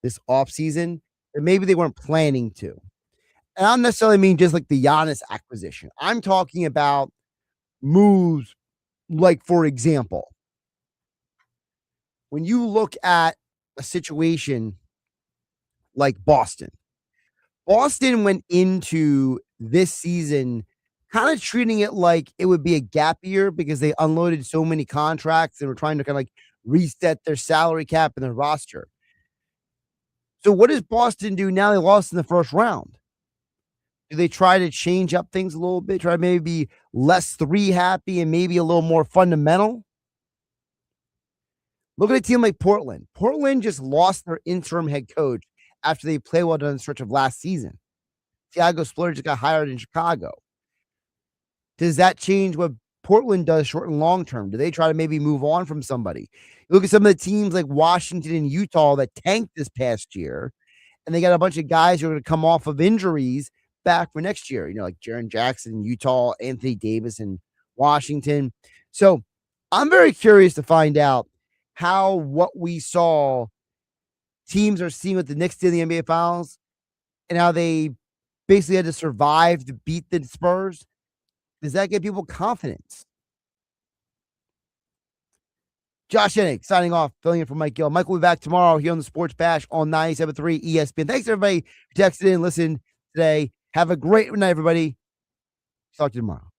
this offseason that maybe they weren't planning to. And I don't necessarily mean just like the Giannis acquisition. I'm talking about moves, like, for example, when you look at a situation like Boston went into this season kind of treating it like it would be a gap year because they unloaded so many contracts and were trying to kind of like reset their salary cap and their roster. So what does Boston do now? They lost in the first round. Do they try to change up things a little bit? Try to maybe be less 3 happy and maybe a little more fundamental? Look at a team like Portland. Portland just lost their interim head coach after they played well down the stretch of last season. Thiago Splitter just got hired in Chicago. Does that change what Portland does short and long term? Do they try to maybe move on from somebody? Look at some of the teams like Washington and Utah that tanked this past year, and they got a bunch of guys who are going to come off of injuries back for next year. Like Jaren Jackson in Utah, Anthony Davis in Washington. So I'm very curious to find out how what we saw teams are seeing with the Knicks in the NBA Finals and how they basically had to survive to beat the Spurs. Does that give people confidence? Josh Hennig signing off, filling in for Mike Gill. Mike will be back tomorrow here on the Sports Bash on 97.3 ESPN. Thanks, everybody, who texted in and listened today. Have a great night, everybody. Talk to you tomorrow.